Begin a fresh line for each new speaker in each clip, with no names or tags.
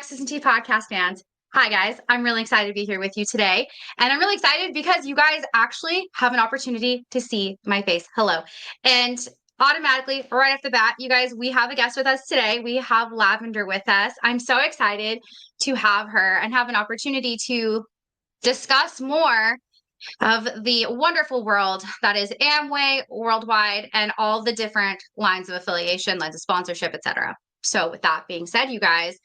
Exes and Tea podcast fans. Hi, guys. I'm really excited to be here with you today. And I'm really excited because you guys actually have an opportunity to see my face. Hello. And automatically, right off the bat, you guys, we have a guest with us today. We have Lavendar with us. I'm so excited to have her and have an opportunity to discuss more of the wonderful world that is Amway worldwide and all the different lines of affiliation, lines of sponsorship, etc. So with that being said, you guys,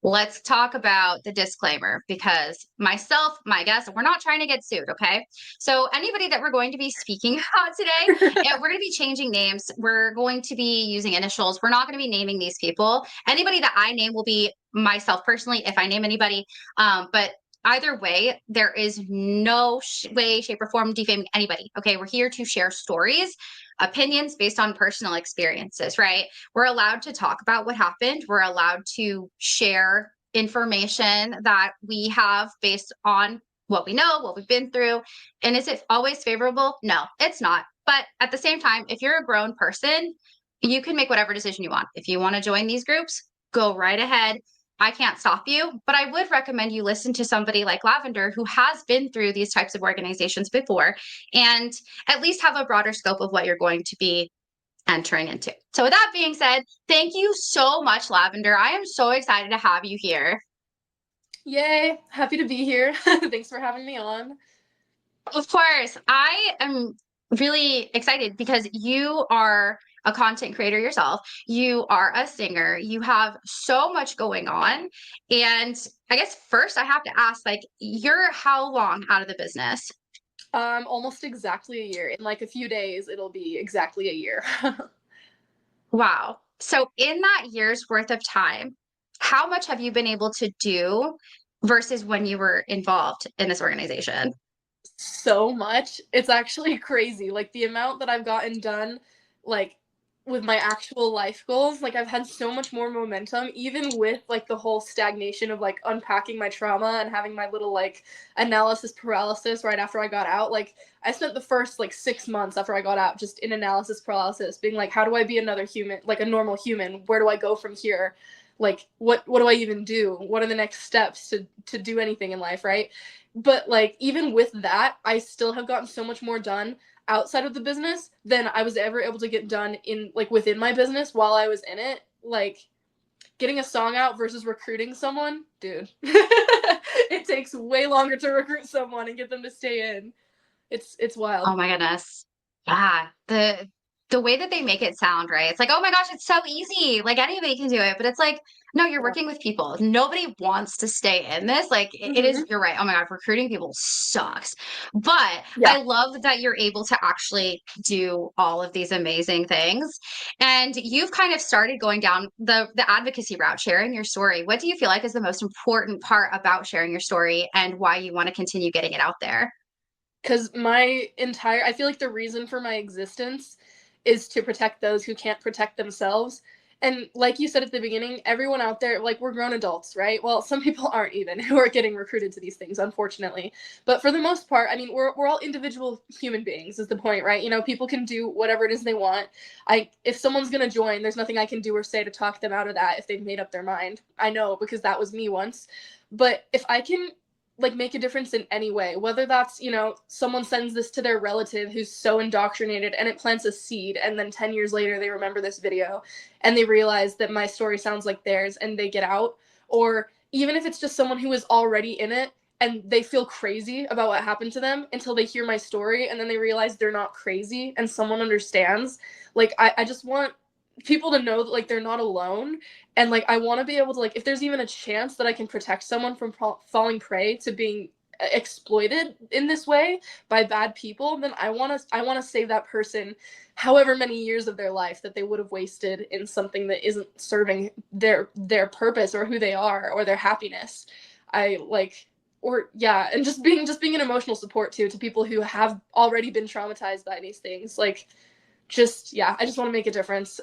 let's talk about the disclaimer because myself, my guest, we're not trying to get sued, okay? So anybody that we're going to be speaking about today, we're going to be changing names. We're going to be using initials. We're not going to be naming these people. Anybody that I name will be myself personally if I name anybody. But either way, there is no way, shape, or form defaming anybody. Okay, we're here to share stories, opinions based on personal experiences, right? We're allowed to talk about what happened. We're allowed to share information that we have based on what we know, what we've been through. And is it always favorable? No, it's not. But at the same time, if you're a grown person, you can make whatever decision you want. If you want to join these groups, go right ahead. I can't stop you, but I would recommend you listen to somebody like Lavendar who has been through these types of organizations before and at least have a broader scope of what you're going to be entering into. So with that being said, thank you so much, Lavendar. I am so excited to have you here.
Yay, happy to be here. Thanks for having me on.
Of course, I am really excited because you are a content creator yourself. You are a singer. You have so much going on. And I guess first I have to ask, like, you're how long out of the business?
Almost exactly a year. In like a few days, it'll be exactly a year.
Wow. So in that year's worth of time, how much have you been able to do versus when you were involved in this organization?
So much. It's actually crazy. Like the amount that I've gotten done, like with my actual life goals, like I've had so much more momentum, even with like the whole stagnation of like unpacking my trauma and having my little like analysis paralysis right after I got out. Like I spent the first like 6 months after I got out just in analysis paralysis, being like, how do I be another human, like a normal human? Where do I go from here? Like what do I even do? What are the next steps to do anything in life, right? But like even with that, I still have gotten so much more done outside of the business than I was ever able to get done in like within my business while I was in it. Like getting a song out versus recruiting someone, dude. It takes way longer to recruit someone and get them to stay in. It's wild.
Oh my goodness. Yeah. The way that they make it sound, right? It's like, oh my gosh, it's so easy. Like anybody can do it. But it's like, no, you're
Yeah.
working with people. Nobody wants to stay in this. Like it is,
Mm-hmm.
you're right. Oh my God, recruiting people sucks. But
Yeah.
I love that you're able to actually do all of these amazing things. And you've kind of started going down the advocacy route, sharing your story. What do you feel like is the most important part about sharing your story and why you want to continue getting it out there?
Because I feel like the reason for my existence is to protect those who can't protect themselves. And like you said at the beginning, everyone out there, like we're grown adults, right? Well, some people aren't even who are getting recruited to these things, unfortunately. But for the most part, I mean, we're all individual human beings, is the point, right? You know, people can do whatever it is they want. If someone's gonna join, there's nothing I can do or say to talk them out of that if they've made up their mind. I know because that was me once. But if I can like make a difference in any way, whether that's, you know, someone sends this to their relative who's so indoctrinated and it plants a seed, and then 10 years later they remember this video and they realize that my story sounds like theirs and they get out. Or even if it's just someone who is already in it and they feel crazy about what happened to them until they hear my story and then they realize they're not crazy and someone understands. Like I just want people to know that like they're not alone. And like I want to be able to, like, if there's even a chance that I can protect someone from falling prey to being exploited in this way by bad people, then I want to save that person however many years of their life that they would have wasted in something that isn't serving their purpose or who they are or their happiness. I like or yeah, and just being an emotional support too to people who have already been traumatized by these things. Like just yeah, I just want to make a difference.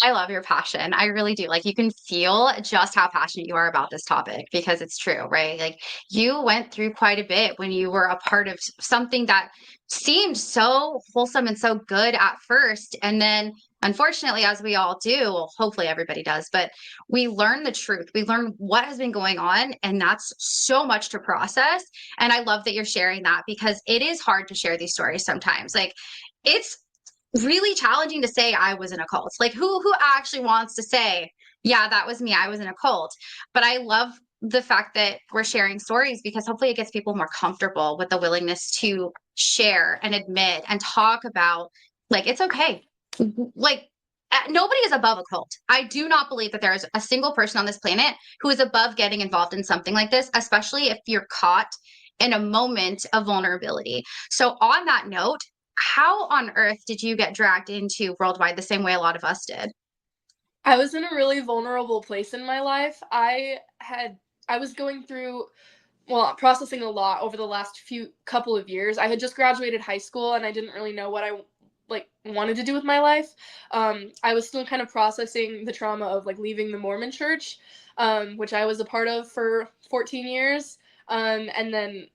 I love your passion. I really do. Like you can feel just how passionate you are about this topic because it's true, right? Like you went through quite a bit when you were a part of something that seemed so wholesome and so good at first. And then unfortunately, as we all do, well, hopefully everybody does, but we learn the truth. We learn what has been going on, and that's so much to process. And I love that you're sharing that because it is hard to share these stories sometimes. Like, it's really challenging to say I was in a cult. Like, who actually wants to say, yeah, that was me. I was in a cult. But I love the fact that we're sharing stories because hopefully it gets people more comfortable with the willingness to share and admit and talk about, like, it's okay. Like, nobody is above a cult. I do not believe that there is a single person on this planet who is above getting involved in something like this, especially if you're caught in a moment of vulnerability. So on that note, how on earth did you get dragged into Worldwide the same way a lot of us did?
I was in a really vulnerable place in my life. I was going through, well, processing a lot over the last few couple of years. I had just graduated high school and I didn't really know what I like wanted to do with my life. I was still kind of processing the trauma of like leaving the Mormon church, which I was a part of for 14 years. And then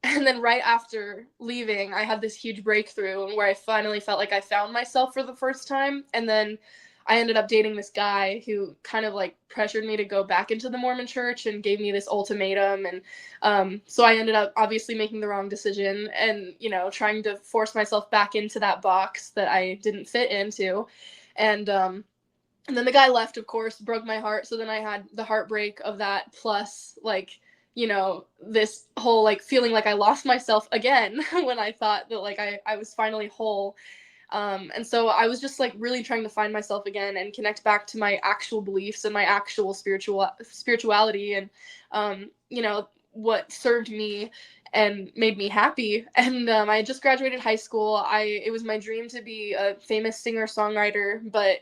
and then right after leaving, I had this huge breakthrough where I finally felt like I found myself for the first time. And then I ended up dating this guy who kind of like pressured me to go back into the Mormon church and gave me this ultimatum. And so I ended up obviously making the wrong decision and, trying to force myself back into that box that I didn't fit into. And then the guy left, of course, broke my heart. So then I had the heartbreak of that, plus like, this whole like feeling like I lost myself again when I thought that like I was finally whole. And so I was just like really trying to find myself again and connect back to my actual beliefs and my actual spirituality and, what served me and made me happy. And I had just graduated high school. It was my dream to be a famous singer songwriter, but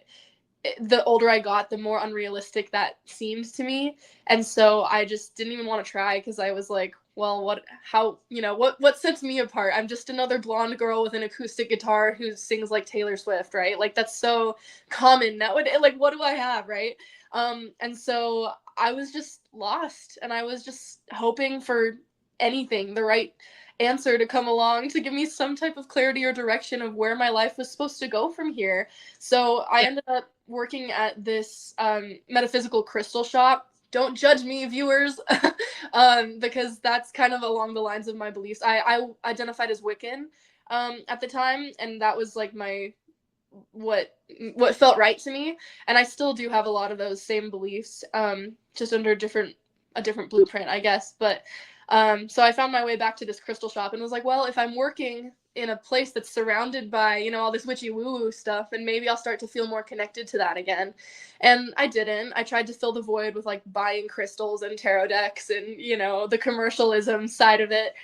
the older I got, the more unrealistic that seemed to me. And so I just didn't even want to try because I was like, well, what sets me apart? I'm just another blonde girl with an acoustic guitar who sings like Taylor Swift, right? Like that's so common nowadays. Like what do I have, right? And so I was just lost and I was just hoping for anything, the right answer to come along to give me some type of clarity or direction of where my life was supposed to go from here. So I ended up working at this metaphysical crystal shop. Don't judge me, viewers, because that's kind of along the lines of my beliefs. I identified as Wiccan at the time, and that was like my what felt right to me. And I still do have a lot of those same beliefs, just under a different blueprint, I guess. But so I found my way back to this crystal shop and was like, well, if I'm working in a place that's surrounded by, all this witchy woo-woo stuff, and maybe I'll start to feel more connected to that again. And I didn't. I tried to fill the void with like buying crystals and tarot decks and, the commercialism side of it,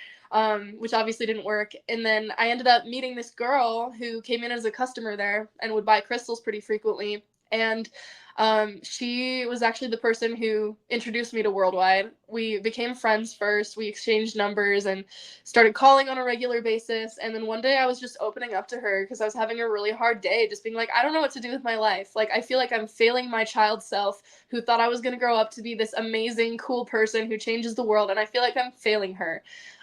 which obviously didn't work. And then I ended up meeting this girl who came in as a customer there and would buy crystals pretty frequently. And she was actually the person who introduced me to Worldwide. We became friends first. We exchanged numbers and started calling on a regular basis. And then one day I was just opening up to her because I was having a really hard day, just being like, I don't know what to do with my life. Like, I feel like I'm failing my child self who thought I was going to grow up to be this amazing, cool person who changes the world. And I feel like I'm failing her.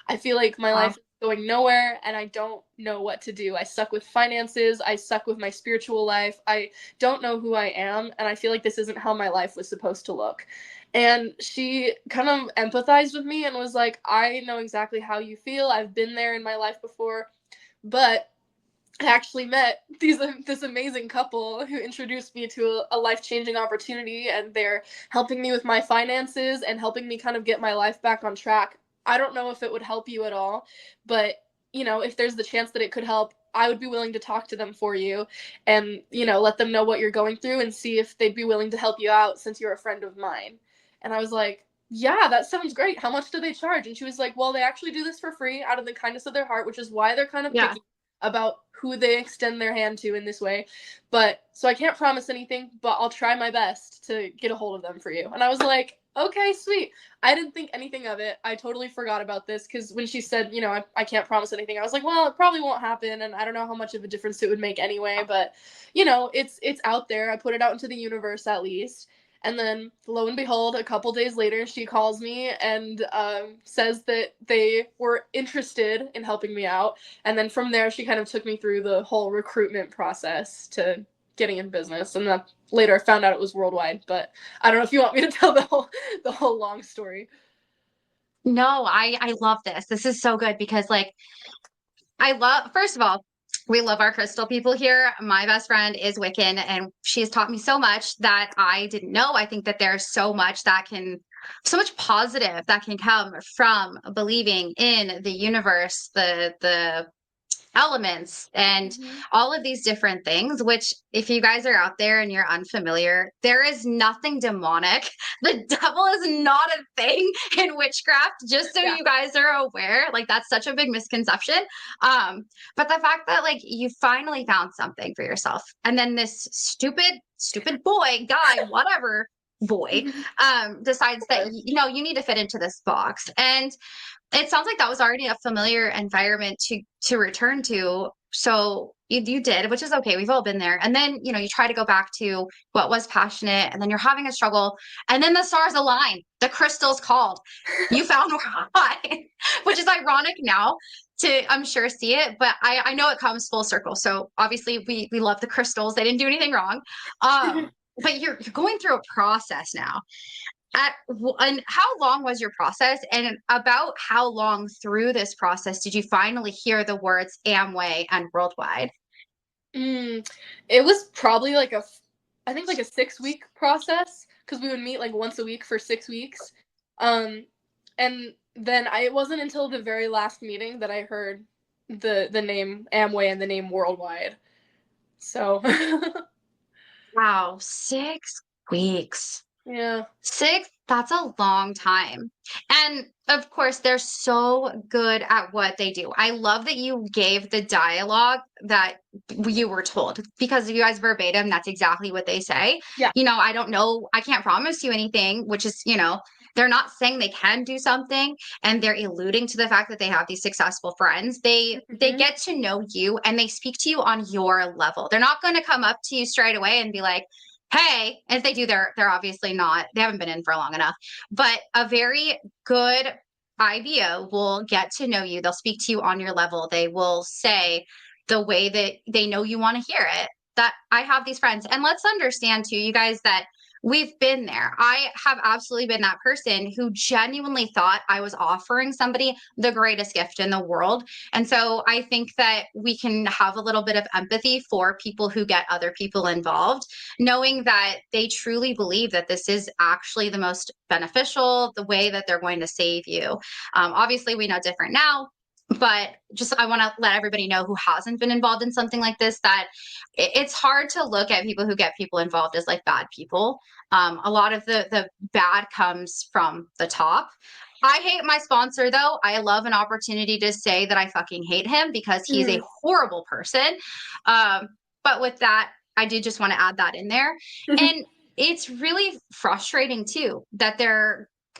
I feel like my life is going nowhere and I don't know what to do. I suck with finances. I suck with my spiritual life. I don't know who I am. And I feel like this isn't how my life was supposed to look. And she kind of empathized with me and was like, I know exactly how you feel. I've been there in my life before. But I actually met this amazing couple who introduced me to a life-changing opportunity, and they're helping me with my finances and helping me kind of get my life back on track. I don't know if it would help you at all, but if there's the chance that it could help, I would be willing to talk to them for you and, let them know what you're going through and see if they'd be willing to help you out since you're a friend of mine. And I was like, yeah, that sounds great. How much do they charge? And she was like, well, they actually do this for free out of the kindness of their heart, which is why they're kind of
Yeah.
picky about who they extend their hand to in this way. But so I can't promise anything, but I'll try my best to get a hold of them for you. And I was like, okay, sweet. I didn't think anything of it. I totally forgot about this because when she said, I can't promise anything, I was like, well, it probably won't happen. And I don't know how much of a difference it would make anyway. But, it's out there. I put it out into the universe at least. And then, lo and behold, a couple days later, she calls me and says that they were interested in helping me out. And then from there, she kind of took me through the whole recruitment process to getting in business, and then later I found out it was worldwide. But I don't know if you want me to tell the whole long story.
No, I love this. This is so good because like I love, first of all, we love our crystal people here. My best friend is Wiccan, and she has taught me so much that I didn't know. I think that there's so much that can, so much positive that can come from believing in the universe, the elements and
Mm-hmm.
all of these different things, which if you guys are out there and you're unfamiliar, there is nothing demonic. The devil is not a thing in witchcraft, just so
Yeah.
you guys are aware. Like that's such a big misconception. But the fact that like you finally found something for yourself and then this stupid boy, guy, whatever boy,
Mm-hmm.
decides that you know you need to fit into this box. And it sounds like that was already a familiar environment to return to. So you did, which is okay. We've all been there. And then, you know, you try to go back to what was passionate, and then you're having a struggle, and then the stars align. The crystals called. You found why, which is ironic now to I'm sure see it, but I know it comes full circle. So obviously we love the crystals. They didn't do anything wrong. But you're going through a process now. And how long was your process? And about how long through this process did you finally hear the words Amway and worldwide?
It was probably like I think like a 6 week process because we would meet like once a week for 6 weeks. Um, and then it wasn't until the very last meeting that I heard the name Amway and the name Worldwide. So
Wow, 6 weeks.
yeah.
Six, that's a long time. And of course, they're so good at what they do. I love that you gave the dialogue that you were told because if you guys verbatim, that's exactly what they say.
Yeah.
You know, I don't know, I can't promise you anything, which is, you know, they're not saying they can do something and they're alluding to the fact that they have these successful friends. They
Mhm.
get to know you and they speak to you on your level. They're not going to come up to you straight away and be like, hey, if they do, they're obviously not, they haven't been in for long enough. But a very good IBO will get to know you. They'll speak to you on your level. They will say the way that they know you want to hear it. That I have these friends. And let's understand too, you guys, that we've been there. I have absolutely been that person who genuinely thought I was offering somebody the greatest gift in the world. And so I think that we can have a little bit of empathy for people who get other people involved, knowing that they truly believe that this is actually the most beneficial, the way that they're going to save you. Obviously, we know different now. But just, I want to let everybody know who hasn't been involved in something like this that it's hard to look at people who get people involved as like bad people. A lot of the bad comes from the top. I hate my sponsor though. I love an opportunity to say that I fucking hate him because he's a
Mhm.
horrible person. But with that, I did just want to add that in there. And it's really frustrating too that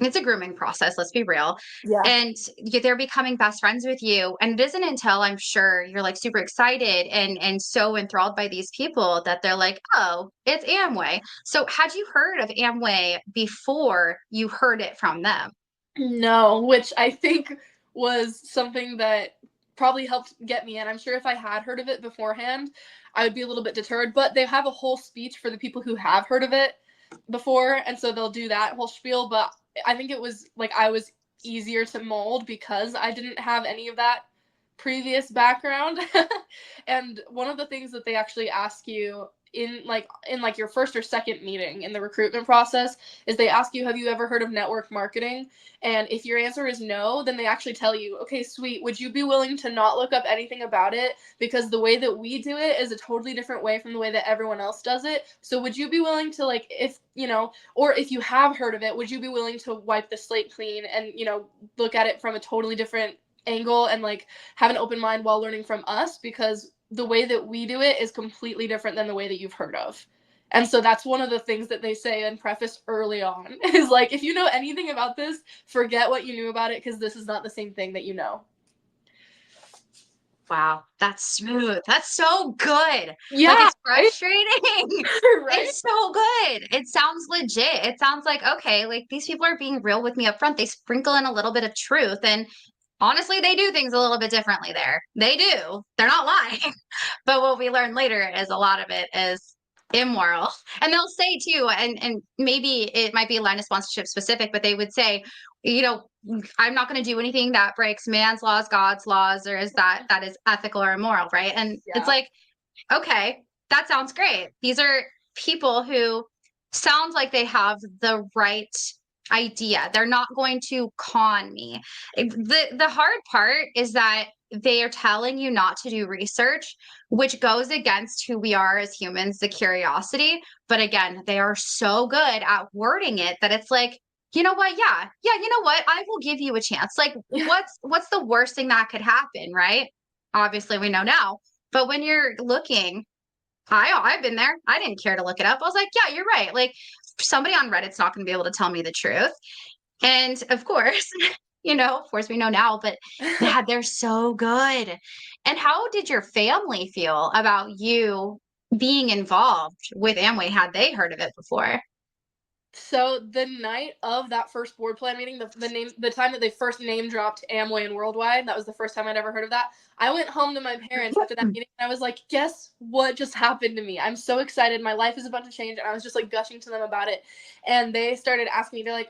it's a grooming process, let's be real.
Yeah.
And they're becoming best friends with you. And it isn't until I'm sure you're like super excited and so enthralled by these people that they're like, oh, it's Amway. So had you heard of Amway before you heard it from them?
No, which I think was something that probably helped get me in. I'm sure if I had heard of it beforehand, I would be a little bit deterred. But they have a whole speech for the people who have heard of it before, and so they'll do that whole spiel. But I think it was like I was easier to mold because I didn't have any of that previous background. And one of the things that they actually ask you in your first or second meeting in the recruitment process is they ask you, have you ever heard of network marketing? And if your answer is no, then they actually tell you, okay, sweet, would you be willing to not look up anything about it, because the way that we do it is a totally different way from the way that everyone else does it. So would you be willing to, like, if you know, or if you have heard of it, would you be willing to wipe the slate clean and, look at it from a totally different angle and like have an open mind while learning from us, because the way that we do it is completely different than the way that you've heard of. And so that's one of the things that they say and preface early on is like, if you know anything about this, forget what you knew about it, because this is not the same thing that you know.
Wow, that's smooth. That's so good. Like
Yeah,
it's
right?
frustrating.
Right?
It's so good. It sounds legit. It sounds like, okay, like these people are being real with me up front. They sprinkle in a little bit of truth. And honestly, they do things a little bit differently there. They do. They're not lying. But what we learn later is a lot of it is immoral. And they'll say too, and maybe it might be line of sponsorship specific, but they would say, you know, I'm not going to do anything that breaks man's laws, God's laws, or is that is ethical or immoral, right? And it's
Yeah.
like, okay, that sounds great. These are people who sound like they have the right idea. They're not going to con me. The hard part is that they are telling you not to do research, which goes against who we are as humans, the curiosity. But again, they are so good at wording it that it's like, you know what? Yeah, you know what? I will give you a chance. Like,
Yeah.
what's the worst thing that could happen, right? Obviously, we know now. But when you're looking, I've been there. I didn't care to look it up. I was like, yeah, you're right. Like somebody on Reddit's not going to be able to tell me the truth. And of course, of course we know now, but dad, they're so good. And how did your family feel about you being involved with Amway? Had they heard of it before?
So the night of that first board plan meeting, the time that they first name dropped Amway and Worldwide, that was the first time I'd ever heard of that. I went home to my parents after that meeting and I was like, guess what just happened to me? I'm so excited. My life is about to change. And I was just like gushing to them about it. And they started asking me,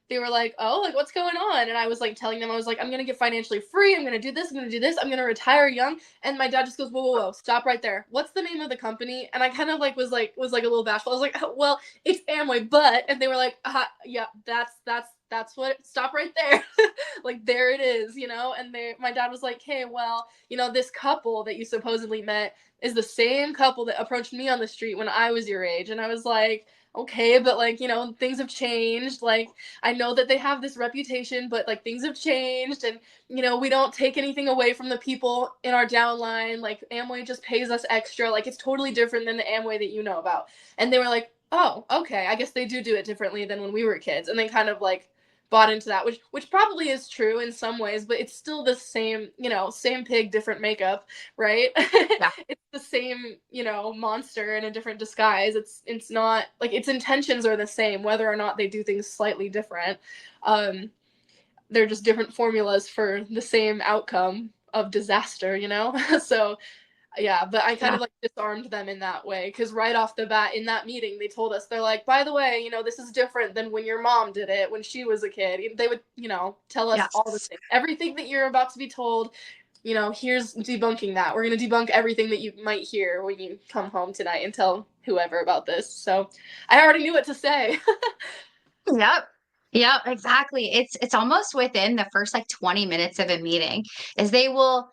they were like, oh, like what's going on? And I was like telling them, I was like, I'm gonna get financially free, I'm gonna do this, I'm gonna do this, I'm gonna retire young. And my dad just goes, whoa, stop right there. What's the name of the company? And I kind of like was like a little bashful. I was like, oh, well, it's Amway, but, and they were like, yeah, that's what, stop right there. Like there it is, and my dad was like, hey, well, this couple that you supposedly met is the same couple that approached me on the street when I was your age. And I was like, okay, but like, things have changed. Like, I know that they have this reputation, but like things have changed. And, we don't take anything away from the people in our downline. Like, Amway just pays us extra. Like, it's totally different than the Amway that you know about. And they were like, oh, okay, I guess they do it differently than when we were kids. And they kind of like bought into that, which probably is true in some ways, but it's still the same, same pig, different makeup, right?
Yeah.
It's the same, monster in a different disguise. It's not like its intentions are the same, whether or not they do things slightly different. Um, they're just different formulas for the same outcome of disaster. So yeah, but I kind
Yeah.
of like disarmed them in that way because right off the bat in that meeting, they told us, they're like, by the way, this is different than when your mom did it when she was a kid. They would, tell us all the
Yes.
things, everything that you're about to be told. Here's debunking that. We're going to debunk everything that you might hear when you come home tonight and tell whoever about this. So I already knew what to say.
Yep. Yep, exactly. It's almost within the first like 20 minutes of a meeting is they will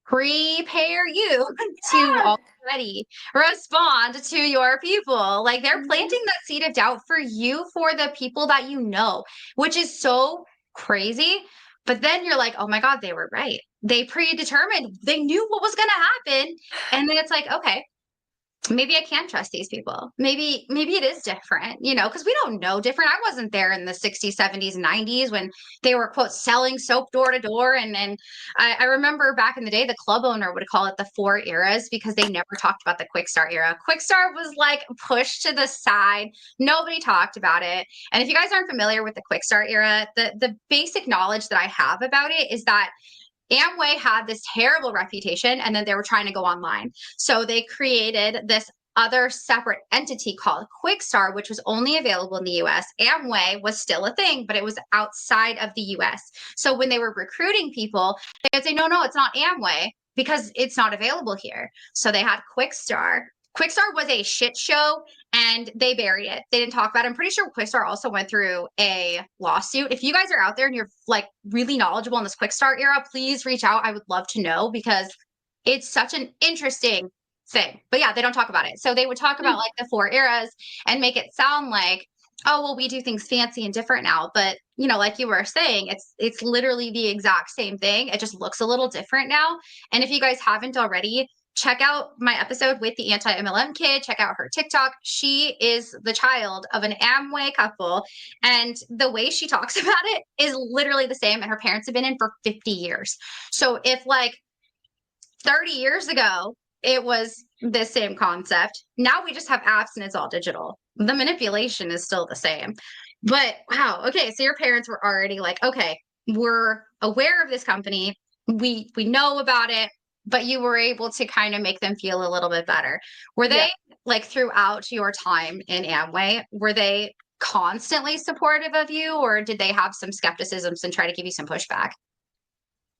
prepare you to already respond to your people. Like they're
Mhm.
planting that seed of doubt for you, for the people that you know, which is so crazy. But then you're like, oh my God, they were right. They predetermined, they knew what was going to happen. And then it's like, okay, maybe I can trust these people. Maybe it is different, because we don't know different. I wasn't there in the 60s, 70s, 90s when they were quote selling soap door to door. And I remember back in the day, the club owner would call it the four eras because they never talked about the Quick Start era. Quick Start was like pushed to the side. Nobody talked about it. And if you guys aren't familiar with the Quick Start era, the basic knowledge that I have about it is that Amway had this terrible reputation and then they were trying to go online. So they created this other separate entity called Quickstar, which was only available in the US. Amway was still a thing, but it was outside of the US. So when they were recruiting people, they would say, no, it's not Amway because it's not available here. So they had Quickstar. Quickstar was a shit show and they buried it. They didn't talk about it. I'm pretty sure Quickstar also went through a lawsuit. If you guys are out there and you're like really knowledgeable in this Quickstar era, please reach out. I would love to know because it's such an interesting thing. But yeah, they don't talk about it. So they would talk about like the four eras and make it sound like, oh, well, we do things fancy and different now. But like you were saying, it's literally the exact same thing. It just looks a little different now. And if you guys haven't already, check out my episode with the anti-MLM kid. Check out her TikTok. She is the child of an Amway couple. And the way she talks about it is literally the same. And her parents have been in for 50 years. So if like 30 years ago, it was the same concept. Now we just have apps and it's all digital. The manipulation is still the same. But wow, okay, so your parents were already like, okay, we're aware of this company. We know about it, but you were able to kind of make them feel a little bit better. Were
Yeah.
they like throughout your time in Amway, were they constantly supportive of you, or did they have some skepticisms and try to give you some pushback?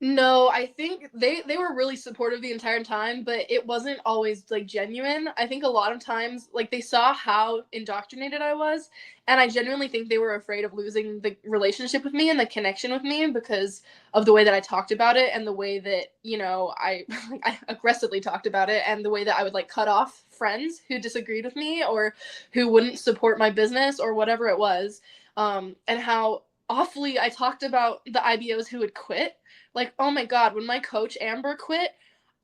No, I think they were really supportive the entire time, but it wasn't always like genuine. I think a lot of times like they saw how indoctrinated I was, and I genuinely think they were afraid of losing the relationship with me and the connection with me because of the way that I talked about it and the way that, I like I aggressively talked about it and the way that I would like cut off friends who disagreed with me or who wouldn't support my business or whatever it was. And how awfully I talked about the IBOs who would quit. Like, oh my God, when my coach Amber quit,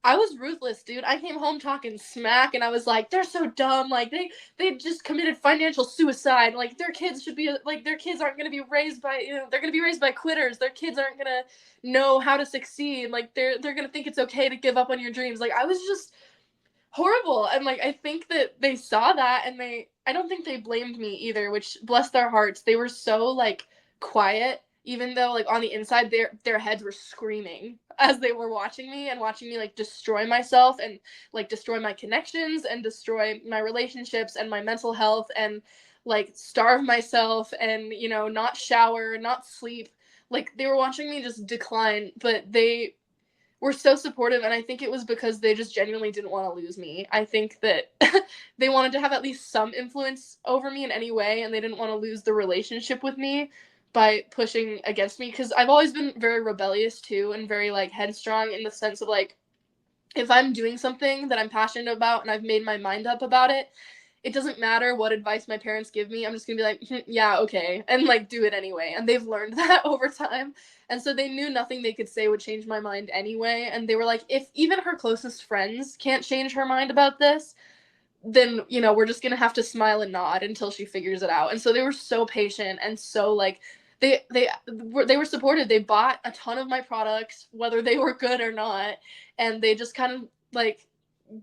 I was ruthless, dude. I came home talking smack and I was like, they're so dumb. Like they just committed financial suicide. Like their kids should be like their kids aren't gonna be raised by they're gonna be raised by quitters. Their kids aren't gonna know how to succeed. Like they're gonna think it's okay to give up on your dreams. Like I was just horrible. And like I think that they saw that and I don't think they blamed me either, which bless their hearts. They were so like quiet even though like on the inside their heads were screaming as they were watching me and watching me like destroy myself and like destroy my connections and destroy my relationships and my mental health and like starve myself and not shower, not sleep. Like they were watching me just decline, but they were so supportive, and I think it was because they just genuinely didn't want to lose me. I think that they wanted to have at least some influence over me in any way, and they didn't want to lose the relationship with me by pushing against me because I've always been very rebellious too and very like headstrong in the sense of like if I'm doing something that I'm passionate about and I've made my mind up about it, it doesn't matter what advice my parents give me. I'm just gonna be like, yeah, okay, and like do it anyway. And they've learned that over time. And so they knew nothing they could say would change my mind anyway. And they were like, if even her closest friends can't change her mind about this, then we're just gonna have to smile and nod until she figures it out. And so they were so patient and so like they were supported. They bought a ton of my products whether they were good or not, and they just kind of like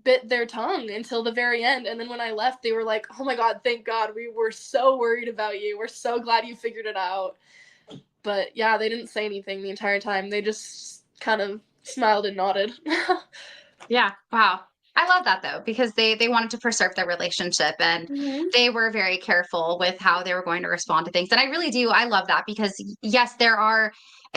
bit their tongue until the very end. And then when I left, they were like, oh my God, thank God, we were so worried about you, we're so glad you figured it out. But yeah, they didn't say anything the entire time. They just kind of smiled and nodded.
Yeah. Wow. I love that though, because they wanted to preserve their relationship and
Mm-hmm.
they were very careful with how they were going to respond to things. And I really do. I love that because yes,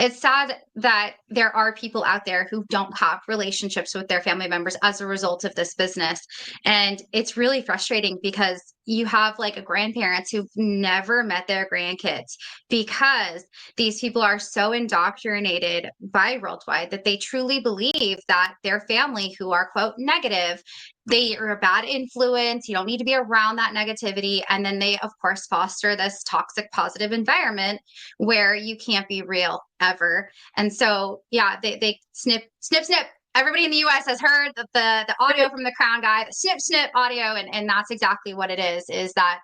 it's sad that there are people out there who don't have relationships with their family members as a result of this business. And it's really frustrating because you have like a grandparents who've never met their grandkids because these people are so indoctrinated by worldwide that they truly believe that their family who are quote negative, they are a bad influence, you don't need to be around that negativity, and then they of course foster this toxic positive environment where you can't be real ever. And so yeah, they snip snip snip. Everybody in the US has heard the audio from the crown guy, the snip snip audio, and that's exactly what it is that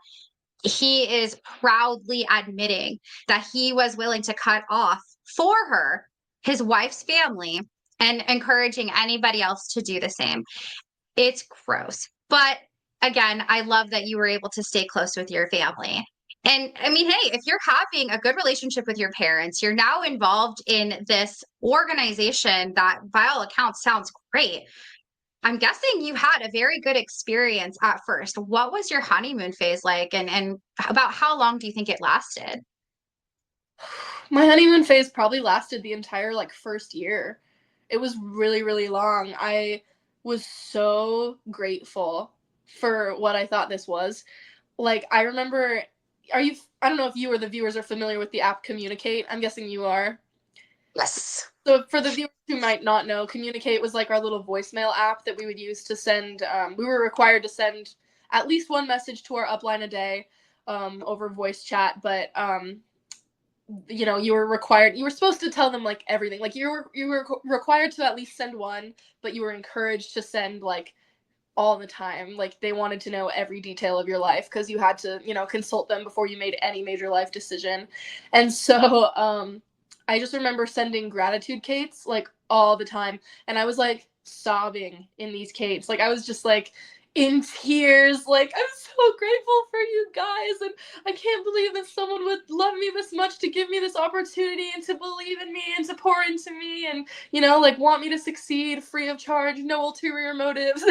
he is proudly admitting that he was willing to cut off for her his wife's family and encouraging anybody else to do the same. It's gross. But again, I love that you were able to stay close with your family. And I mean, hey, if you're having a good relationship with your parents, you're now involved in this organization that, by all accounts, sounds great. I'm guessing you had a very good experience at first. What was your honeymoon phase like, and about how long do you think it lasted?
My honeymoon phase probably lasted the entire like first year. It was really, really long. I was so grateful for what I thought this was. Like I remember I don't know if you or the viewers are familiar with the app Communicate. I'm guessing you are.
Yes.
So for the viewers who might not know, Communicate was like our little voicemail app that we would use to send. We were required to send at least one message to our upline a day over voice chat, but you were supposed to tell them like everything. Like you were required to at least send one, but you were encouraged to send like all the time. Like they wanted to know every detail of your life because you had to consult them before you made any major life decision. And so I just remember sending gratitude cates like all the time, and I was like sobbing in these cates. Like I was just like in tears, like, I'm so grateful for you guys, and I can't believe that someone would love me this much to give me this opportunity and to believe in me and to pour into me and, you know, like, want me to succeed free of charge, no ulterior motives,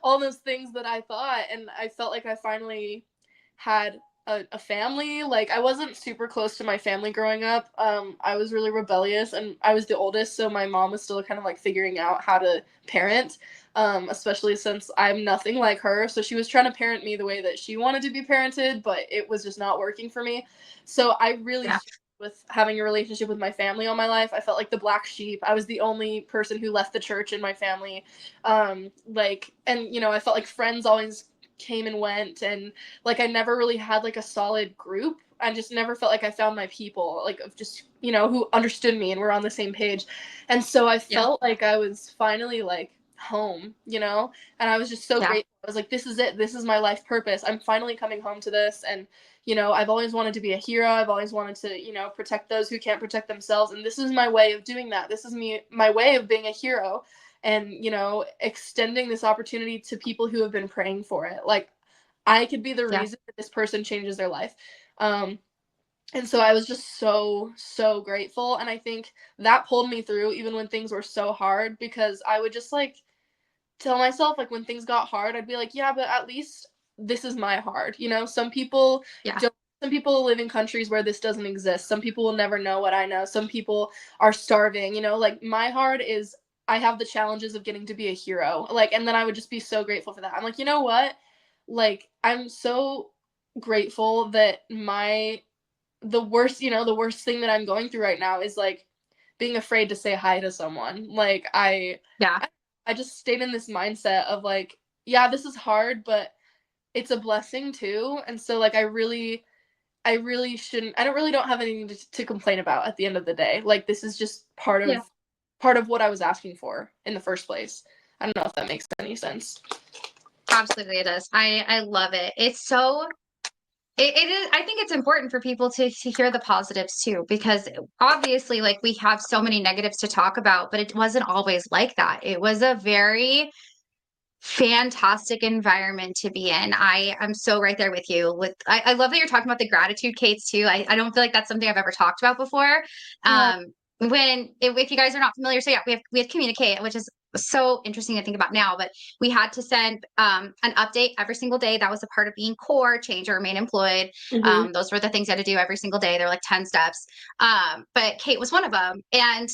all those things that I thought. And I felt like I finally had a family. Like, I wasn't super close to my family growing up. I was really rebellious, and I was the oldest, so my mom was still kind of like figuring out how to parent, especially since I'm nothing like her. So she was trying to parent me the way that she wanted to be parented, but it was just not working for me. So I really
Yeah.
struggled with having a relationship with my family all my life. I felt like the black sheep. I was the only person who left the church in my family. Like, and you know, I felt like friends always came and went, and like I never really had like a solid group. I just never felt like I found my people, like, of just, you know, who understood me and were on the same page. And so I
Yeah.
felt like I was finally like home, you know? And I was just so
Yeah.
grateful. I was like, this is it. This is my life purpose. I'm finally coming home to this. And, you know, I've always wanted to be a hero. I've always wanted to, you know, protect those who can't protect themselves. And this is my way of doing that. This is my way of being a hero and, you know, extending this opportunity to people who have been praying for it. Like, I could be the
Yeah.
reason that this person changes their life. Um, and so I was just so, so grateful. And I think that pulled me through even when things were so hard, because I would just like tell myself, like, when things got hard, I'd be like, yeah, but at least this is my hard. You know, some people
Yeah.
don't. Some people live in countries where this doesn't exist. Some people will never know what I know. Some people are starving. You know, like, my hard is I have the challenges of getting to be a hero. Like, and then I would just be so grateful for that. I'm like, you know what? Like, I'm so grateful that the worst thing that I'm going through right now is like being afraid to say hi to someone. Like,
Yeah.
I just stayed in this mindset of like, yeah, this is hard, but it's a blessing too. And so like I really shouldn't I don't really don't have anything to complain about at the end of the day. Like, this is just
Yeah.
part of what I was asking for in the first place. I don't know if that makes any sense.
Absolutely, it does. I love it. It's so it is. I think it's important for people to hear the positives too, because obviously, like, we have so many negatives to talk about, but it wasn't always like that. It was a very fantastic environment to be in. I am so right there with you. I love that you're talking about the gratitude, Kates, too. I don't feel like that's something I've ever talked about before.
Yeah.
If you guys are not familiar, so yeah, we have communicate, which is so interesting to think about now. But we had to send an update every single day. That was a part of being core, change, or remain employed.
Mhm.
Those were the things you had to do every single day. There were like 10 steps. But Kate was one of them, and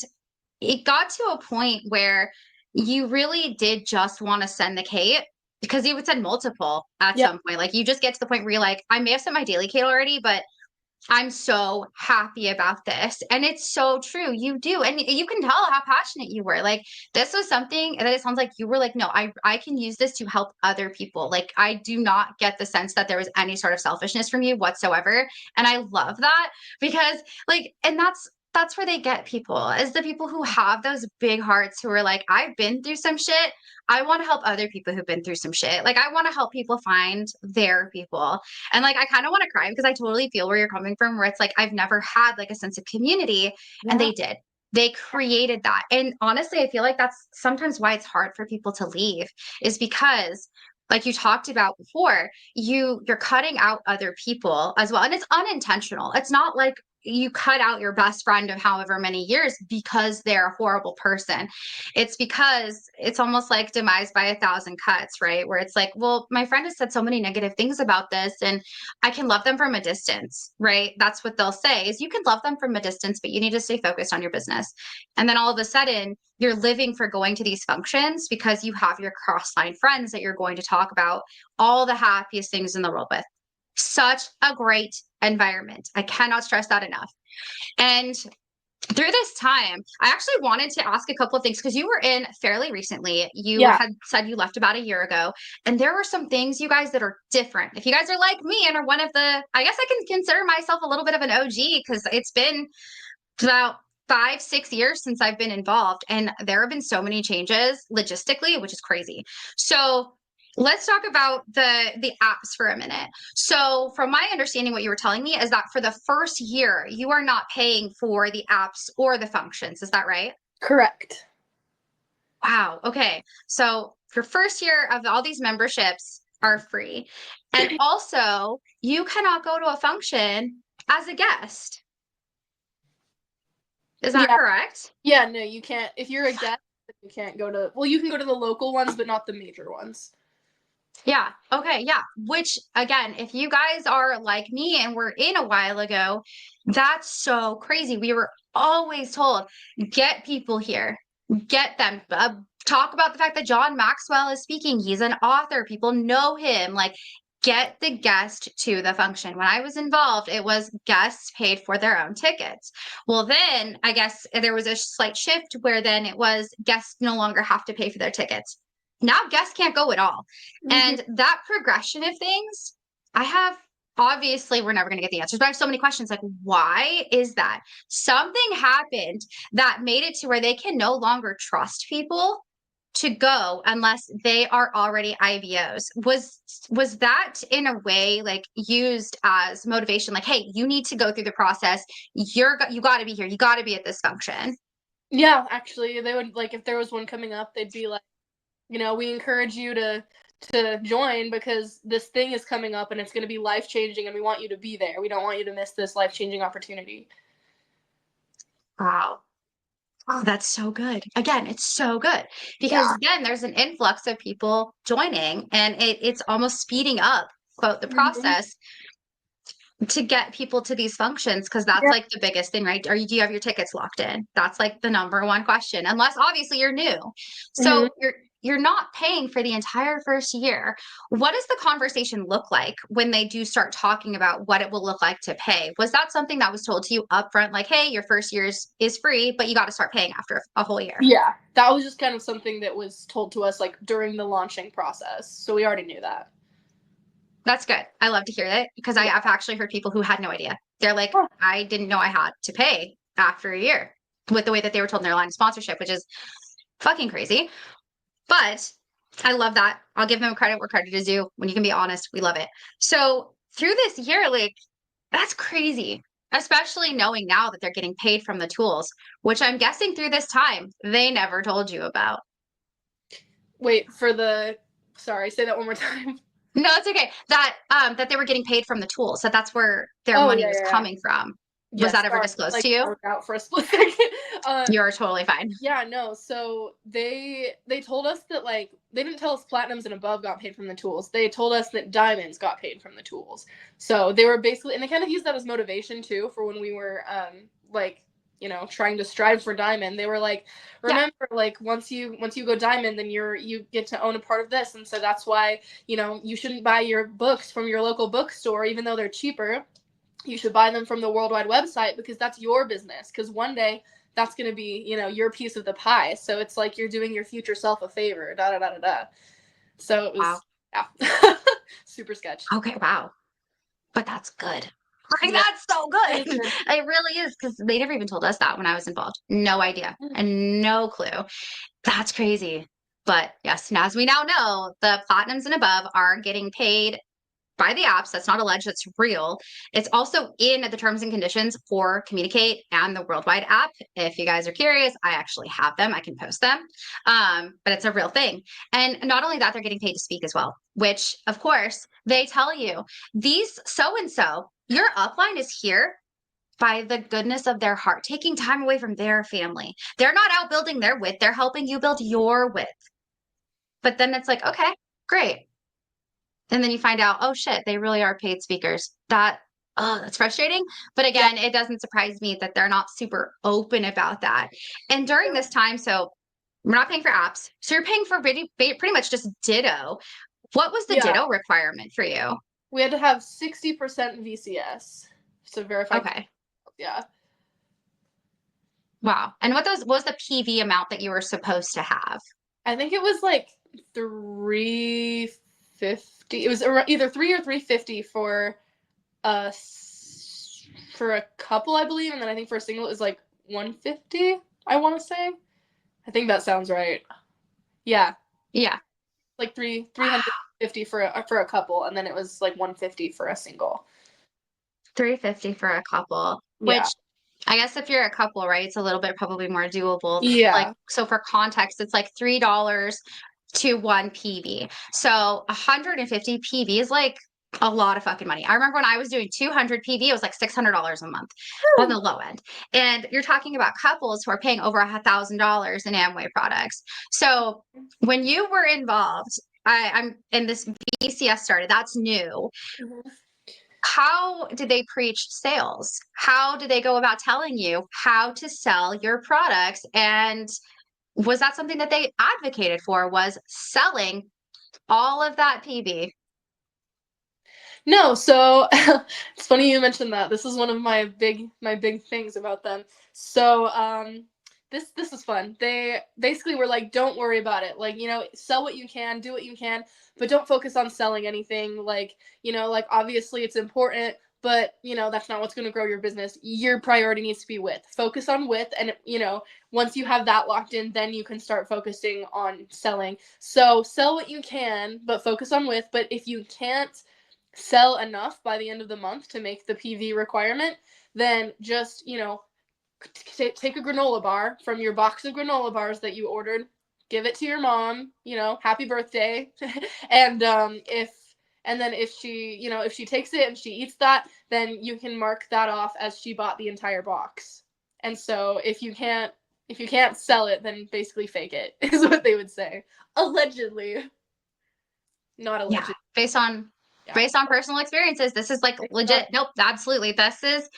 it got to a point where you really did just want to send the Kate, because you would send multiple at
Yep.
some point. Like, you just get to the point where you're like, I may have sent my daily Kate already, but I'm so happy about this. And it's so true. You do. And you can tell how passionate you were. Like, this was something that it sounds like you were like, no, I can use this to help other people. Like, I do not get the sense that there was any sort of selfishness from you whatsoever. And I love that, because like, and that's where they get people, is the people who have those big hearts, who are like, I've been through some shit. I want to help other people who've been through some shit. Like, I want to help people find their people. And like, I kind of want to cry, because I totally feel where you're coming from, where it's like, I've never had like a sense of community, and
Yeah.
they did. They created that. And honestly, I feel like that's sometimes why it's hard for people to leave, is because, like you talked about before, you're cutting out other people as well. And it's unintentional. It's not like you cut out your best friend of however many years because they're a horrible person. It's because it's almost like demise by a thousand cuts, right? Where it's like, well, my friend has said so many negative things about this, and I can love them from a distance, right? That's what they'll say, is you can love them from a distance, but you need to stay focused on your business. And then all of a sudden, you're living for going to these functions because you have your cross-line friends that you're going to talk about all the happiest things in the world with. Such a great environment. I cannot stress that enough. And through this time, I actually wanted to ask a couple of things, because you were in fairly recently. You
Yeah.
had said you left about a year ago, and there were some things, you guys, that are different. If you guys are like me and are one of the, I guess I can consider myself a little bit of an OG, because it's been about 5, 6 years since I've been involved, and there have been so many changes logistically, which is crazy. So let's talk about the apps for a minute. So from my understanding, what you were telling me is that for the first year, you are not paying for the apps or the functions. Is that right?
Correct.
Wow. Okay. So your first year of all these memberships are free. And also, you cannot go to a function as a guest. Is that
Yeah.
correct?
Yeah, no, you can't. If you're a guest, you can't go to, well, you can go to the local ones, but not the major ones.
Yeah. Okay. Yeah. Which, again, if you guys are like me and were in a while ago, that's so crazy. We were always told, get people here, get them. Talk about the fact that John Maxwell is speaking. He's an author. People know him. Like, get the guest to the function. When I was involved, it was guests paid for their own tickets. Well, then I guess there was a slight shift where then it was guests no longer have to pay for their tickets. Now guests can't go at all.
Mm-hmm.
And that progression of things, I have obviously we're never going to get the answers, but I have so many questions like, why is that? Something happened that made it to where they can no longer trust people to go unless they are already IVOs. Was that in a way like used as motivation? Like, hey, you need to go through the process. You got to be here. You got to be at this function.
Yeah, actually, they would, like, if there was one coming up, they'd be like, we encourage you to join because this thing is coming up and it's going to be life-changing and we want you to be there. We don't want you to miss this life-changing opportunity.
Wow. Oh, that's so good. Again, it's so good because
Yeah.
then there's an influx of people joining and it's almost speeding up, quote, the
Mm-hmm.
process to get people to these functions because that's
Yeah.
like the biggest thing, right? Do you have your tickets locked in? That's like the number one question, unless obviously you're new.
Mm-hmm.
So you're not paying for the entire first year. What does the conversation look like when they do start talking about what it will look like to pay? Was that something that was told to you upfront, like, hey, your first year is free, but you got to start paying after a whole year?
Yeah, that was just kind of something that was told to us like during the launching process. So we already knew that.
That's good. I love to hear that because
Yeah.
I've actually heard people who had no idea. They're like,
Oh,
I didn't know I had to pay after a year with the way that they were told in their line of sponsorship, which is fucking crazy. But I love that. I'll give them credit where credit is due. When you can be honest, we love it. So through this year, like, that's crazy, especially knowing now that they're getting paid from the tools, which I'm guessing through this time they never told you about.
wait, sorry, say that one more time.
No, it's okay. That they were getting paid from the tools. That's where their
Oh,
money
yeah,
was
yeah, yeah.
coming from. Was
Yes,
that ever
sorry.
disclosed
Like,
to you?
I was out for a split second.
You're totally fine.
Yeah, no. So they told us that, like, they didn't tell us platinums and above got paid from the tools. They told us that diamonds got paid from the tools. So they were basically, and they kind of used that as motivation too for when we were like, trying to strive for diamond. They were like,
Yeah.
remember, like, once you go diamond, then you get to own a part of this, and so that's why you shouldn't buy your books from your local bookstore even though they're cheaper. You should buy them from the World Wide Website because that's your business. Because one day that's going to be, your piece of the pie. So it's like you're doing your future self a favor. Da da da da da. So it
Wow.
was, yeah, super sketch.
Okay. Wow. But that's good. Like,
Yeah,
that's so
it
good.
is good.
It really is because they never even told us that when I was involved. No idea and no clue. That's crazy. But yes, as we now know, the platinums and above are getting paid by the apps. That's not alleged, that's real. It's also in the terms and conditions for Communicate and the Worldwide app. If you guys are curious, I actually have them. I can post them. But it's a real thing. And not only that, they're getting paid to speak as well, which of course they tell you these so and so, your upline is here by the goodness of their heart, taking time away from their family. They're not out building their wit, they're helping you build your wit. But then it's like, okay, great. And then you find out, oh shit, they really are paid speakers. That's frustrating. But
Yeah.
again, it doesn't surprise me that they're not super open about that. And during this time, so we're not paying for apps. So you're paying for pretty much just Ditto. What was the
Yeah.
Ditto requirement for you?
We had to have 60% VCS. So verified.
Okay.
Yeah.
Wow. And what was the PV amount that you were supposed to have?
I think it was like 350. It was either 3 or 350 uh for a couple, I believe, and then I think for a single it was like 150. I want to say. I think that sounds right. Yeah,
Yeah.
like 350 for a couple, and then it was like 150 for a single.
350 for a couple, which
Yeah.
I guess if you're a couple, right, it's a little bit probably more doable. Like,
Yeah.
so for context, it's like $3 to one PV. So 150 PV is like a lot of fucking money. I remember when I was doing 200 PV, it was like $600 a month on the low end. And you're talking about couples who are paying over $1,000 in Amway products. So when you were involved, I'm in this BCS started, that's new.
Mhm.
How did they preach sales? How did they go about telling you how to sell your products? And was that something that they advocated for, was selling all of that PV?
No, so it's funny you mentioned that. This is one of my big things about them. So this is fun. They basically were like, don't worry about it. Like, sell what you can, do what you can, but don't focus on selling anything. Like, like obviously it's important, but that's not what's going to grow your business. Your priority needs to be width. Focus on width, and once you have that locked in, then you can start focusing on selling. So sell what you can, but focus on width. But if you can't sell enough by the end of the month to make the PV requirement, then just, take a granola bar from your box of granola bars that you ordered, give it to your mom, happy birthday. and if and then if she takes it and she eats that, then you can mark that off as she bought the entire box. And so if you can't sell it, then basically fake it is what they would say. Allegedly. Not
Yeah,
allegedly. Yeah.
based on personal experiences, this is like legit. Nope, absolutely. This is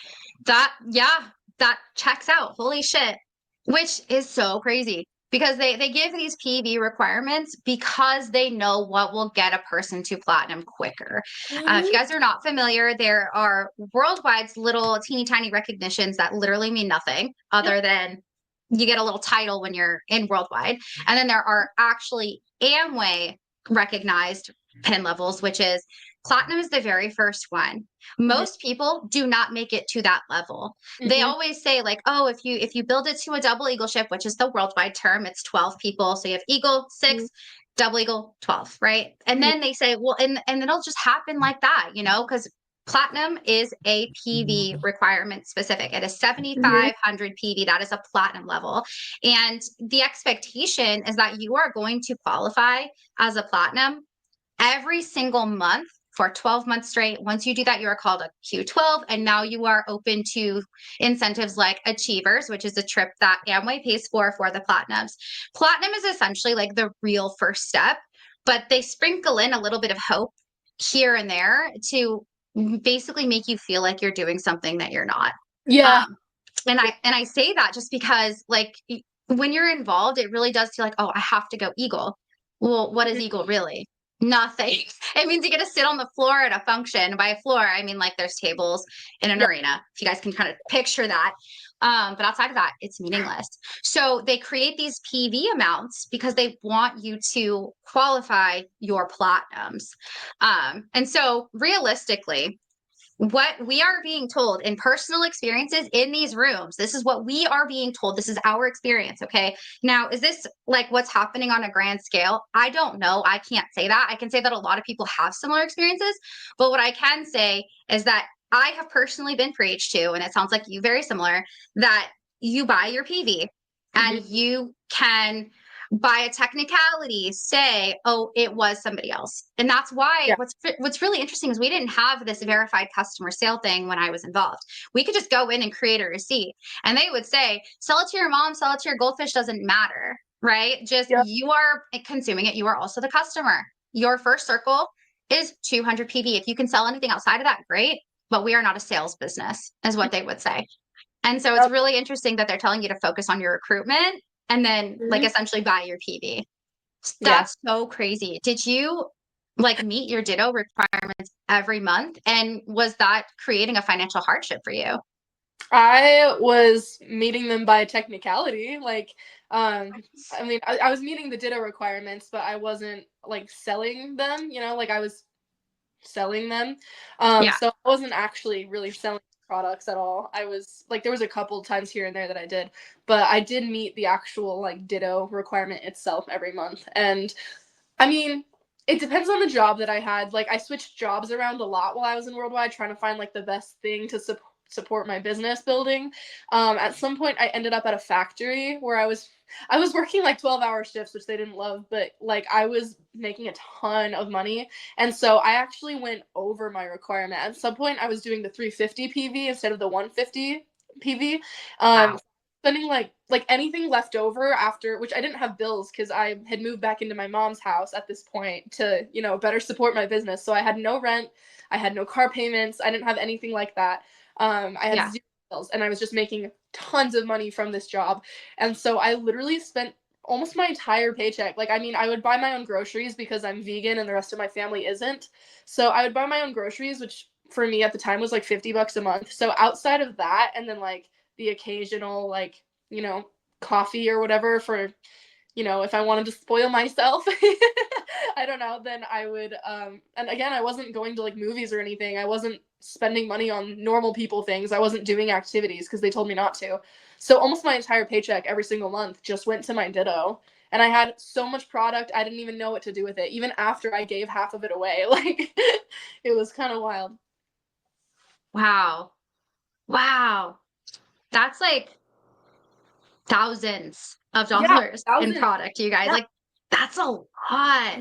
that, yeah, that checks out. Holy shit. Which is so crazy because they give these PV requirements because they know what will get a person to platinum quicker. If you
Mhm.
guys are not familiar, there are worldwide little teeny tiny recognitions that literally mean nothing
Yep.
other than you get a little title when you're in worldwide. And then there are actually Amway recognized pin levels, which is platinum is the very first one.
Mhm.
Most people do not make it to that level. They
Mhm.
always say like, oh, if you build it to a double eagle ship, which is the worldwide term, it's 12 people. So you have eagle,
Mhm.
6, double eagle, 12, right? And
Mhm.
then they say, well, and it'll just happen like that, because platinum is a PV requirement specific. It is
Mhm.
7,500 PV. That is a platinum level. And the expectation is that you are going to qualify as a platinum every single month for 12 months straight. Once you do that, you are called a Q12, and now you are open to incentives like Achievers, which is a trip that Amway pays for the platinums. Platinum is essentially like the real first step, but they sprinkle in a little bit of hope here and there to basically make you feel like you're doing something that you're not.
Yeah.
Um, and I say that just because like when you're involved, it really does feel like, oh, I have to go Eagle. Well, what is Eagle really? Nothing. It means you get to sit on the floor at a function. By a floor, I mean like there's tables in an
Yeah.
arena. If you guys can kind of picture that. But outside of that, it's meaningless. So they create these PV amounts because they want you to qualify your platinums. And so realistically, what we are being told in personal experiences in these rooms, this is what we are being told. This is our experience. Okay. Now, is this like what's happening on a grand scale? I don't know. I can't say that. I can say that a lot of people have similar experiences. But what I can say is that I have personally been preached to, and it sounds like you very similar, that you buy your PV
Mhm.
and you can by a technicality say, oh, it was somebody else. And that's why
Yeah.
what's really interesting is we didn't have this verified customer sale thing when I was involved. We could just go in and create a receipt and they would say, sell it to your mom, sell it to your goldfish, doesn't matter, right? Just
Yep.
you are consuming it, you are also the customer. Your first circle is 200 PV. If you can sell anything outside of that, great, but we are not a sales business, is what they would say. And so it's
Yep.
really interesting that they're telling you to focus on your recruitment and then like
Mhm.
essentially buy your PV.
Yeah.
That's so crazy. Did you like meet your ditto requirements every month? And was that creating a financial hardship for you?
I was meeting them by technicality. Like, I mean, I was meeting the ditto requirements, but I wasn't like selling them, like I was selling them.
Yeah.
So I wasn't actually really selling products at all. I was like, there was a couple times here and there that I did, but I did meet the actual like ditto requirement itself every month. And I mean, it depends on the job that I had. Like, I switched jobs around a lot while I was in Worldwide, trying to find like the best thing to support my business building. At some point, I ended up at a factory where I was I was working like 12-hour shifts, which they didn't love, but like I was making a ton of money. And so I actually went over my requirement. At some point I was doing the 350 PV instead of the 150 PV.
Wow.
Spending like anything left over after, which I didn't have bills because I had moved back into my mom's house at this point to, better support my business. So I had no rent, I had no car payments, I didn't have anything like that. I had
Yeah.
zero bills, and I was just making tons of money from this job. And so I literally spent almost my entire paycheck. Like, I mean, I would buy my own groceries because I'm vegan and the rest of my family isn't. So I would buy my own groceries, which for me at the time was like $50 a month. So outside of that, and then like the occasional like, coffee or whatever for, if I wanted to spoil myself, I don't know, then I would, and again, I wasn't going to like movies or anything. I wasn't spending money on normal people things. I wasn't doing activities because they told me not to. So almost my entire paycheck every single month just went to my Ditto. And I had so much product, I didn't even know what to do with it, even after I gave half of it away. Like, it was kind of wild.
Wow. Wow. That's like thousands of
Yeah,
dollars in
thousands.
product, you guys.
Yeah.
Like, that's a lot.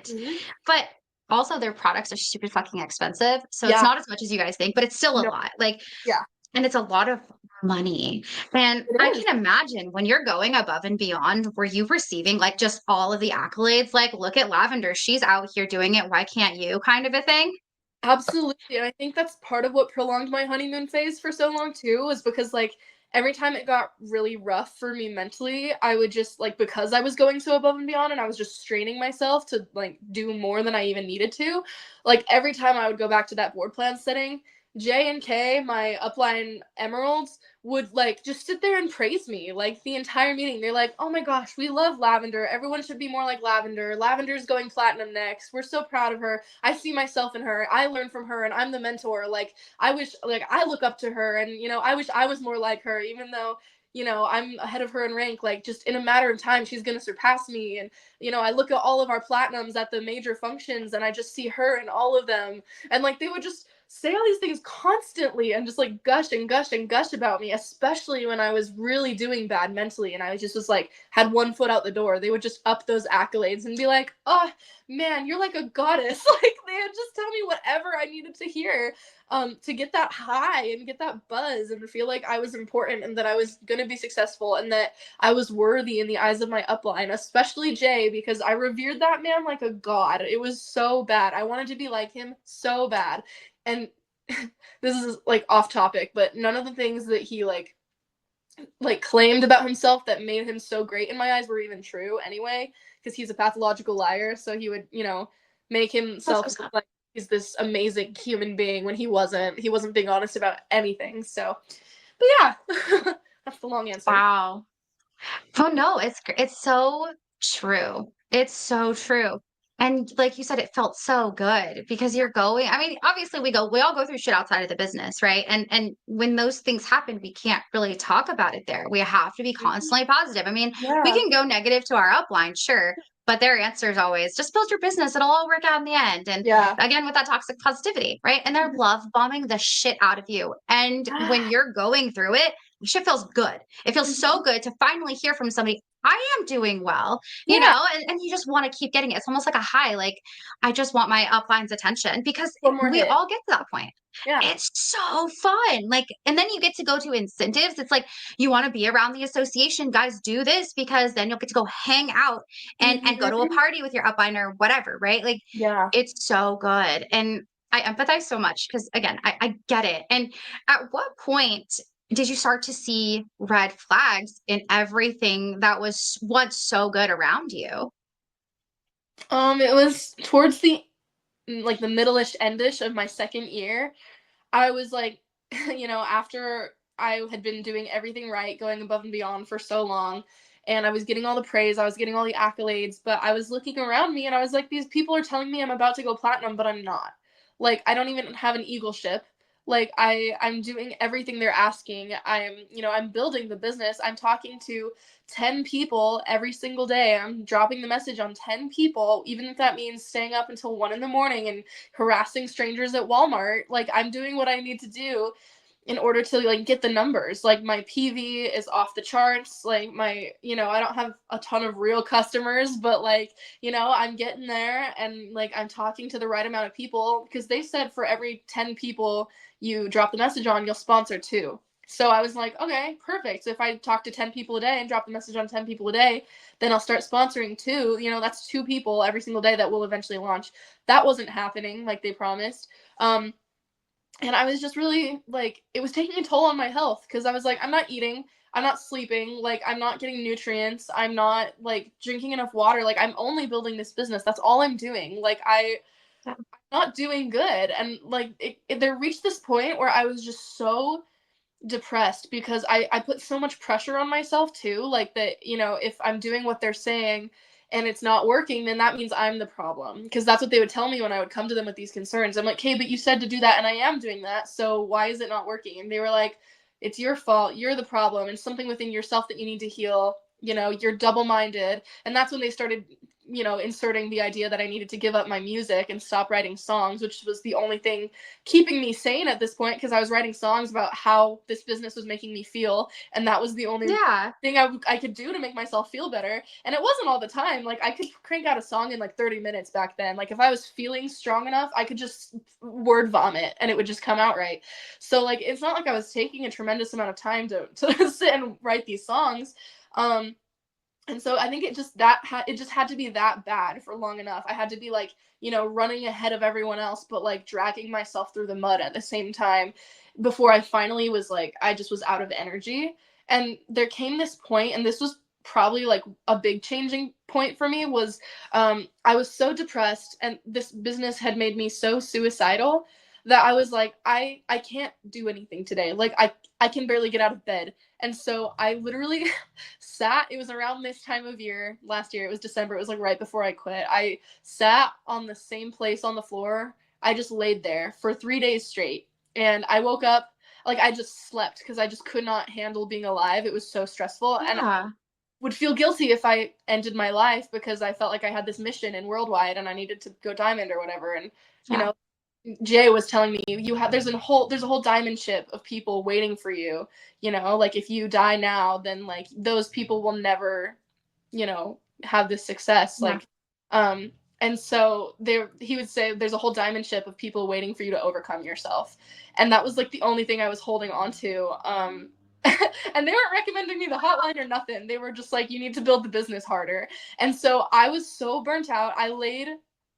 Mhm.
But also their products are super fucking expensive. So it's
Yeah.
not as much as you guys think, but it's still a
No.
lot. Like,
Yeah.
and it's a lot of money. And
It
I
is.
can imagine when you're going above and beyond, were you receiving like just all of the accolades? Like, look at Lavendar. She's out here doing it. Why can't you? Kind of a thing.
Absolutely. And I think that's part of what prolonged my honeymoon phase for so long too, was because like every time it got really rough for me mentally, I would just like, because I was going so above and beyond and I was just straining myself to like do more than I even needed to. Like every time I would go back to that board plan setting, J and K, my upline emeralds, would like just sit there and praise me like the entire meeting. They're like, "Oh my gosh, we love Lavendar. Everyone should be more like Lavendar. Lavendar's going platinum next. We're so proud of her. I see myself in her. I learn from her and I'm the mentor. Like I wish like I look up to her and I wish I was more like her even though I'm ahead of her in rank. Like just in a matter of time she's going to surpass me and I look at all of our platinums at the major functions and I just see her in all of them." And like they would just say all these things constantly and just like gush and gush and gush about me, especially when I was really doing bad mentally and I just was like had one foot out the door. They would just up those accolades and be like, "Oh man, you're like a goddess." Like they would just tell me whatever I needed to hear to get that high and get that buzz and feel like I was important and that I was going to be successful and that I was worthy in the eyes of my upline, especially Jay, because I revered that man like a god. It was so bad. I wanted to be like him so bad. And this is like off topic, but none of the things that he like claimed about himself that made him so great in my eyes were even true anyway, because he's a pathological liar. So he would, make
That's
himself
so
look
sad.
like he's this amazing human being when he wasn't. He wasn't being honest about anything. So, but yeah, that's the long answer.
Wow. Oh no, it's so true. It's so true. And like you said, it felt so good because you're going. I mean, obviously we all go through shit outside of the business, right? And when those things happen, we can't really talk about it there. We have to be
Mhm.
constantly positive. I mean, we
Yeah.
can go negative to our upline, sure, but their answer is always just build your business. It'll all work out in the end. And
Yeah.
again, with that toxic positivity, right? And they're love bombing the shit out of you. And when you're going through it, shit feels good. It feels so good to finally hear from somebody, I am doing well,
Yeah.
and you just want to keep getting it. It's almost like a high. Like, I just want my upline's attention because
One more
we
hit.
all get to that point.
Yeah.
It's so fun. Like, and then you get to go to incentives. It's like you want to be around the association. Guys, do this because then you'll get to go hang out and go to a
Hmm.
party with your upline or whatever, right? Like,
Yeah.
it's so good. And I empathize so much because again, I get it. And at what point did you start to see red flags in everything that was once so good around you?
It was towards the like the middle-ish endish of my second year. I was like, after I had been doing everything right, going above and beyond for so long, and I was getting all the praise, I was getting all the accolades, but I was looking around me and I was like, these people are telling me I'm about to go platinum, but I'm not. Like, I don't even have an eagle ship. Like I'm doing everything they're asking. I'm building the business. I'm talking to 10 people every single day. I'm dropping the message on 10 people, even if that means staying up until 1 in the morning and harassing strangers at Walmart. Like I'm doing what I need to do. in order to like get the numbers. Like my PV is off the charts. Like my, I don't have a ton of real customers, but like, I'm getting there, and like I'm talking to the right amount of people, because they said for every 10 people you drop the message on, you'll sponsor two. So I was like, okay, perfect. So if I talk to 10 people a day and drop the message on 10 people a day, then I'll start sponsoring two. That's two people every single day that will eventually launch. That wasn't happening like they promised. And I was just really like, it was taking a toll on my health, because I was like, I'm not eating, I'm not sleeping, like I'm not getting nutrients, I'm not like drinking enough water, like I'm only building this business, that's all I'm doing, like I'm not doing good. And like there reached this point where I was just so depressed, because I put so much pressure on myself too, like that, if I'm doing what they're saying and it's not working, then that means I'm the problem, because that's what they would tell me when I would come to them with these concerns. I'm like, okay, but you said to do that and I am doing that, so why is it not working? And they were like, it's your fault, you're the problem, and something within yourself that you need to heal, you're double-minded. And that's when they started inserting the idea that I needed to give up my music and stop writing songs, which was the only thing keeping me sane at this point, because I was writing songs about how this business was making me feel, and that was the only
Yeah.
thing I could do to make myself feel better. And it wasn't all the time. Like I could crank out a song in like 30 minutes back then. Like if I was feeling strong enough, I could just word vomit and it would just come out right. So like it's not like I was taking a tremendous amount of time to sit and write these songs. And so I think it just had to be that bad for long enough. I had to be like, running ahead of everyone else, but like dragging myself through the mud at the same time, before I finally was like, I just was out of energy. And there came this point, and this was probably like a big changing point for me, was I was so depressed, and this business had made me so suicidal, that I was like, I can't do anything today. Like I can barely get out of bed. And so I literally it was around this time of year last year, it was December, it was like right before I quit. I sat on the same place on the floor. I just laid there for 3 days straight, and I woke up, like I just slept, because I just could not handle being alive. It was so stressful, and I
Yeah.
would feel guilty if I ended my life, because I felt like I had this mission in worldwide and I needed to go diamond or whatever. And you
Yeah.
know Jay was telling me, there's a whole diamond ship of people waiting for you. Like if you die now, then like those people will never, have this success.
Yeah.
Like, and so he would say there's a whole diamond ship of people waiting for you to overcome yourself. And that was like the only thing I was holding on to. And they weren't recommending me the hotline or nothing. They were just like, you need to build the business harder. And so I was so burnt out. I laid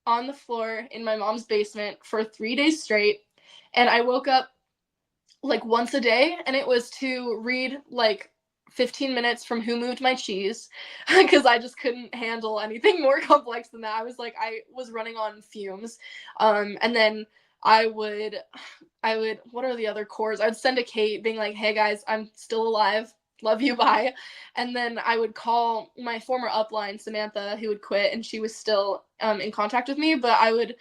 on the floor in my mom's basement for 3 days straight. And I woke up like once a day, and it was to read like 15 minutes from Who Moved My Cheese, because I just couldn't handle anything more complex than that. I was running on fumes. And then I would, what are the other cores? I would send a Kate being like, hey guys, I'm still alive. Love you, bye. And then I would call my former upline, Samantha, who would quit, and she was still in contact with me, but I would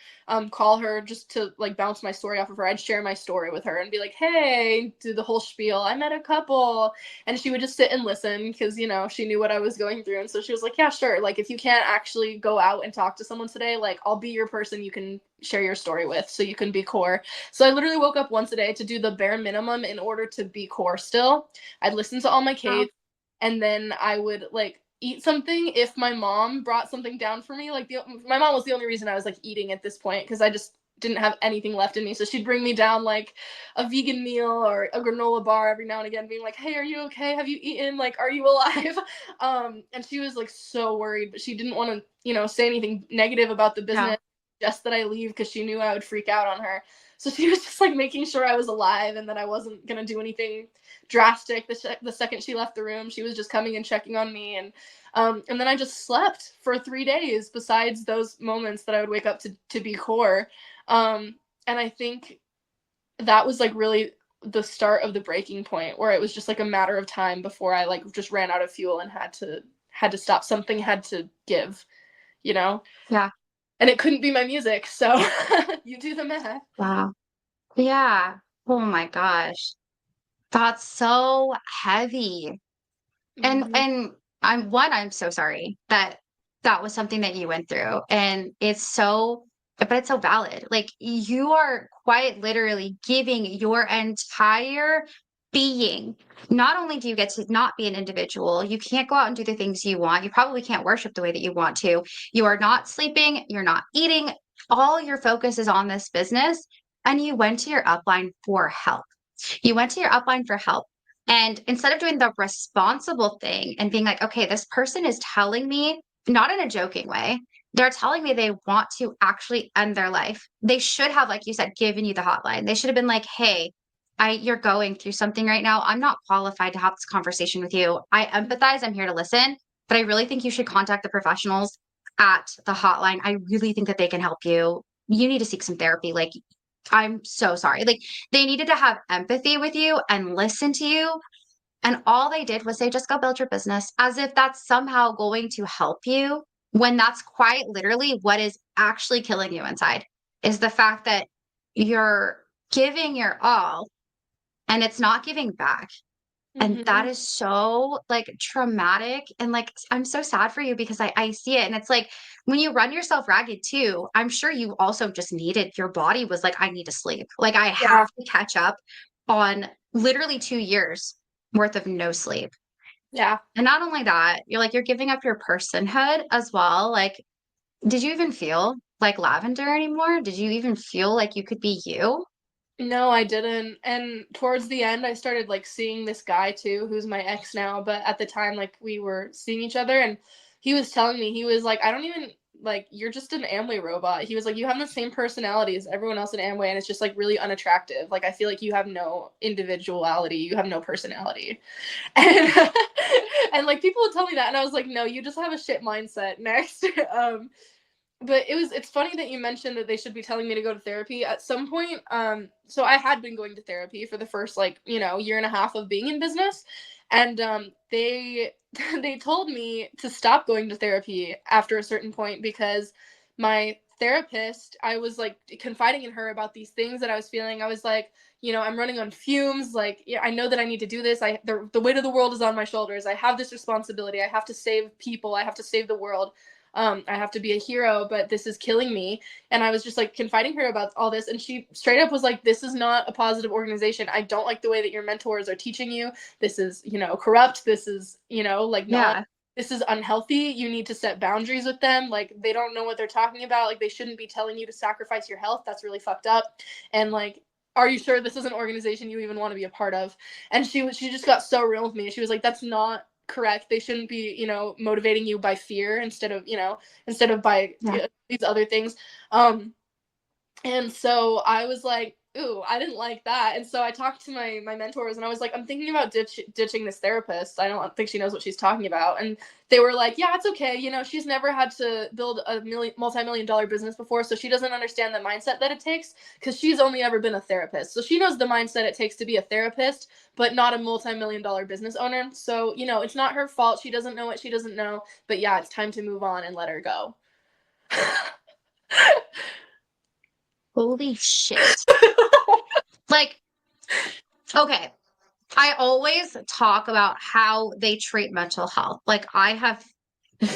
call her just to like bounce my story off of her. I'd share my story with her and be like, hey, do the whole spiel. I met a couple. And she would just sit and listen, because, she knew what I was going through. And so she was like, yeah, sure. Like, if you can't actually go out and talk to someone today, like, I'll be your person you can share your story with, so you can be core. So I literally woke up once a day to do the bare minimum in order to be core still. I'd listen to all my
Wow.
Kates, and then I would like eat something if my mom brought something down for me. Like my mom was the only reason I was like eating at this point, because I just didn't have anything left in me. So she'd bring me down like a vegan meal or a granola bar every now and again, being like, hey, are you okay? Have you eaten? Like, are you alive? And she was like so worried, but she didn't want to, say anything negative about the
Yeah.
business, just that I leave, because she knew I would freak out on her. So she was just like making sure I was alive and that I wasn't going to do anything drastic. The second she left the room, she was just coming and checking on me. And then I just slept for 3 days, besides those moments that I would wake up to be core. And I think that was like really the start of the breaking point, where it was just like a matter of time before I like just ran out of fuel and had to stop. Something had to give, you know?
Yeah.
And it couldn't be my music. So you do the math.
Wow. Yeah. Oh my gosh. That's so heavy. And
Mm-hmm.
and I'm so sorry that that was something that you went through. And it's so but it's so valid. Like you are quite literally giving your entire being. Not only do you get to not be an individual, you can't go out and do the things you want. You probably can't worship the way that you want to. You are not sleeping, you're not eating. All your focus is on this business. And you went to your upline for help. You went to your upline for help. And instead of doing the responsible thing and being like, okay, this person is telling me, not in a joking way, they're telling me they want to actually end their life. They should have, like you said, given you the hotline. They should have been like, hey, you're going through something right now. I'm not qualified to have this conversation with you. I empathize. I'm here to listen, but I really think you should contact the professionals at the hotline. I really think that they can help you. You need to seek some therapy. Like, I'm so sorry. Like, they needed to have empathy with you and listen to you. And all they did was say, just go build your business, as if that's somehow going to help you, when that's quite literally what is actually killing you inside, is the fact that you're giving your all and it's not giving back. And that
Hmm.
is so like traumatic. And like, I'm so sad for you because I see it. And it's like when you run yourself ragged too, I'm sure you also just needed, your body was like, I need to sleep. Like, I
Yeah.
have to catch up on literally 2 years worth of no sleep.
Yeah.
And not only that, you're like, you're giving up your personhood as well. Like, did you even feel like Lavender anymore? Did you even feel like you could be you?
No, I didn't. And towards the end, I started like seeing this guy too, who's my ex now. But at the time, like we were seeing each other, and he was telling me, he was like, I don't even like, you're just an Amway robot. He was like, you have the same personality as everyone else in Amway, and it's just like really unattractive. Like, I feel like you have no individuality, you have no personality. And and like people would tell me that, and I was like, no, you just have a shit mindset. Next. But it's funny that you mentioned that they should be telling me to go to therapy at some point. So I had been going to therapy for the first like year and a half of being in business, and they they told me to stop going to therapy after a certain point because my therapist, I was like confiding in her about these things that I was feeling. I was like, I'm running on fumes. Like, yeah, I know that I need to do this. The weight of the world is on my shoulders. I have this responsibility. I have to save people. I have to save the world. I have to be a hero, but this is killing me. And I was just like confiding her about all this. And she straight up was like, this is not a positive organization. I don't like the way that your mentors are teaching you. This is, corrupt. This is, like not,
Yeah.
this is unhealthy. You need to set boundaries with them. Like they don't know what they're talking about. Like they shouldn't be telling you to sacrifice your health. That's really fucked up. And like, are you sure this is an organization you even want to be a part of? And she just got so real with me. She was like, that's not correct. They shouldn't be, motivating you by fear instead of by
Yeah.
these other things. And so I was like, ooh, I didn't like that. And so I talked to my mentors, and I was like, I'm thinking about ditching this therapist. I don't think she knows what she's talking about. And they were like, yeah, it's okay. She's never had to build a multi-million-dollar business before, so she doesn't understand the mindset that it takes because she's only ever been a therapist. So she knows the mindset it takes to be a therapist, but not a multi-million-dollar business owner. So, it's not her fault. She doesn't know what she doesn't know. But yeah, it's time to move on and let her go.
Holy shit. Like, okay. I always talk about how they treat mental health. Like, I have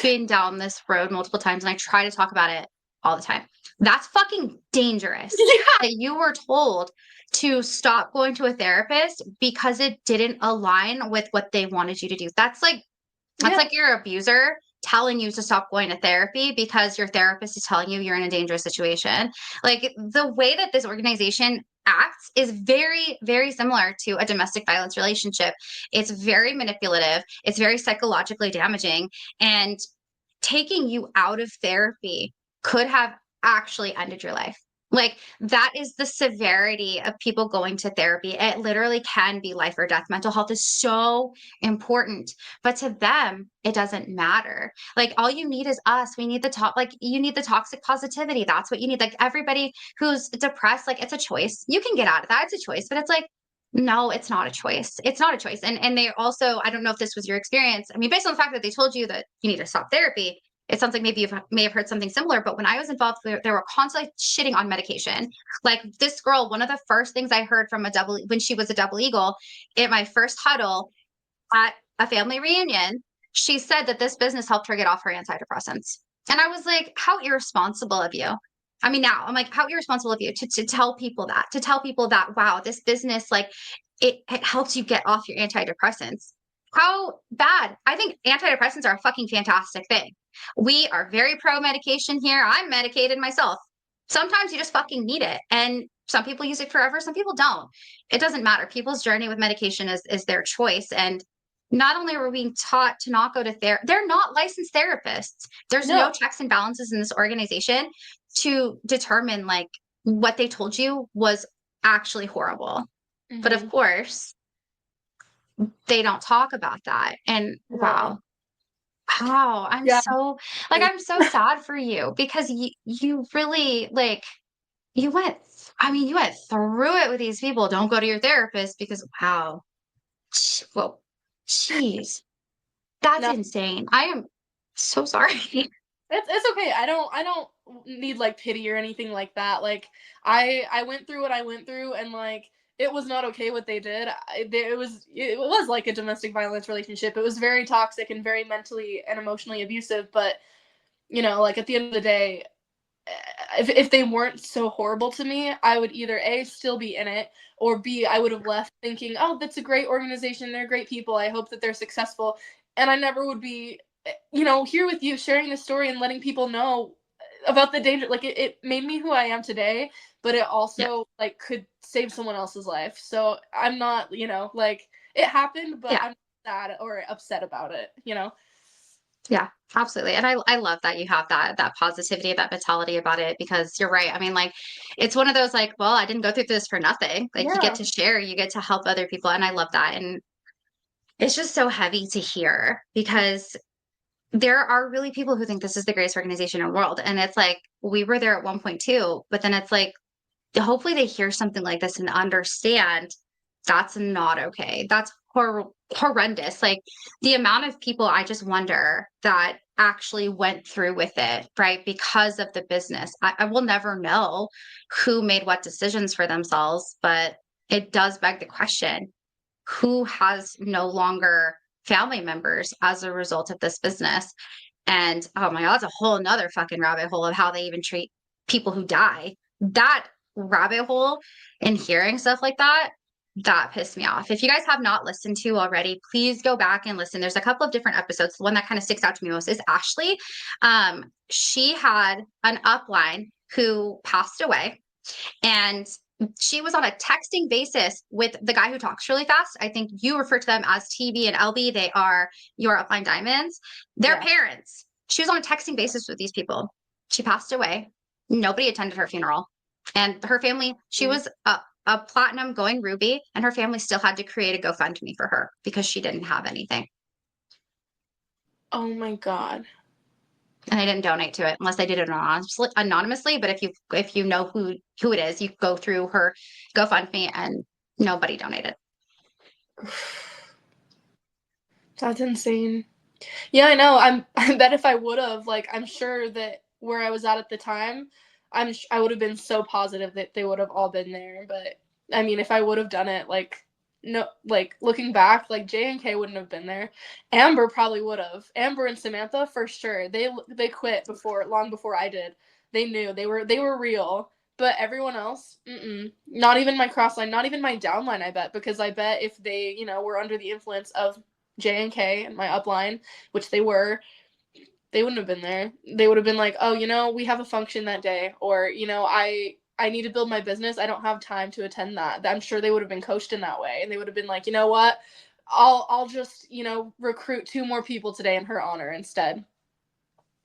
been down this road multiple times and I try to talk about it all the time. That's fucking dangerous
Yeah.
that you were told to stop going to a therapist because it didn't align with what they wanted you to do. That's
Yeah.
like your abuser telling you to stop going to therapy because your therapist is telling you you're in a dangerous situation. Like, the way that this organization acts is very, very similar to a domestic violence relationship. It's very manipulative, it's very psychologically damaging. And taking you out of therapy could have actually ended your life. Like, that is the severity of people going to therapy. It literally can be life or death. Mental health is so important, but to them, it doesn't matter. Like, all you need is us. We need the top, like, you need the toxic positivity. That's what you need. Like, everybody who's depressed, like, it's a choice. You can get out of that. It's a choice, but it's like, no, it's not a choice. It's not a choice. And they also, I don't know if this was your experience. I mean, based on the fact that they told you that you need to stop therapy, it sounds like maybe you may have heard something similar. But when I was involved, they were constantly shitting on medication. Like, this girl, one of the first things I heard from when she was a double eagle at my first huddle at a family reunion, she said that this business helped her get off her antidepressants. And I was like, how irresponsible of you. I mean, now I'm like, how irresponsible of you to tell people that, wow, this business, like it helps you get off your antidepressants. How bad? I think antidepressants are a fucking fantastic thing. We are very pro medication here. I'm medicated myself. Sometimes you just fucking need it. And some people use it forever, some people don't. It doesn't matter. People's journey with medication is their choice. And not only are we being taught to not go to therapy, they're not licensed therapists. There's
No.
no checks and balances in this organization to determine like what they told you was actually horrible. But of
Hmm.
course, they don't talk about that. And
No.
wow, wow,
Yeah.
I'm so sad for you because you really like you went you went through it with these people. Don't go to your therapist because wow. Well, jeez. That's
No.
insane. I am so sorry.
It's okay. I don't need like pity or anything like that. Like I went through what I went through, and like it was not okay what they did. It was like a domestic violence relationship. It was very toxic and very mentally and emotionally abusive. But like at the end of the day, if they weren't so horrible to me, I would either A, still be in it, or B, I would have left thinking, oh, that's a great organization. They're great people. I hope that they're successful. And I never would be, here with you sharing the story and letting people know about the danger. Like it made me who I am today, but it
Yeah.
also like could save someone else's life. So I'm not, like it happened, but
Yeah.
I'm not sad or upset about it.
Yeah, absolutely. And I love that you have that positivity, that vitality about it because you're right. I mean, like it's one of those like, well, I didn't go through this for nothing. Like you get
Yeah.
to share, you get to help other people. And I love that. And it's just so heavy to hear because there are really people who think this is the greatest organization in the world. And it's like we were there at one point too, but then it's like hopefully they hear something like this and understand that's not okay. That's horrendous. Like the amount of people I just wonder that actually went through with it, right? Because of the business. I will never know who made what decisions for themselves, but it does beg the question who has no longer family members as a result of this business. And oh my God, that's a whole nother fucking rabbit hole of how they even treat people who die. That rabbit hole and hearing stuff like that, that pissed me off. If you guys have not listened to already, please go back and listen. There's a couple of different episodes. The one that kind of sticks out to me most is Ashley. She had an upline who passed away and she was on a texting basis with the guy who talks really fast. I think you refer to them as TB and LB. They are your upline diamonds. Their
Yeah.
parents. She was on a texting basis with these people. She passed away. Nobody attended her funeral. And her family, she was a platinum going ruby, and her family still had to create a GoFundMe for her because she didn't have anything.
Oh my God.
And they didn't donate to it unless they did it anonymously. But if you know who it is, you go through her GoFundMe and nobody donated.
That's insane. Yeah, I know. I bet if I would have, like, I'm sure that where I was at the time, I would have been so positive that they would have all been there. But I mean, if I would have done it, like, no, like looking back, like J and K wouldn't have been there. Amber probably would have. Amber and Samantha for sure. They quit long before I did. They knew they were real. But everyone else, not even my cross line, not even my downline. I bet because I bet if they were under the influence of J and K and my upline, which they were, they wouldn't have been there. They would have been like, oh, we have a function that day, or I need to build my business. I don't have time to attend that. I'm sure they would have been coached in that way, and they would have been like, you know what, I'll just recruit 2 more people today in her honor instead.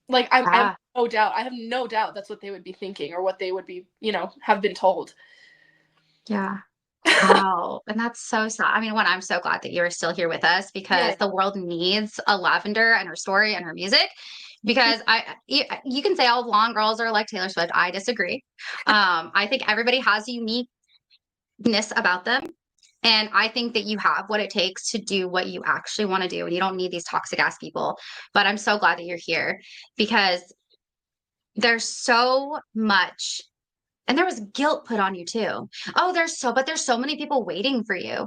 Like
Ah,
I have no doubt that's what they would be thinking or what they would be have been told.
yeah. Wow. And that's so sad. I mean, one, I'm so glad that you're still here with us
Yeah.
because the world needs a Lavender and her story and her music. Because you can say all blonde girls are like Taylor Swift. I disagree. I think everybody has a uniqueness about them. And I think that you have what it takes to do what you actually want to do. And you don't need these toxic ass people. But I'm so glad that you're here because there's so much, and there was guilt put on you too. Oh, but there's so many people waiting for you.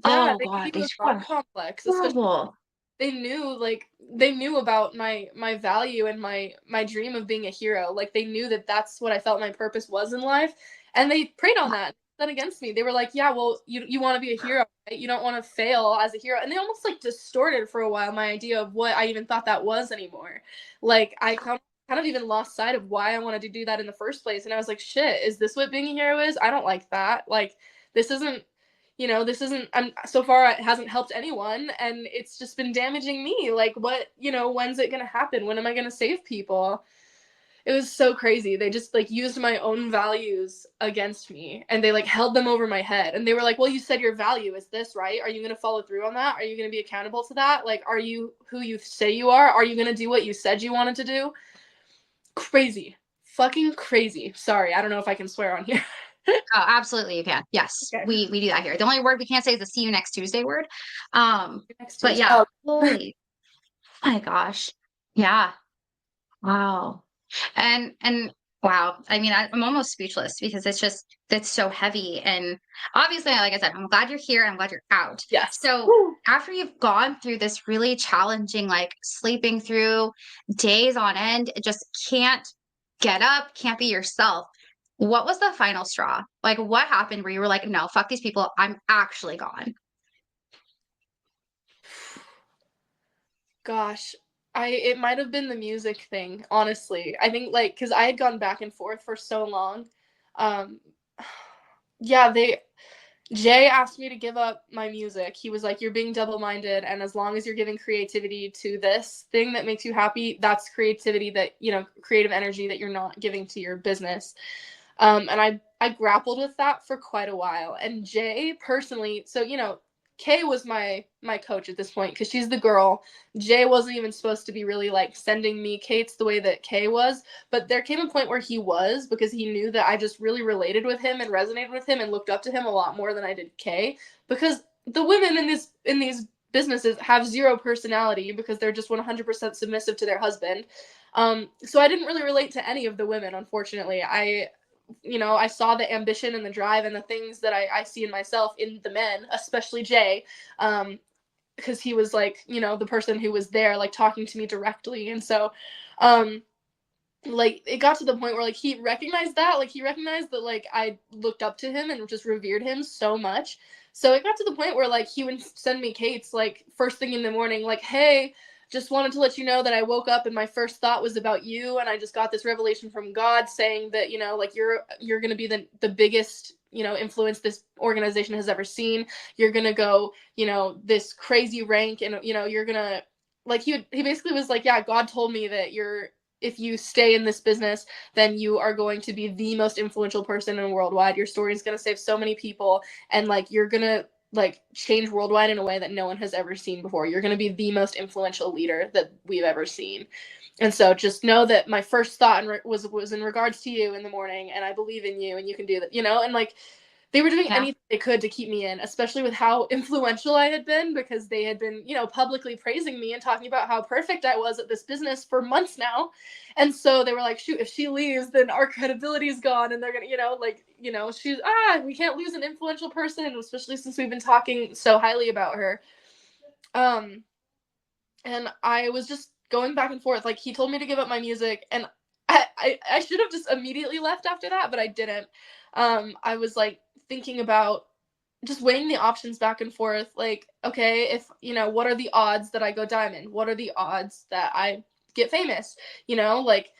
Yeah,
Oh
they give
God,
you a
these people
God
are
complex, especially
horrible.
they knew about my value and my dream of being a hero. Like they knew that that's what I felt my purpose was in life, and they preyed on that. Then against me, they were like, "Yeah, well, you want to be a hero, right? You don't want to fail as a hero." And they almost like distorted for a while my idea of what I even thought that was anymore. Like I kind of even lost sight of why I wanted to do that in the first place. And I was like, "Shit, is this what being a hero is? I don't like that. Like this isn't this isn't so far it hasn't helped anyone, and it's just been damaging me. Like what, when's it going to happen? When am I going to save people?" It was so crazy. They just like used my own values against me, and they like held them over my head, and they were like, "Well, you said your value is this, right? Are you going to follow through on that? Are you going to be accountable to that? Like are you who you say you are you going to do what you said you wanted to do?" Crazy. Fucking crazy. Sorry, I don't know if I can swear on here.
Oh, absolutely you can. Yes,
Okay.
we do that here. The only word we can't say is the see you next Tuesday word.
Next
But
Tuesday.
yeah,
Oh.
holy my gosh. Yeah. Wow. And wow. I mean, I'm almost speechless because it's so heavy. And obviously, like I said, I'm glad you're here. I'm glad you're out.
Yes.
So
Woo.
after you've gone through this really challenging, like sleeping through days on end, just can't get up, can't be yourself. What was the final straw? Like what happened where you were like, no, fuck these people. I'm actually gone.
Gosh, I it might have been the music thing, honestly. I think like cuz I had gone back and forth for so long. Um yeah, they Jay asked me to give up my music. He was like, "You're being double-minded, and as long as you're giving creativity to this thing that makes you happy, that's creativity that, creative energy that you're not giving to your business." And I grappled with that for quite a while. And Jay personally, so Kay was my coach at this point because she's the girl. Jay wasn't even supposed to be really like sending me Kate's the way that Kay was, but there came a point where he was because he knew that I just really related with him and resonated with him and looked up to him a lot more than I did Kay because the women in these businesses have zero personality because they're just 100% submissive to their husband. So I didn't really relate to any of the women, unfortunately. I saw the ambition and the drive and the things that I see in myself in the men, especially Jay, because he was like, the person who was there, like talking to me directly. And so, um, like it got to the point where like he recognized that like I looked up to him and just revered him so much. So it got to the point where like he would send me Kate's like first thing in the morning, like, "Hey, just wanted to let you know that I woke up and my first thought was about you, and I just got this revelation from God saying that like you're gonna be the biggest influence this organization has ever seen. You're gonna go this crazy rank, and you're gonna like he basically was like, yeah, God told me that if you stay in this business, then you are going to be the most influential person in worldwide. Your story is going to save so many people, and like you're going to like change worldwide in a way that no one has ever seen before. You're going to be the most influential leader that we've ever seen." And so just know that my first thought was in regards to you in the morning, and I believe in you, and you can do that, and like they were doing
Yeah.
anything they could to keep me in, especially with how influential I had been because they had been, publicly praising me and talking about how perfect I was at this business for months now. And so they were like, "Shoot, if she leaves, then our credibility is gone, and they're gonna, she's we can't lose an influential person, especially since we've been talking so highly about her." Um, and I was just going back and forth. Like he told me to give up my music, and I should have just immediately left after that, but I didn't. I was like thinking about just weighing the options back and forth. Like, okay, if what are the odds that I go diamond? What are the odds that I get famous? Like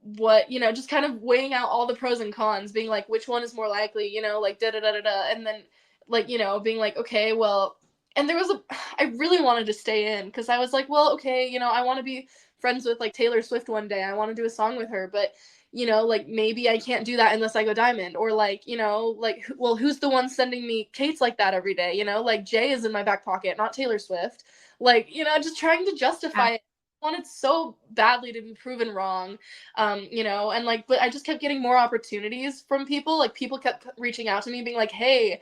what just kind of weighing out all the pros and cons, being like which one is more likely, like da da da da da, and then like being like, okay, well, and there was I really wanted to stay in because I was like, well, okay, I want to be friends with like Taylor Swift one day. I want to do a song with her, but like maybe I can't do that unless I go diamond, or like like well, who's the one sending me Kate's like that every day? Like Jay is in my back pocket, not Taylor Swift. Like just trying to
Yeah.
justify it. I wanted so badly to be proven wrong, and like, but I just kept getting more opportunities from people. Like people kept reaching out to me, being like, "Hey,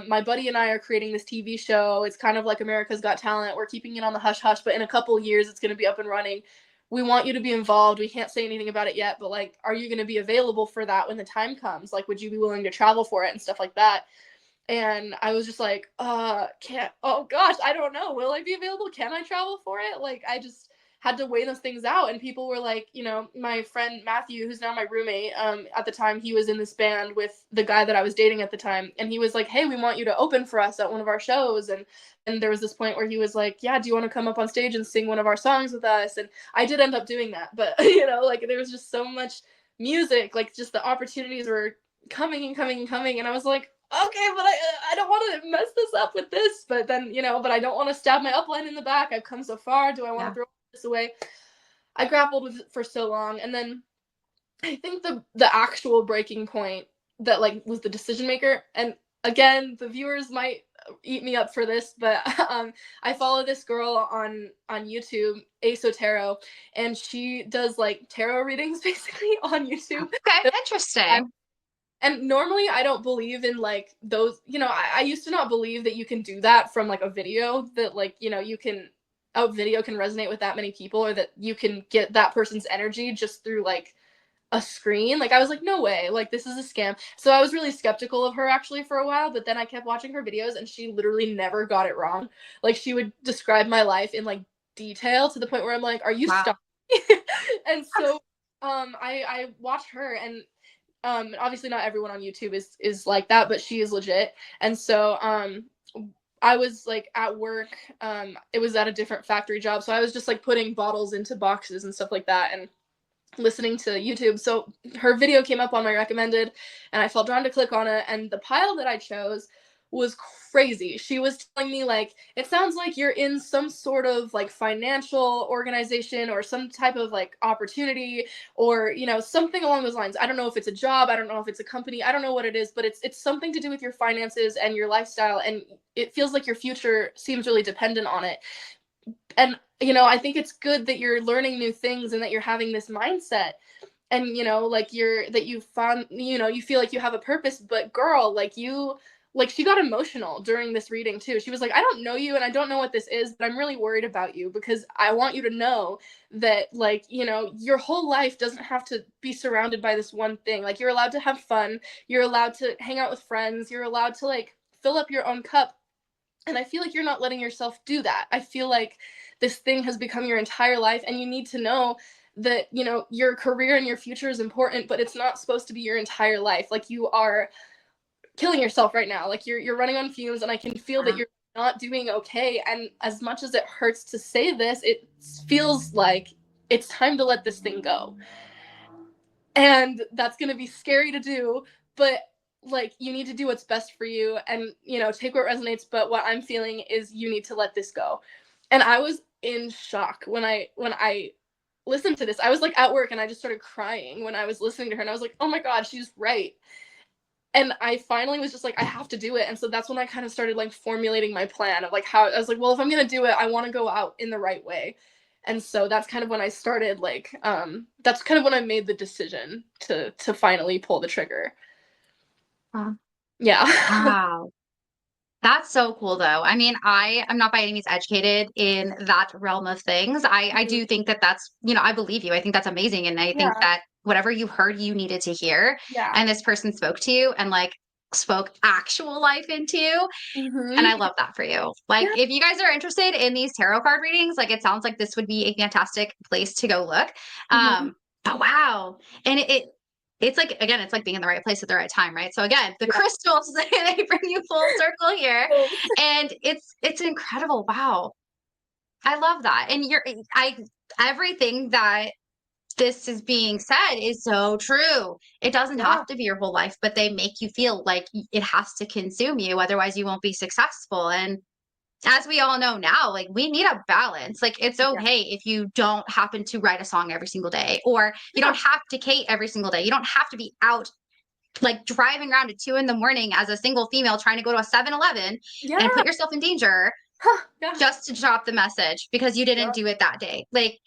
my buddy and I are creating this TV show. It's kind of like America's Got Talent. We're keeping it on the hush hush, but in a couple years, it's going to be up and running. We want you to be involved. We can't say anything about it yet, but like, are you going to be available for that when the time comes? Like, would you be willing to travel for it and stuff like that?" And I was just like, can't, oh gosh, I don't know. Will I be available? Can I travel for it? Like, I just had to weigh those things out. And people were like, you know, my friend Matthew, who's now my roommate, at the time, he was in this band with the guy that I was dating at the time. And he was like, hey, we want you to open for us at one of our shows. And there was this point where he was like, yeah, do you want to come up on stage and sing one of our songs with us? And I did end up doing that. But, you know, like, there was just so much music, like, just the opportunities were coming and coming and coming. And I was like, okay, but I don't want to mess this up with this. But then, you know, but I don't want to stab my upline in the back. I've come so far. Do I want to throw this away? I grappled with it for so long. And then I think the actual breaking point that like was the decision maker. And again, the viewers might eat me up for this, but I follow this girl on YouTube, Aso Tarot, and she does like tarot readings basically on YouTube.
Okay, interesting.
And normally I don't believe in like those, you know, I used to not believe that you can do that from like a video, that like, you know, a video can resonate with that many people, or that you can get that person's energy just through like a screen. Like, I was like, no way, like, this is a scam. So I was really skeptical of her actually for a while, but then I kept watching her videos and she literally never got it wrong. Like, she would describe my life in like detail to the point where I'm like, are you
Wow.
stuck? And so I watched her, and obviously not everyone on YouTube is like that, but she is legit. And so I was like at work, it was at a different factory job, so I was just like putting bottles into boxes and stuff like that, and listening to YouTube. So her video came up on my recommended, and I felt drawn to click on it, and the pile that I chose was crazy. She was telling me like, it sounds like you're in some sort of like financial organization or some type of like opportunity, or you know, something along those lines. I don't know if it's a job, I don't know if it's a company, I don't know what it is, but it's something to do with your finances and your lifestyle, and it feels like your future seems really dependent on it. And you know, I think it's good that you're learning new things and that you're having this mindset, and you know, like you found, you know, you feel like you have a purpose. But girl, like, she got emotional during this reading too. She was like, I don't know you and I don't know what this is, but I'm really worried about you because I want you to know that, like, you know, your whole life doesn't have to be surrounded by this one thing. Like, you're allowed to have fun, you're allowed to hang out with friends, you're allowed to like fill up your own cup. And I feel like you're not letting yourself do that. I feel like this thing has become your entire life, and you need to know that, you know, your career and your future is important, but it's not supposed to be your entire life. Like, you are killing yourself right now. Like, you're running on fumes, and I can feel that you're not doing okay. And as much as it hurts to say this, it feels like it's time to let this thing go. And that's going to be scary to do, but like, you need to do what's best for you, and you know, take what resonates. But what I'm feeling is you need to let this go. And I was in shock when I listened to this. I was like at work, and I just started crying when I was listening to her, and I was like, oh my god, she's right. And I finally was just like, I have to do it. And so that's when I kind of started like formulating my plan of like how I was like, well, if I'm gonna do it, I want to go out in the right way. And so that's kind of when I started like that's kind of when I made the decision to finally pull the trigger.
Huh.
Yeah.
Wow. That's so cool though. I mean, I am not by any means educated in that realm of things. I
Mhm.
do think that that's, you know, I believe you. I think that's amazing. And I think
Yeah.
that whatever you heard you needed to hear,
Yeah.
and this person spoke to you and like spoke actual life into you. And I
Mhm.
love that for you. Like,
Yeah.
if you guys are interested in these tarot card readings, like, it sounds like this would be a fantastic place to go look.
Mhm.
But wow. And it's like, again, it's like being in the right place at the right time, right? So again, the
Yeah.
crystals, they bring you full circle here. And it's incredible. Wow. I love that. And everything that this is being said is so true. It doesn't
Yeah.
have to be your whole life, but they make you feel like it has to consume you. Otherwise, you won't be successful. And as we all know now, like, we need a balance. Like, it's
Yeah.
okay if you don't happen to write a song every single day, or you don't
Yeah.
have to Kate every single day. You don't have to be out like driving around at 2 a.m. as a single female trying to go to a 7-Eleven and
Yeah.
put yourself in danger
Huh. Yeah.
just to drop the message because you didn't
Yup.
do it that day. Like,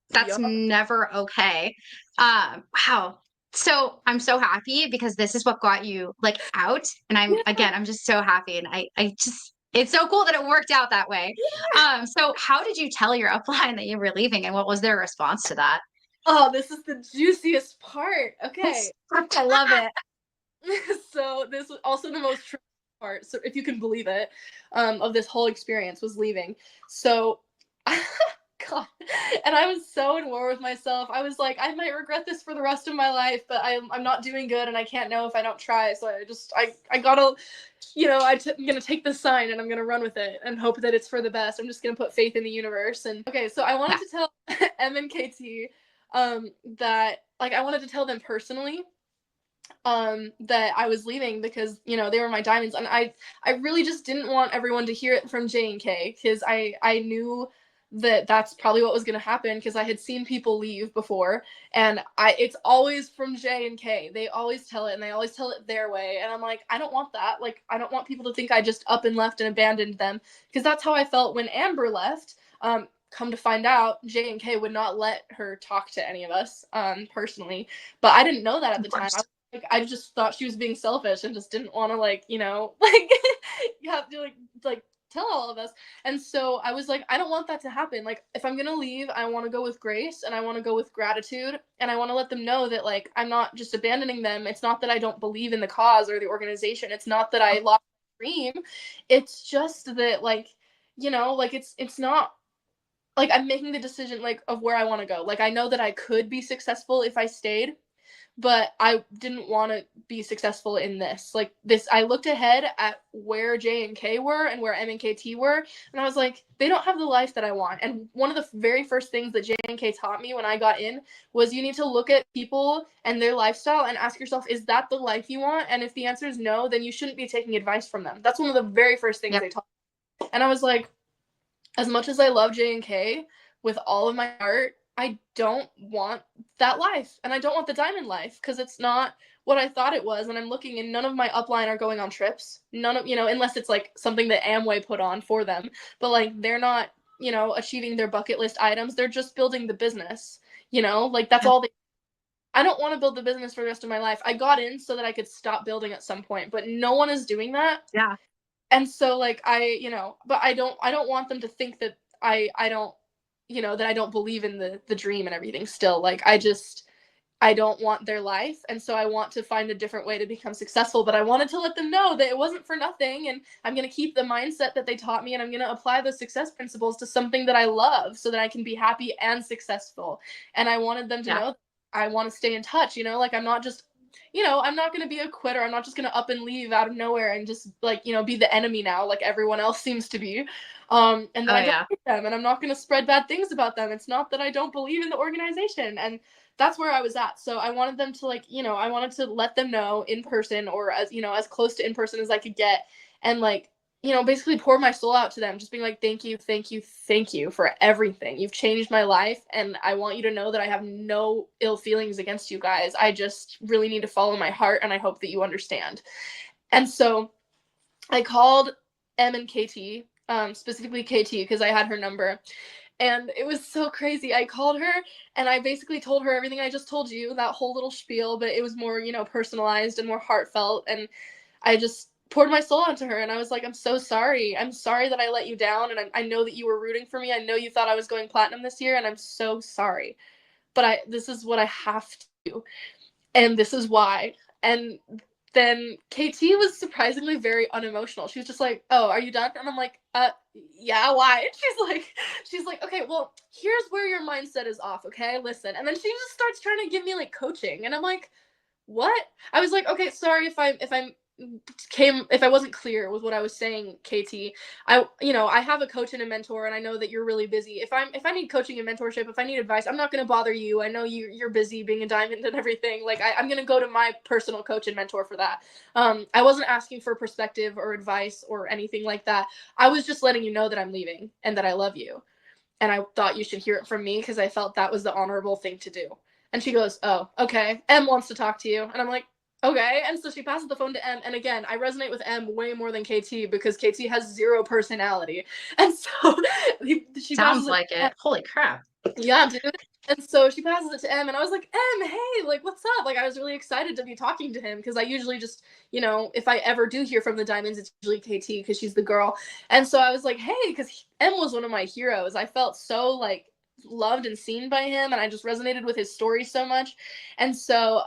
that's
Yup.
never okay. Wow. So I'm so happy because this is what got you like out. And
Yeah.
I'm just so happy. And I just, it's so cool that it worked out that way. So how did you tell your upline that you were leaving, and what was their response to that?
Oh, this is the juiciest part. Okay.
I love it.
So this was also the most part, so if you can believe it, of this whole experience was leaving. So, God, and I was so in war with myself. I was like, I might regret this for the rest of my life, but I'm not doing good, and I can't know if I don't try. So I gotta, I'm gonna take this sign and I'm gonna run with it and hope that it's for the best. I'm just gonna put faith in the universe. And okay, so I wanted
Yeah.
to tell M and KT that like I wanted to tell them personally that I was leaving because they were my diamonds, and I really just didn't want everyone to hear it from J and K, because I knew that that's probably what was going to happen, because I had seen people leave before, and it's always from J and K. They always tell it, and they always tell it their way, and I'm like, I don't want that. Like, I don't want people to think I just up and left and abandoned them, because that's how I felt when Amber left. Come to find out, J and K would not let her talk to any of us personally, but I didn't know that at
Of
the time.
course.
I just thought she was being selfish and just didn't want to like you have to like tell all of us. And so I was like, I don't want that to happen. Like, if I'm gonna leave, I want to go with grace, and I want to go with gratitude, and I want to let them know that like I'm not just abandoning them. It's not that I don't believe in the cause or the organization. It's not that I lost my dream. It's just that like like it's not like I'm making the decision like of where I want to go. Like, I know that I could be successful if I stayed, but I didn't want to be successful in this. Like, this, I looked ahead at where J and K were and where M and KT were, and I was like, they don't have the life that I want. And one of the very first things that J and K taught me when I got in was you need to look at people and their lifestyle and ask yourself, is that the life you want? And if the answer is no, then you shouldn't be taking advice from them. That's one of the very first things
Yep.
they taught me. And I was like, as much as I love J and K with all of my heart, I don't want that life, and I don't want the diamond life, because it's not what I thought it was. And I'm looking, and none of my upline are going on trips. None of unless it's like something that Amway put on for them, but like they're not achieving their bucket list items. They're just building the business. Like that's
Yeah.
all they. I don't want to build the business for the rest of my life. I got in so that I could stop building at some point, but no one is doing that.
Yeah.
And so like but I don't want them to think that I don't that I don't believe in the dream and everything still. Like, I don't want their life, and so I want to find a different way to become successful. But I wanted to let them know that it wasn't for nothing, and I'm going to keep the mindset that they taught me, and I'm going to apply those success principles to something that I love so that I can be happy and successful. And I wanted them to
Yeah.
know I want to stay in touch, like I'm not just I'm not going to be a quitter. I'm not just going to up and leave out of nowhere and just like, be the enemy now, like everyone else seems to be. And that
Oh
I don't
yeah.
like them, and I'm not going to spread bad things about them. It's not that I don't believe in the organization. And that's where I was at. So I wanted them to like, I wanted to let them know in person, or as, as close to in person as I could get. And like, basically pour my soul out to them, just being like, thank you, thank you, thank you for everything. You've changed my life, and I want you to know that I have no ill feelings against you guys. I just really need to follow my heart, and I hope that you understand. And so I called M and KT, specifically KT, because I had her number. And it was so crazy. I called her and I basically told her everything I just told you, that whole little spiel, but it was more, personalized and more heartfelt. And I just poured my soul onto her, and I was like, I'm so sorry. I'm sorry that I let you down, and I know that you were rooting for me. I know you thought I was going platinum this year, and I'm so sorry. But this is what I have to do, and this is why. And then KT was surprisingly very unemotional. She was just like, "Oh, are you done?" And I'm like, yeah, why?" And she's like, "Okay, well, here's where your mindset is off, okay? Listen." And then she just starts trying to give me like coaching, and I'm like, "What?" I was like, "Okay, sorry if I wasn't clear with what I was saying, KT. I have a coach and a mentor, and I know that you're really busy. If I need coaching and mentorship, if I need advice, I'm not gonna bother you. I know you're busy being a diamond and everything. Like, I'm gonna go to my personal coach and mentor for that. I wasn't asking for perspective or advice or anything like that. I was just letting you know that I'm leaving and that I love you. And I thought you should hear it from me, because I felt that was the honorable thing to do." And she goes, "Oh, okay. M wants to talk to you." And I'm like, "Okay." And so she passes the phone to M. And again, I resonate with M way more than KT, because KT has zero personality. And so she
Sounds
passes it
like
to M.
it. Holy crap.
Yeah, dude. And so she passes it to M, and I was like, "M, hey, like, what's up?" Like, I was really excited to be talking to him, because I usually just, if I ever do hear from the Diamonds, it's usually KT, because she's the girl. And so I was like, "Hey," because M was one of my heroes. I felt so like loved and seen by him, and I just resonated with his story so much. And so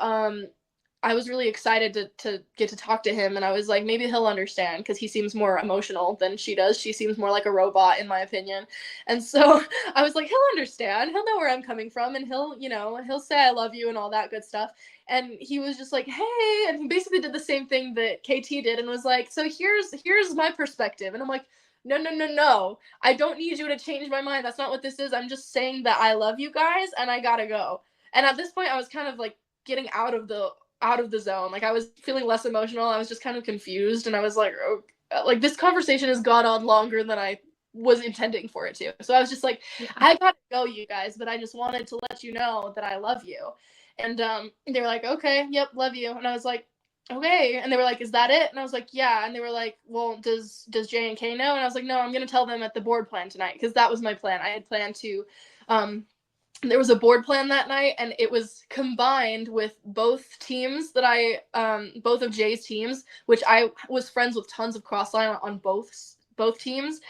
I was really excited to get to talk to him, and I was like, maybe he'll understand because he seems more emotional than she does. She seems more like a robot, in my opinion. And so I was like, he'll understand. He'll know where I'm coming from, and he'll say I love you and all that good stuff. And he was just like, hey, and he basically did the same thing that KT did, and was like, so here's my perspective. And I'm like, no, no, no, no. I don't need you to change my mind. That's not what this is. I'm just saying that I love you guys and I gotta go. And at this point, I was kind of like getting out of the zone. Like I was feeling less emotional. I was just kind of confused, and I was like, oh, like this conversation has gone on longer than I was intending for it to. So I was just like,
Yeah.
I gotta go, you guys, but I just wanted to let you know that I love you. And they were like, okay, yep, love you. And I was like, okay. And they were like, is that it? And I was like, yeah. And they were like, well, does J and K know? And I was like, no, I'm gonna tell them at the board plan tonight, because that was my plan. I had planned to there was a board plan that night, and it was combined with both teams that both of Jay's teams, which I was friends with tons of crossline on both teams,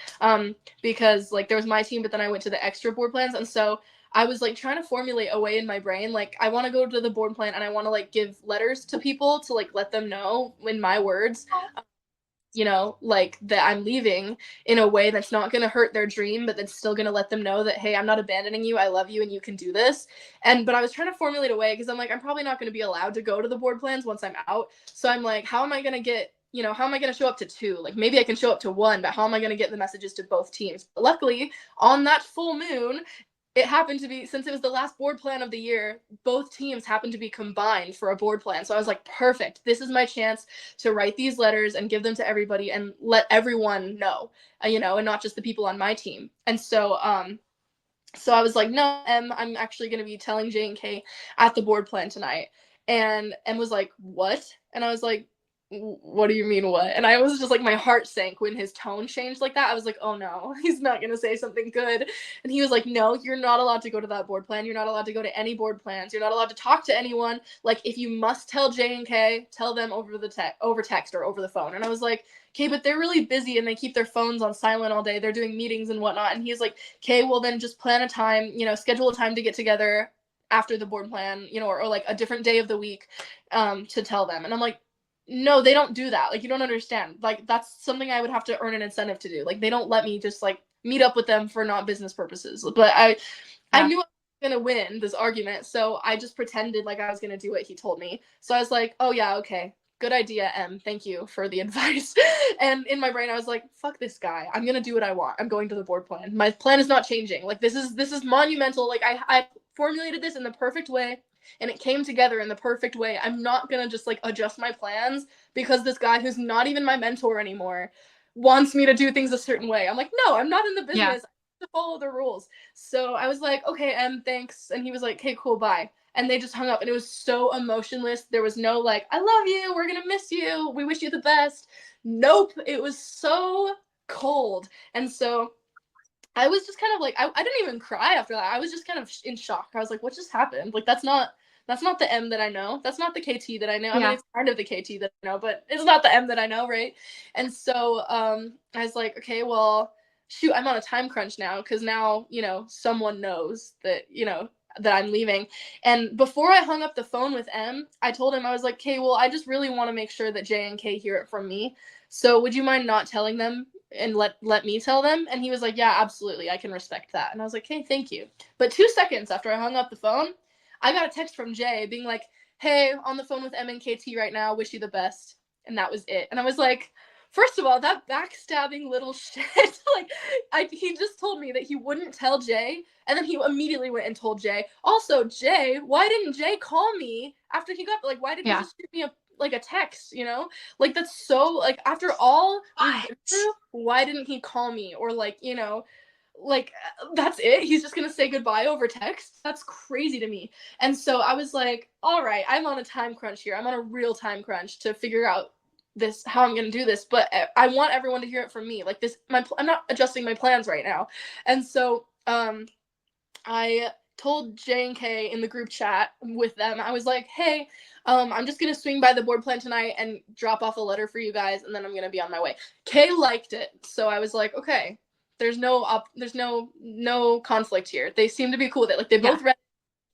because like there was my team, but then I went to the extra board plans. And so I was like trying to formulate a way in my brain, like I want to go to the board plan and I want to like give letters to people to like let them know in my words, like that I'm leaving in a way that's not going to hurt their dream, but that's still going to let them know that, hey, I'm not abandoning you. I love you and you can do this. But I was trying to formulate a way, because I'm like, I'm probably not going to be allowed to go to the board plans once I'm out. So I'm like, how am I going to get, how am I going to show up to 2? Like maybe I can show up to 1, but how am I going to get the messages to both teams? But luckily, on that full moon, it happened to be, since it was the last board plan of the year, both teams happened to be combined for a board plan. So I was like, perfect. This is my chance to write these letters and give them to everybody and let everyone know, and not just the people on my team. And so I was like, no, I'm actually going to be telling J and K at the board plan tonight. And Em was like, what? And I was like, what do you mean what? And I was just like, my heart sank when his tone changed like that. I was like, oh no, he's not going to say something good. And he was like, no, you're not allowed to go to that board plan. You're not allowed to go to any board plans. You're not allowed to talk to anyone. Like if you must tell J and K, tell them over text or over the phone. And I was like, okay, but they're really busy and they keep their phones on silent all day. They're doing meetings and whatnot. And he's like, okay, well then just plan a time, schedule a time to get together after the board plan, or like a different day of the week, to tell them. And I'm like, no, they don't do that. Like, you don't understand. Like, that's something I would have to earn an incentive to do. Like, they don't let me just like meet up with them for not business purposes. But I knew I was gonna win this argument, so I just pretended like I was gonna do what he told me. So I was like, oh yeah, okay, good idea, Em. Thank you for the advice. And in my brain, I was like, fuck this guy. I'm gonna do what I want. I'm going to the board plan. My plan is not changing. Like, this is monumental. Like, I formulated this in the perfect way, and it came together in the perfect way. I'm not gonna just like adjust my plans because this guy who's not even my mentor anymore wants me to do things a certain way. I'm like, no, I'm not in the business.
Yeah.
I have to follow the rules. So I was like, okay, Em, thanks. And he was like, hey, cool, bye. And they just hung up, and it was so emotionless. There was no like, I love you, we're gonna miss you, we wish you the best. Nope. It was so cold. And so I was just kind of like, I didn't even cry after that. I was just kind of in shock. I was like, what just happened? Like, that's not the M that I know. That's not the KT that I know. I mean, it's kind of the KT that I know, but it's not the M that I know, right? And so I was like, okay, well, shoot, I'm on a time crunch now, because now, someone knows that, that I'm leaving. And before I hung up the phone with M, I told him, I was like, okay, well, I just really want to make sure that J and K hear it from me. So would you mind not telling them and let me tell them? And he was like, yeah, absolutely, I can respect that. And I was like, hey, thank you. But 2 seconds after I hung up the phone, I got a text from Jay being like, hey, on the phone with M and KT right now, wish you the best. And that was it. And I was like, first of all, that backstabbing little shit. Like, he just told me that he wouldn't tell Jay, and then he immediately went and told Jay. Also, Jay, why didn't Jay call me after he got, like, why didn't he just shoot me a text, Like, that's so, like, after all we've been through, why didn't he call me? Or, like, like, that's it? He's just gonna say goodbye over text? That's crazy to me. And so I was like, all right, I'm on a time crunch here. I'm on a real time crunch to figure out how I'm gonna do this, but I want everyone to hear it from me. Like, I'm not adjusting my plans right now. And so I told J and K in the group chat with them, I was like, hey, I'm just gonna swing by the board plan tonight and drop off a letter for you guys, and then I'm gonna be on my way. Kay liked it, so I was like, okay, there's no conflict here. They seem to be cool with it. Like, they both read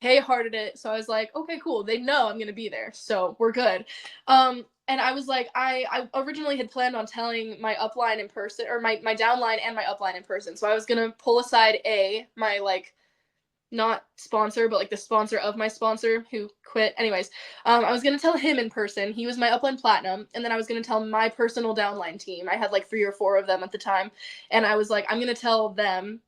hearted it. So I was like, okay, cool. They know I'm gonna be there, so we're good. And I was like, I originally had planned on telling my upline in person, or my downline and my upline in person. So I was gonna pull aside my like not sponsor, but like the sponsor of my sponsor who quit. Anyways, I was gonna tell him in person. He was my upline platinum, and then I was gonna tell my personal downline team. I had like 3 or 4 of them at the time, and I was like, I'm gonna tell them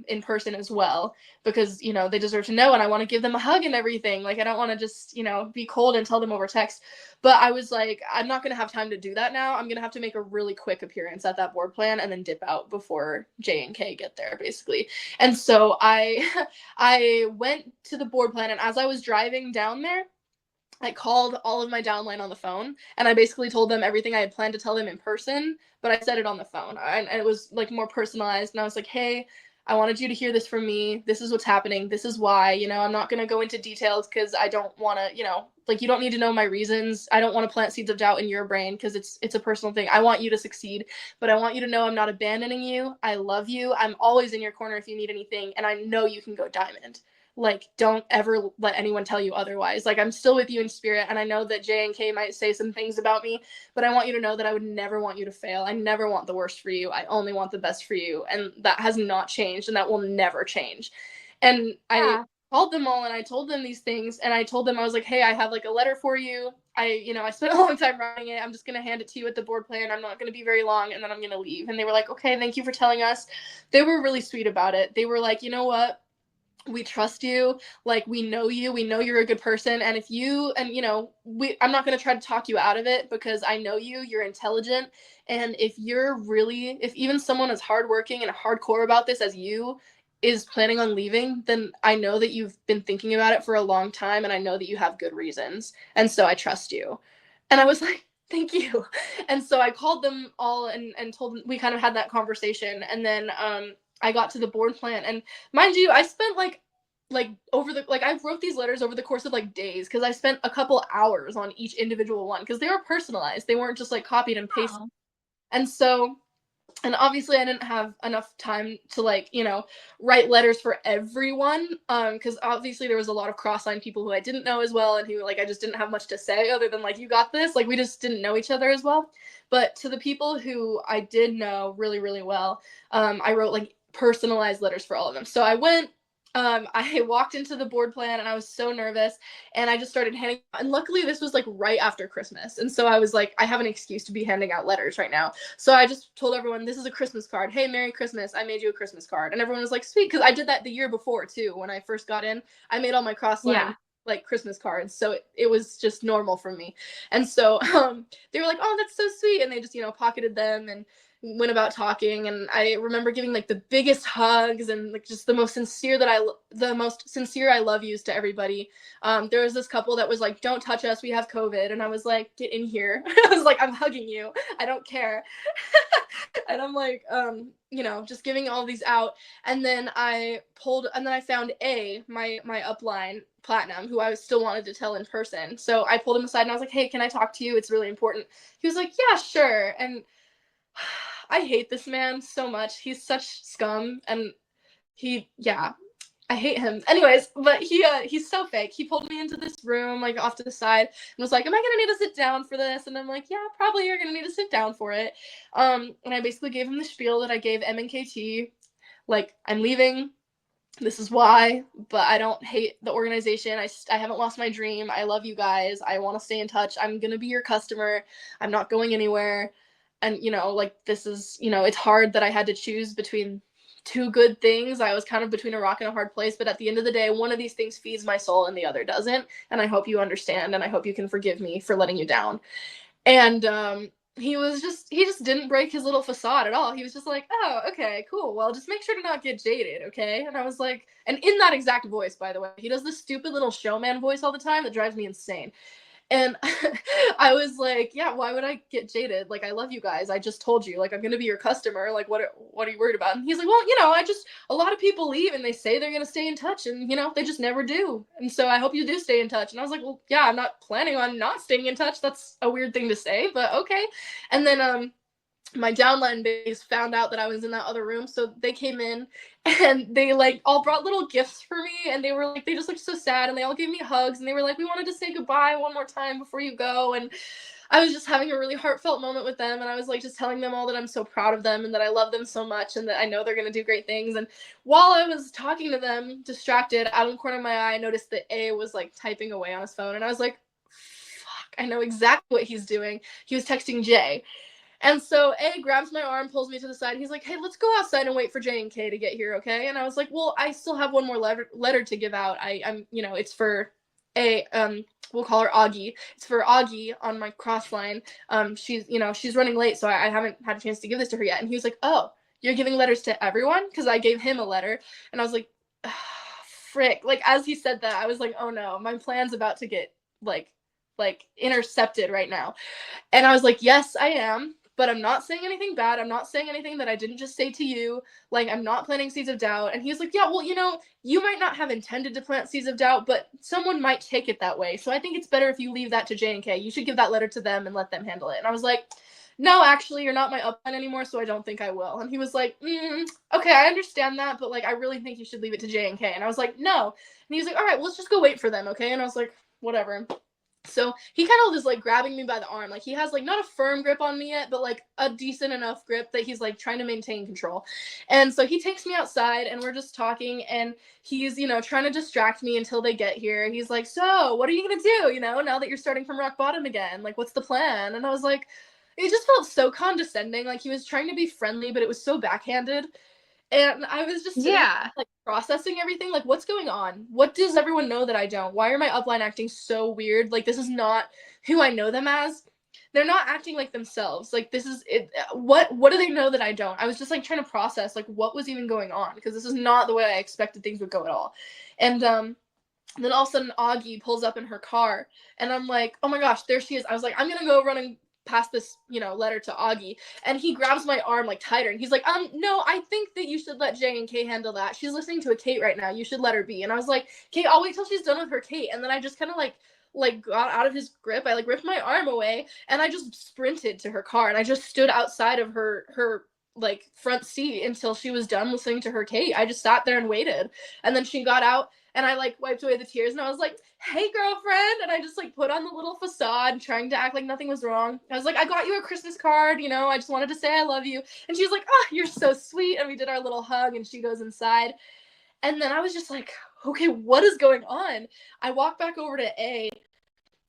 in person as well, because they deserve to know, and I want to give them a hug and everything. Like, I don't want to just be cold and tell them over text. But I was like, I'm not gonna have time to do that now. I'm gonna have to make a really quick appearance at that board plan and then dip out before J and K get there, basically. And so I went to the board plan, and as I was driving down there, I called all of my downline on the phone, and I basically told them everything I had planned to tell them in person, but I said it on the phone, and it was like more personalized. And I was like, hey, I wanted you to hear this from me. This is what's happening. This is why. I'm not going to go into details because I don't want to, like, you don't need to know my reasons. I don't want to plant seeds of doubt in your brain because it's a personal thing. I want you to succeed, but I want you to know I'm not abandoning you. I love you. I'm always in your corner if you need anything, and I know you can go diamond. Like, don't ever let anyone tell you otherwise. Like, I'm still with you in spirit, and I know that J and K might say some things about me, but I want you to know that I would never want you to fail. I never want the worst for you. I only want the best for you, and that has not changed, and that will never change. And I
Yeah.
called them all, and I told them these things, and I told them, I was like, hey, I have like a letter for you. I spent a long time writing it. I'm just going to hand it to you at the board plan. I'm not going to be very long, and then I'm going to leave. And they were like, okay, thank you for telling us. They were really sweet about it. They were like, you know what? We trust you. Like, we know you. We know you're a good person. And if you, and I'm not going to try to talk you out of it, because I know you're intelligent. And if even someone as hardworking and hardcore about this as you is planning on leaving, then I know that you've been thinking about it for a long time, and I know that you have good reasons. And so I trust you. And I was like, thank you. And so I called them all, and told them, we kind of had that conversation. And then I got to the board plan, and mind you, I spent I wrote these letters over the course of like days, because I spent a couple hours on each individual one, because they were personalized. They weren't just like copied and pasted.
Oh.
And so, and obviously I didn't have enough time to write letters for everyone, because obviously there was a lot of cross-line people who I didn't know as well, and who I just didn't have much to say other than like, you got this. Like, we just didn't know each other as well. But to the people who I did know really, really well, I wrote like personalized letters for all of them. So I walked into the board plan, and I was so nervous, and I just started handing, and luckily this was like right after Christmas. And so I was like, I have an excuse to be handing out letters right now. So I just told everyone, this is a Christmas card. Hey, Merry Christmas. I made you a Christmas card. And everyone was like, sweet. Cause I did that the year before too. When I first got in, I made all my cross line
Yeah.
like Christmas cards. So it was just normal for me. And so, they were like, oh, that's so sweet. And they just, pocketed them and went about talking. And I remember giving like the biggest hugs, and like just the most sincere I love yous to everybody. There was this couple that was like, don't touch us, we have COVID. And I was like, get in here. I was like, I'm hugging you, I don't care. And I'm like, just giving all these out. And then I found my upline platinum, who I still wanted to tell in person. So I pulled him aside, and I was like, hey, can I talk to you? It's really important. He was like, yeah, sure. And I hate this man so much. He's such scum, and yeah, I hate him. Anyways, but he's so fake. He pulled me into this room, like off to the side, and was like, "Am I gonna need to sit down for this?" And I'm like, "Yeah, probably. You're gonna need to sit down for it." And I basically gave him the spiel that I gave M and KT, like, I'm leaving. This is why, but I don't hate the organization. I haven't lost my dream. I love you guys. I want to stay in touch. I'm gonna be your customer. I'm not going anywhere. And this is, it's hard that I had to choose between two good things. I was kind of between a rock and a hard place, but at the end of the day, one of these things feeds my soul and the other doesn't. And I hope you understand, and I hope you can forgive me for letting you down. And he just didn't break his little facade at all. He was just like, oh, okay, cool. Well, just make sure to not get jaded, okay? And I was like, and in that exact voice, by the way, he does this stupid little showman voice all the time that drives me insane. And I was like, yeah, why would I get jaded? Like, I love you guys. I just told you, like, I'm going to be your customer. Like, what are you worried about? And he's like, well, a lot of people leave, and they say they're going to stay in touch, and, they just never do. And so I hope you do stay in touch. And I was like, well, yeah, I'm not planning on not staying in touch. That's a weird thing to say, but okay. And then, my downline base found out that I was in that other room, so they came in and they like all brought little gifts for me, and they were like, they just looked so sad, and they all gave me hugs, and they were like, we wanted to say goodbye one more time before you go. And I was just having a really heartfelt moment with them, and I was like just telling them all that I'm so proud of them and that I love them so much and that I know they're going to do great things. And while I was talking to them, distracted, out of the corner of my eye, I noticed that A was like typing away on his phone, and I was like, fuck, I know exactly what he's doing. He was texting Jay. And so A grabs my arm, pulls me to the side. He's like, hey, let's go outside and wait for J and K to get here, okay? And I was like, well, I still have one more letter to give out. I'm, you know, it's for A, we'll call her Augie. It's for Augie on my cross line. She's, you know, she's running late, so I haven't had a chance to give this to her yet. And he was like, oh, you're giving letters to everyone? Because I gave him a letter. And I was like, oh, frick. Like, as he said that, I was like, oh no, my plan's about to get, like intercepted right now. And I was like, yes, I am. But I'm not saying anything bad. I'm not saying anything that I didn't just say to you. Like, I'm not planting seeds of doubt. And he was like, yeah, well, you know, you might not have intended to plant seeds of doubt, but someone might take it that way. So I think it's better if you leave that to J and K. You should give that letter to them and let them handle it. And I was like, no, actually, you're not my upline anymore, so I don't think I will. And he was like, okay, I understand that, but, like, I really think you should leave it to J and K. And I was like, no. And he was like, all right, well, let's just go wait for them, okay? And I was like, whatever. So he kind of is like grabbing me by the arm. Like he has like not a firm grip on me yet, but like a decent enough grip that he's like trying to maintain control. And so he takes me outside and we're just talking and he's, you know, trying to distract me until they get here. He's like, so what are you going to do? You know, now that you're starting from rock bottom again, like what's the plan? And I was like, it just felt so condescending. Like he was trying to be friendly, but it was so backhanded. And I was just sitting
Yeah.
like processing everything. Like, what's going on? What does everyone know that I don't? Why are my upline acting so weird? Like, this is not who I know them as. They're not acting like themselves. Like, this is it. What do they know that I don't? I was just like trying to process like what was even going on because this is not the way I expected things would go at all. And then all of a sudden Augie pulls up in her car and I'm like, oh my gosh, there she is. I was like, I'm gonna go running past this, you know, letter to Augie. And he grabs my arm like tighter and he's like, no, I think that you should let J and K handle that. She's listening to a Kate right now. You should let her be. And I was like, Kate, I'll wait till she's done with her Kate. And then I just kind of like got out of his grip. I like ripped my arm away and I just sprinted to her car and I just stood outside of her like front seat until she was done listening to her Kate. I just sat there and waited. And then she got out and I like wiped away the tears and I was like, hey girlfriend. And I just like put on the little facade trying to act like nothing was wrong. I was like, I got you a Christmas card, you know, I just wanted to say I love you. And she's like, oh, you're so sweet. And we did our little hug and she goes inside. And then I was just like, okay, what is going on? I walk back over to A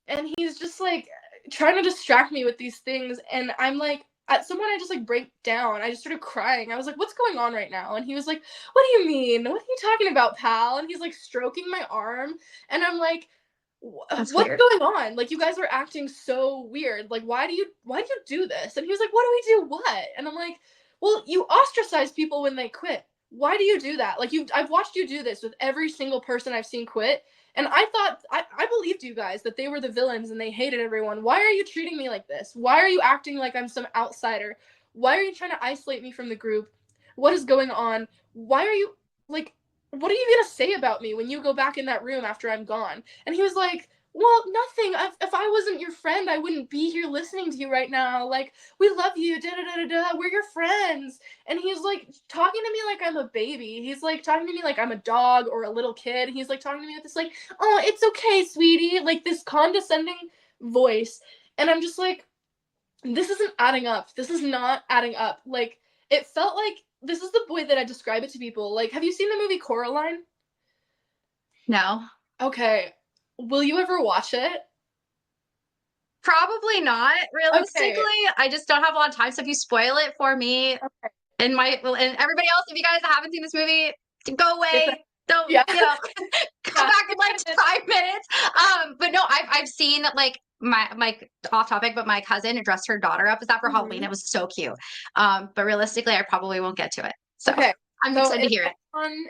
and he's just like trying to distract me with these things. And I'm like, at some point I just like break down. I just started crying. I was like, what's going on right now? And he was like, what do you mean? What are you talking about, pal? And he's like stroking my arm. And I'm like,
That's
what's
weird.
going on? Like you guys are acting so weird. Like why do you do this? And he was like, what do we do? What? And I'm like, well, you ostracize people when they quit. Why do you do that? Like I've watched you do this with every single person I've seen quit. And I thought, I believed you guys that they were the villains and they hated everyone. Why are you treating me like this? Why are you acting like I'm some outsider? Why are you trying to isolate me from the group? What is going on? Why are you, like, what are you going to say about me when you go back in that room after I'm gone? And he was like, well, nothing. If I wasn't your friend, I wouldn't be here listening to you right now. Like, we love you. Da da da da da. We're your friends. And he's like talking to me like I'm a baby. He's like talking to me like I'm a dog or a little kid. He's like talking to me with this like, oh, it's okay, sweetie. Like this condescending voice. And I'm just like, this isn't adding up. This is not adding up. Like, it felt like this is the way that I describe it to people. Like, have you seen the movie Coraline?
No.
Okay. Will you ever watch it?
Probably not, realistically.
Okay.
I just don't have a lot of time. So if you spoil it for me
Okay.
and everybody else, if you guys haven't seen this movie, go away. Don't,
Yeah.
you know, come
Yeah.
back in like 5 minutes. But no, I've seen like my off topic, but my cousin dressed her daughter up as that for Halloween. It was so cute. But realistically, I probably won't get to it. So
Okay.
I'm
So
excited to hear it.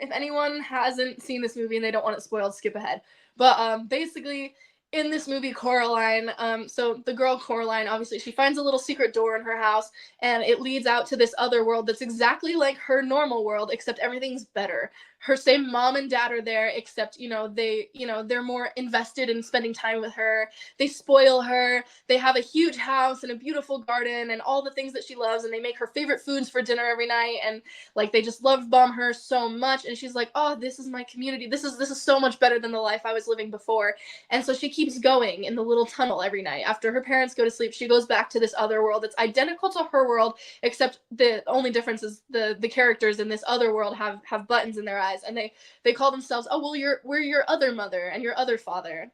if anyone hasn't seen this movie and they don't want it spoiled, skip ahead. But basically in this movie Coraline, so the girl Coraline, obviously she finds a little secret door in her house and it leads out to this other world that's exactly like her normal world except everything's better. her same mom and dad are there, except, they're more invested in spending time with her. They spoil her. They have a huge house and a beautiful garden and all the things that she loves, and they make her favorite foods for dinner every night, and like they just love bomb her so much. And she's like, oh, this is my community. This is so much better than the life I was living before. And so she keeps going in the little tunnel every night. After her parents go to sleep, she goes back to this other world that's identical to her world, except the only difference is the characters in this other world have buttons in their eyes, and they call themselves, oh well, we're your other mother and your other father.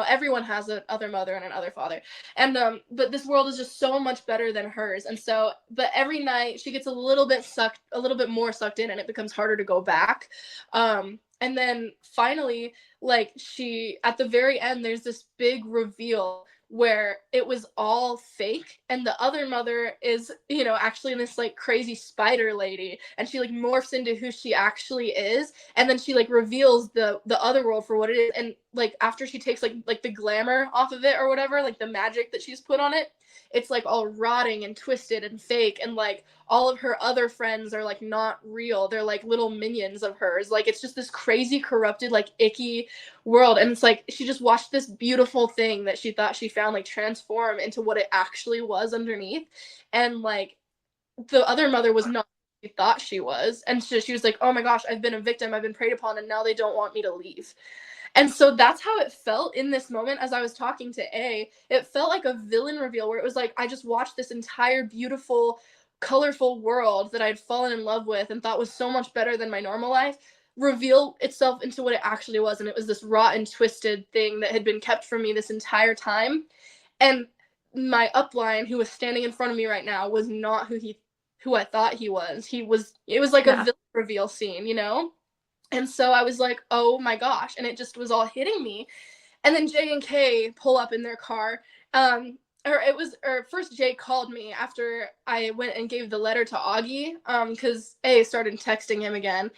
Everyone has an other mother and an other father. And but this world is just so much better than hers. And so, but every night she gets a little bit more sucked in, and it becomes harder to go back. And then finally, like, she, at the very end, there's this big reveal where it was all fake, and the other mother is, actually this like crazy spider lady, and she like morphs into who she actually is, and then she like reveals the other world for what it is. And like after she takes like the glamour off of it or whatever, like the magic that she's put on it, it's like all rotting and twisted and fake, and like all of her other friends are like not real. They're like little minions of hers. Like it's just this crazy, corrupted, like icky world. And it's like she just watched this beautiful thing that she thought she found like transform into what it actually was underneath. And like the other mother was not who she thought she was. And so she was like, oh my gosh, I've been a victim, I've been preyed upon, and now they don't want me to leave. And so that's how it felt in this moment as I was talking to A. It felt like a villain reveal where it was like I just watched this entire beautiful, colorful world that I'd fallen in love with and thought was so much better than my normal life reveal itself into what it actually was. And it was this rotten, twisted thing that had been kept from me this entire time. And my upline, who was standing in front of me right now, was not who I thought he was. It was like a villain reveal scene. And so I was like, oh my gosh. And it just was all hitting me. And then Jay and Kay pull up in their car. Or first Jay called me after I went and gave the letter to Augie, because A started texting him again.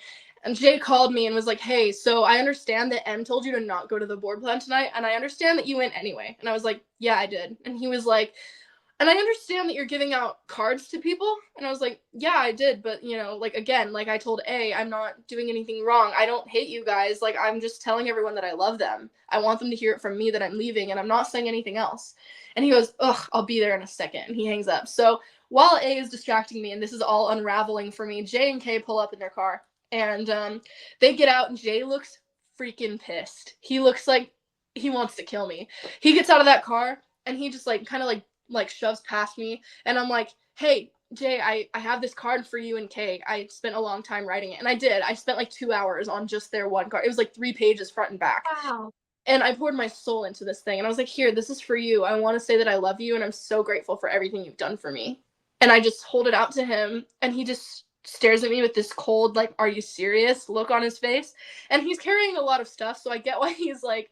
And Jay called me and was like, hey, so I understand that M told you to not go to the board plan tonight, and I understand that you went anyway. And I was like, yeah, I did. And he was like, and I understand that you're giving out cards to people. And I was like, yeah, I did. But, like, again, like I told A, I'm not doing anything wrong. I don't hate you guys. Like, I'm just telling everyone that I love them. I want them to hear it from me that I'm leaving, and I'm not saying anything else. And he goes, ugh, I'll be there in a second. And he hangs up. So while A is distracting me, and this is all unraveling for me, J and K pull up in their car. And they get out, and Jay looks freaking pissed. He looks like he wants to kill me. He gets out of that car, and he just like kind of like shoves past me, and I'm like, hey, Jay, I have this card for you and Kay. I spent a long time writing it, and I did. I spent like 2 hours on just their one card. It was like 3 pages front and back.
Wow.
And I poured my soul into this thing, and I was like, here, this is for you. I want to say that I love you, and I'm so grateful for everything you've done for me. And I just hold it out to him, and he just stares at me with this cold, like, are you serious look on his face. And he's carrying a lot of stuff, so I get why he's like,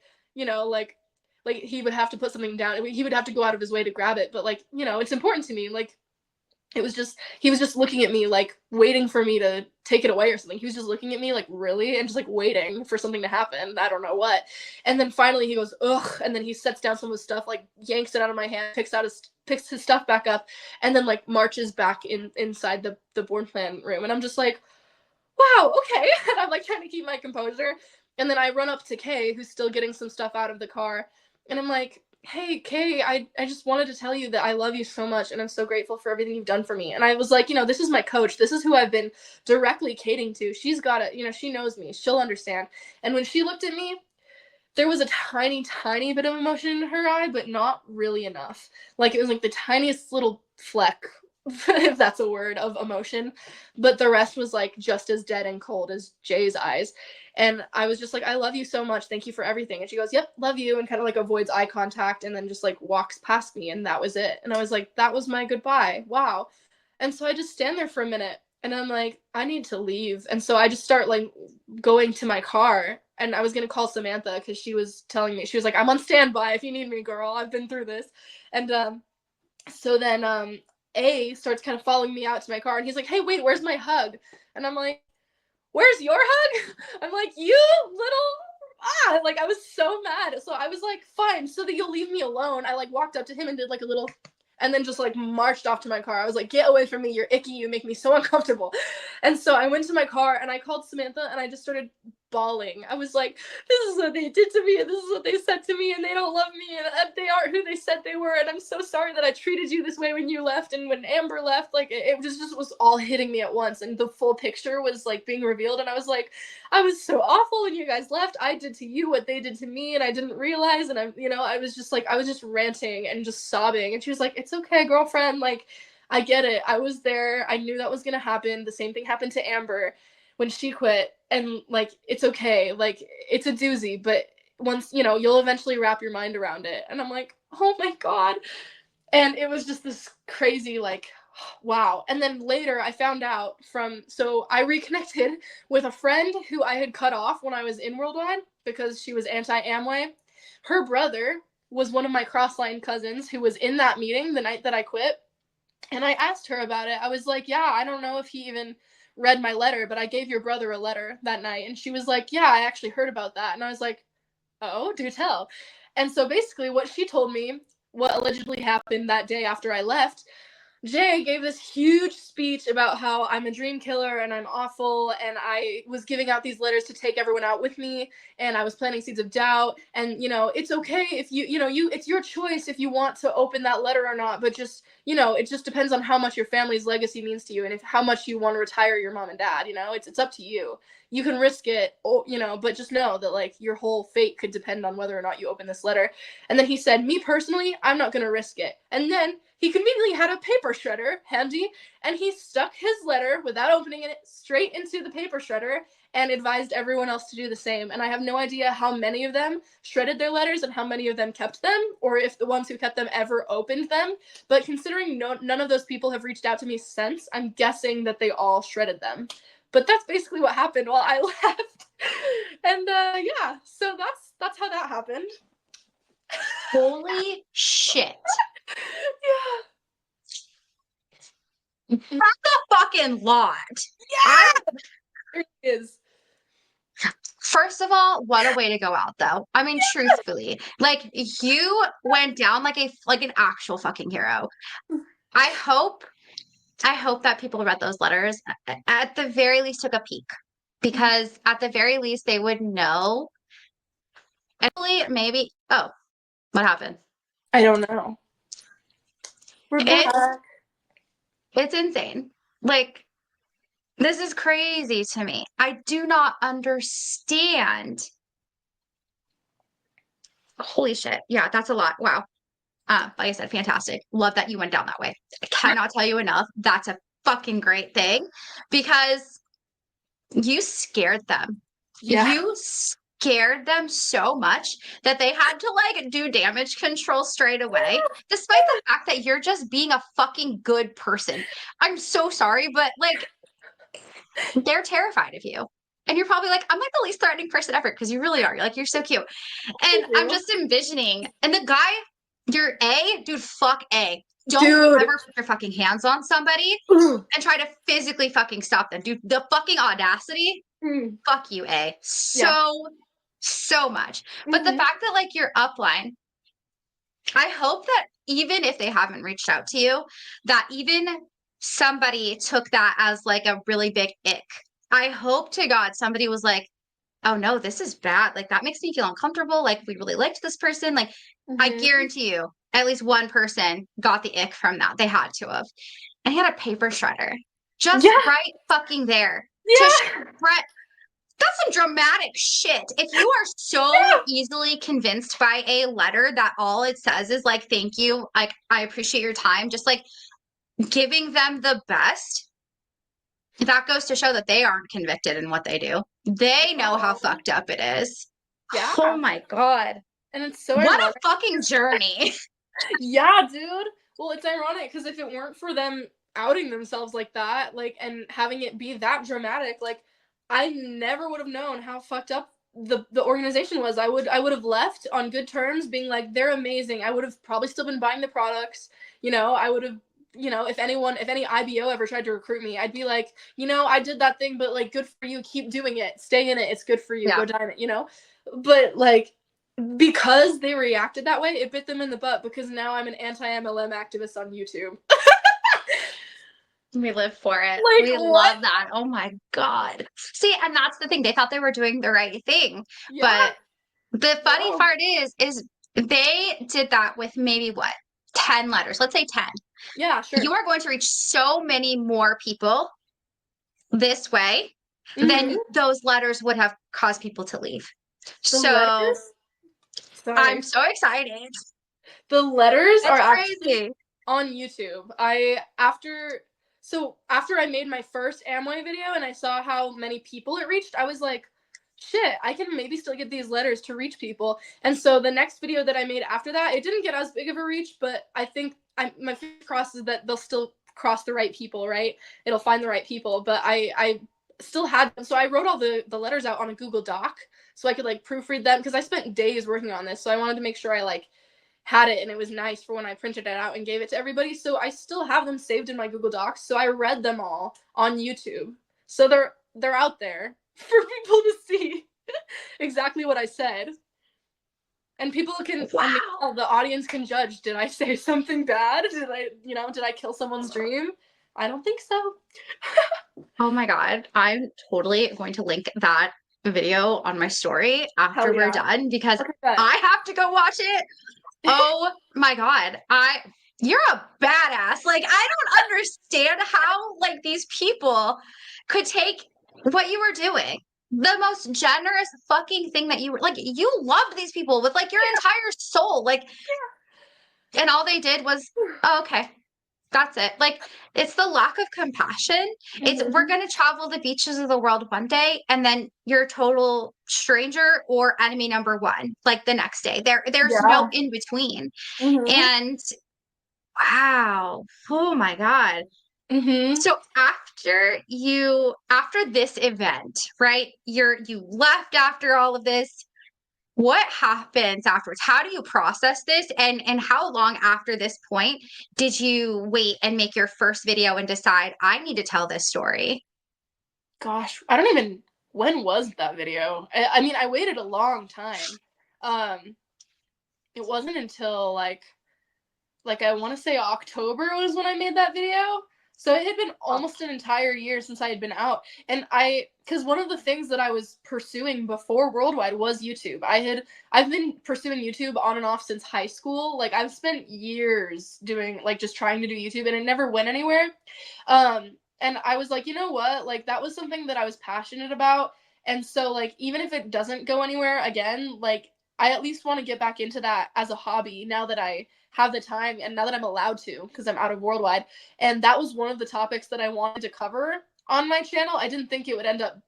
like he would have to put something down. He would have to go out of his way to grab it. But like, it's important to me. Like, he was just looking at me, like waiting for me to take it away or something. He was just looking at me like, really? And just like waiting for something to happen. I don't know what. And then finally he goes, ugh. And then he sets down some of his stuff, like yanks it out of my hand, picks his stuff back up, and then like marches back inside the board plan room. And I'm just like, wow, okay. And I'm like trying to keep my composure. And then I run up to Kay, who's still getting some stuff out of the car. And I'm like, hey, Kay, I just wanted to tell you that I love you so much, and I'm so grateful for everything you've done for me. And I was like, this is my coach. This is who I've been directly catering to. She's got it. She knows me. She'll understand. And when she looked at me, there was a tiny, tiny bit of emotion in her eye, but not really enough. Like, it was like the tiniest little fleck, if that's a word, of emotion. But the rest was like just as dead and cold as Jay's eyes. And I was just like, I love you so much. Thank you for everything. And she goes, yep, love you. And kind of like avoids eye contact, and then just like walks past me. And that was it. And I was like, that was my goodbye. Wow. And so I just stand there for a minute, and I'm like, I need to leave. And so I just start like going to my car, and I was going to call Samantha because she was telling me, she was like, I'm on standby if you need me, girl. I've been through this. And so then A starts kind of following me out to my car, and he's like, hey, wait, where's my hug? And I'm like, where's your hug? I'm like, you little, like I was so mad. So I was like, fine, so that you'll leave me alone. I like walked up to him and did like a little, and then just like marched off to my car. I was like, get away from me, you're icky, you make me so uncomfortable. And so I went to my car and I called Samantha and I just started bawling. I was like, this is what they did to me, and this is what they said to me, and they don't love me, and they aren't who they said they were, and I'm so sorry that I treated you this way when you left and when Amber left. Like, it just was all hitting me at once, and the full picture was like being revealed, and I was like, I was so awful when you guys left. I did to you what they did to me, and I didn't realize, and I was just like, I was just ranting and just sobbing, and she was like, it's okay, girlfriend, like, I get it. I was there. I knew that was gonna happen. The same thing happened to Amber when she quit, and like, it's okay, like, it's a doozy, but once, you'll eventually wrap your mind around it. And I'm like, oh my god. And it was just this crazy, like, wow. And then later I found out so I reconnected with a friend who I had cut off when I was in Worldwide because she was anti-Amway. Her brother was one of my crossline cousins who was in that meeting the night that I quit. And I asked her about it. I was like, yeah, I don't know if he even read my letter, but I gave your brother a letter that night. And she was like, yeah, I actually heard about that. And I was like, oh, do tell. And so basically what she told me, what allegedly happened that day after I left, Jay gave this huge speech about how I'm a dream killer and I'm awful, and I was giving out these letters to take everyone out with me, and I was planting seeds of doubt, and it's okay if it's your choice if you want to open that letter or not, but just it just depends on how much your family's legacy means to you, and if how much you want to retire your mom and dad. It's up to you. You can risk it, but just know that like your whole fate could depend on whether or not you open this letter. And then he said, me personally, I'm not going to risk it. And then he conveniently had a paper shredder handy, and he stuck his letter without opening it straight into the paper shredder and advised everyone else to do the same. And I have no idea how many of them shredded their letters and how many of them kept them, or if the ones who kept them ever opened them. But considering none of those people have reached out to me since, I'm guessing that they all shredded them. But that's basically what happened while I left. And yeah, so that's how that happened.
Holy shit.
Yeah.
That's a fucking lot.
Yeah. It is.
First of all, what a way to go out, though. I mean, truthfully, like, you went down like an actual fucking hero. I hope that people read those letters, at the very least took a peek, because at the very least they would know. And maybe, oh, what happened?
I don't know. We're back.
It's insane. Like, this is crazy to me. I do not understand. Holy shit. Yeah, that's a lot. Wow. Like I said, fantastic. Love that you went down that way. I cannot tell you enough. That's a fucking great thing, because you scared them.
Yeah.
You scared them so much that they had to like do damage control straight away, despite the fact that you're just being a fucking good person. I'm so sorry, but like, they're terrified of you. And you're probably like, I'm like the least threatening person ever, because you really are. You're like, you're so cute. And I'm just envisioning, and the guy, you're A, dude, fuck A. Don't ever put your fucking hands on somebody and try to physically fucking stop them. Dude, the fucking audacity, fuck you, A. So much. But the fact that like your upline, I hope that even if they haven't reached out to you, that even somebody took that as like a really big ick. I hope to God somebody was like, oh no, this is bad. Like, that makes me feel uncomfortable. Like, we really liked this person. Like, I guarantee you, at least one person got the ick from that. They had to have. And he had a paper shredder just right fucking there.
Yeah.
That's some dramatic shit. If you are so easily convinced by a letter that all it says is like, thank you, like, I appreciate your time, just like giving them the best, that goes to show that they aren't convicted in what they do. They know how fucked up it is.
Yeah.
Oh my God.
And it's so
what
ironic.
A fucking journey.
Yeah, dude. Well, it's ironic because if it weren't for them outing themselves like that, like, and having it be that dramatic, like, I never would have known how fucked up the organization was. I would have left on good terms, being like, they're amazing. I would have probably still been buying the products. I would have, if any IBO ever tried to recruit me, I'd be like, I did that thing, but like, good for you. Keep doing it. Stay in it. It's good for you. Go dine it. But like, because they reacted that way, it bit them in the butt because now I'm an anti-MLM activist on YouTube.
We live for it.
Like,
We
what?
love that. Oh my God. See, and that's the thing. They thought they were doing the right thing.
Yeah,
But the funny
no.
part is they did that with maybe what? 10 letters. Let's say 10.
Yeah,
You
sure.
are going to reach so many more people this way than
Mm-hmm.
those letters would have caused people to leave.
The
So
letters? Sorry.
I'm so excited.
The letters are
That's
actually
crazy.
on YouTube. After I made my first Amway video and I saw how many people it reached, I was like, shit, I can maybe still get these letters to reach people. And so the next video that I made after that, it didn't get as big of a reach, but I think my fingers crossed is that they'll still cross the right people, right? It'll find the right people. But I still had them. So I wrote all the letters out on a Google Doc so I could like proofread them because I spent days working on this. So I wanted to make sure I like had it and it was nice for when I printed it out and gave it to everybody. So I still have them saved in my Google Docs. So I read them all on YouTube. So they're out there for people to see exactly what I said. And people can, I mean,
Wow.
the audience can judge. Did I say something bad? Did I kill someone's dream? I don't think so.
Oh my God. I'm totally going to link that video on my story
Hell
after we're
yeah.
done because
Okay, good.
I have to go watch it. Oh my God. You're a badass. Like, I don't understand how, like, these people could take what you were doing. The most generous fucking thing that you were like, you loved these people with like your entire soul. Like, and all they did was, oh, okay, that's it. Like, it's the lack of compassion. It's we're
Mm-hmm.
gonna travel the beaches of the world one day, and then you're a total stranger or enemy number one, like the next day. There's no
Yeah.
in between.
Mm-hmm.
And wow, oh my God.
Mm-hmm.
So after this event, right? You left after all of this. What happens afterwards? How do you process this? And how long after this point did you wait and make your first video and decide I need to tell this story?
Gosh, I don't even. When was that video? I mean, I waited a long time. Um, it wasn't until like I want to say October was when I made that video. So it had been almost an entire year since I had been out. And because one of the things that I was pursuing before Worldwide was YouTube. I've been pursuing YouTube on and off since high school. Like I've spent years doing like just trying to do YouTube and it never went anywhere. And I was like, you know what? Like that was something that I was passionate about. And so like even if it doesn't go anywhere again, like I at least want to get back into that as a hobby now that I have the time and now that I'm allowed to because I'm out of Worldwide. And that was one of the topics that I wanted to cover on my channel. I didn't think it would end up,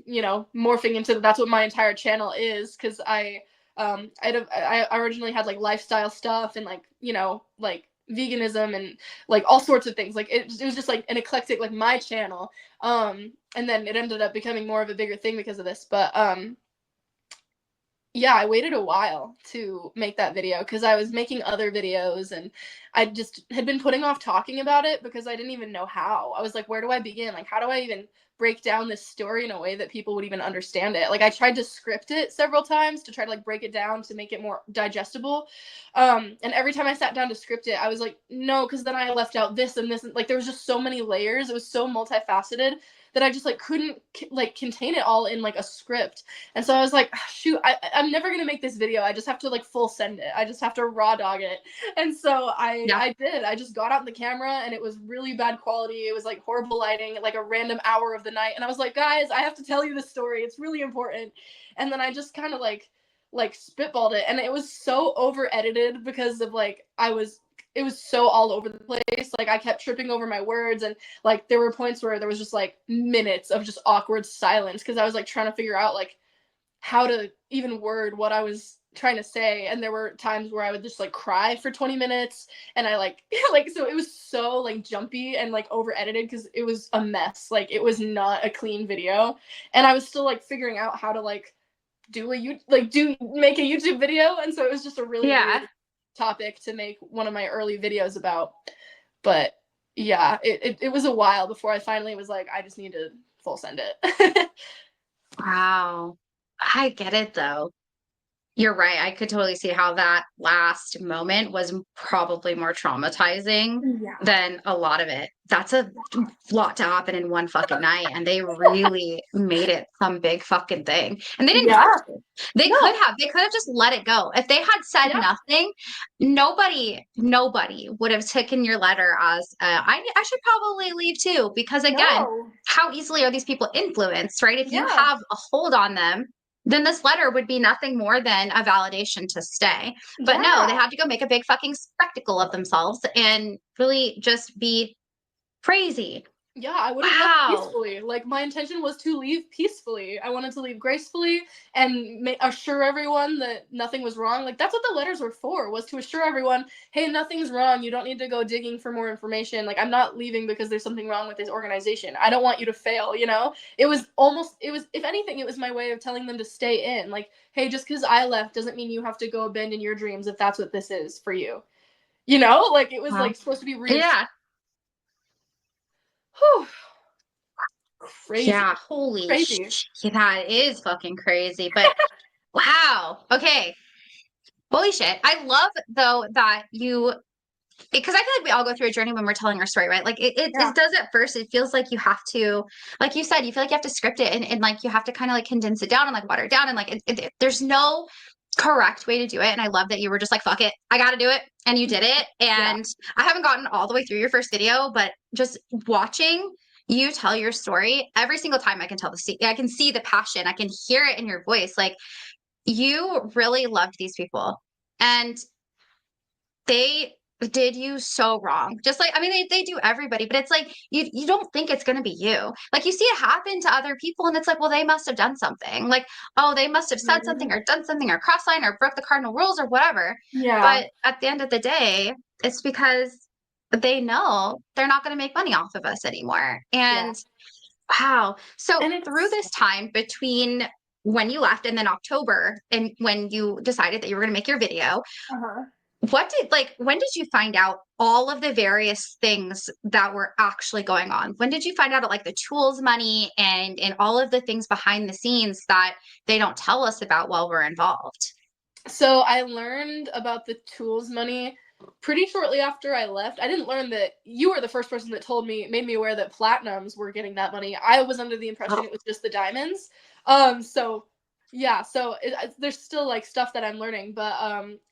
morphing into that's what my entire channel is because I originally had like lifestyle stuff and like like veganism and like all sorts of things. Like it was just like an eclectic like my channel. And then it ended up becoming more of a bigger thing because of this. But yeah, I waited a while to make that video because I was making other videos and I just had been putting off talking about it because I didn't even know how. I was like, where do I begin? Like, how do I even break down this story in a way that people would even understand it? Like, I tried to script it several times to try to like break it down to make it more digestible. And every time I sat down to script it, I was like, no, because then I left out this and this. And, like, there was just so many layers. It was so multifaceted that I just like couldn't like contain it all in like a script. And so I was like, shoot, I'm never gonna make this video. I just have to like full send it. I just have to raw dog it. And so
Yeah.
I did. I just got out the camera and it was really bad quality. It was like horrible lighting at like a random hour of the night. And I was like, guys, I have to tell you this story. It's really important. And then I just kind of like spitballed it. And it was so over edited because of like it was so all over the place. Like I kept tripping over my words and like there were points where there was just like minutes of just awkward silence because I was like trying to figure out like how to even word what I was trying to say. And there were times where I would just like cry for 20 minutes and I like like so it was so like jumpy and like over edited because it was a mess. Like it was not a clean video. And I was still like figuring out how to like make a YouTube video. And so it was just a really
Yeah.
weird topic to make one of my early videos about. But yeah, it was a while before I finally was like, I just need to full send it.
Wow. I get it though. You're right. I could totally see how that last moment was probably more traumatizing
Yeah.
than a lot of it. That's a lot to happen in one fucking night, and they really made it some big fucking thing. And they didn't have
Yeah.
to. They could
No.
have. They could have just let it go. If they had said
Yeah.
nothing, nobody would have taken your letter as I should probably leave too. Because again,
No.
how easily are these people influenced, right? If you
Yeah.
have a hold on them, then this letter would be nothing more than a validation to stay. But no, they
Yeah.
had to go make a big fucking spectacle of themselves and really just be crazy.
Yeah, I would have left
Wow.
peacefully. Like my intention was to leave peacefully. I wanted to leave gracefully and assure everyone that nothing was wrong. Like that's what the letters were for, was to assure everyone, "Hey, nothing's wrong. You don't need to go digging for more information. Like I'm not leaving because there's something wrong with this organization. I don't want you to fail, you know?" It was if anything, it was my way of telling them to stay in. Like, "Hey, just cuz I left doesn't mean you have to go abandon your dreams if that's what this is for you." You know? Like it was
Well,
like supposed to be reassuring.
yeah.
Whew. Crazy.
Yeah. Holy
Crazy.
shit. That is fucking crazy. But wow. Okay. Holy shit. I love though that you because I feel like we all go through a journey when we're telling our story, right? Like
Yeah.
it does at first. It feels like you have to, like you said, you feel like you have to script it and like you have to kind of like condense it down and like water it down. And like there's no correct way to do it. And I love that you were just like, fuck it, I got to do it. And you did it.
Yeah.
And I haven't gotten all the way through your first video, but just watching you tell your story every single time I can see the passion. I can hear it in your voice. Like you really loved these people. And they did you so wrong. Just like, I mean, they do everybody, but it's like you don't think it's gonna be you. Like you see it happen to other people, and it's like, well, they must have done something. Like, oh, they must have said something
Mhm.
or done something or cross line or broke the cardinal rules or whatever.
Yeah.
But at the end of the day, it's because they know they're not gonna make money off of us anymore.
Yeah.
And wow. So
And
through
it's
this time between when you left and then October and when you decided that you were gonna make your video,
uh-huh.
what did like when did you find out all of the various things that were actually going on? When did you find out like the tools money and all of the things behind the scenes that they don't tell us about while we're involved?
So I learned about the tools money pretty shortly after I left. I didn't learn that you were the first person that made me aware that platinums were getting that money. I was under the impression
Oh,
it was just the diamonds. So yeah, so there's still like stuff that I'm learning, but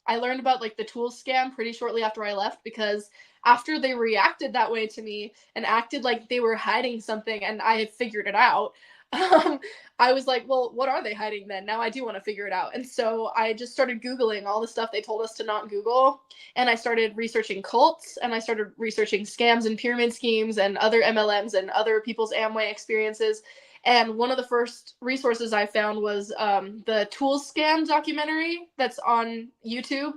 I learned about like the tools scam pretty shortly after I left because after they reacted that way to me and acted like they were hiding something and I had figured it out, um, I was like, well, what are they hiding then? Now I do want to figure it out. And so I just started Googling all the stuff they told us to not Google. And I started researching cults and I started researching scams and pyramid schemes and other MLMs and other people's Amway experiences. And one of the first resources I found was the Tools Scam documentary that's on YouTube.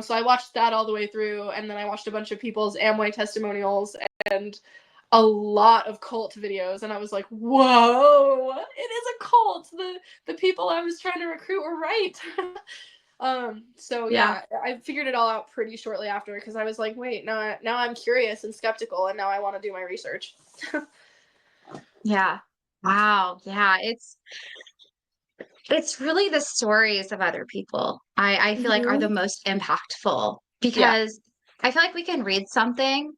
So I watched that all the way through. And then I watched a bunch of people's Amway testimonials and a lot of cult videos, and I was like, whoa, it is a cult. The people I was trying to recruit were right. So
yeah.
yeah, I figured it all out pretty shortly after because I was like, wait, now I'm curious and skeptical, and now I want to do my research.
Yeah. Wow. Yeah. It's really the stories of other people I feel like are the
Mhm.
most impactful
Yeah.
because I feel like we can read something.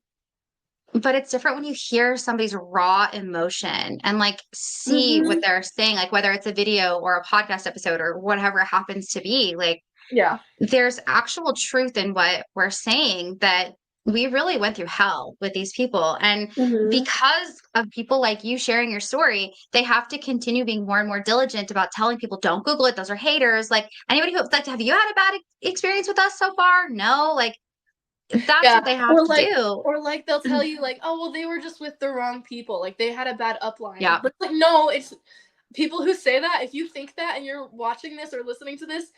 But it's different when you hear somebody's raw emotion and like see what
Hmm.
they're saying, like whether it's a video or a podcast episode or whatever it happens to be. Like
Yeah.
there's actual truth in what we're saying that we really went through hell with these people. And
Hmm.
because of people like you sharing your story, they have to continue being more and more diligent about telling people, don't Google it. Those are haters. Like anybody who like, have you had a bad experience with us so far? No, like that's
Yeah.
what they have to do.
Or like they'll tell you like, oh well, they were just with the wrong people. Like they had a bad upline.
Yeah.
But like, no, it's people who say that. If you think that and you're watching this or listening to this,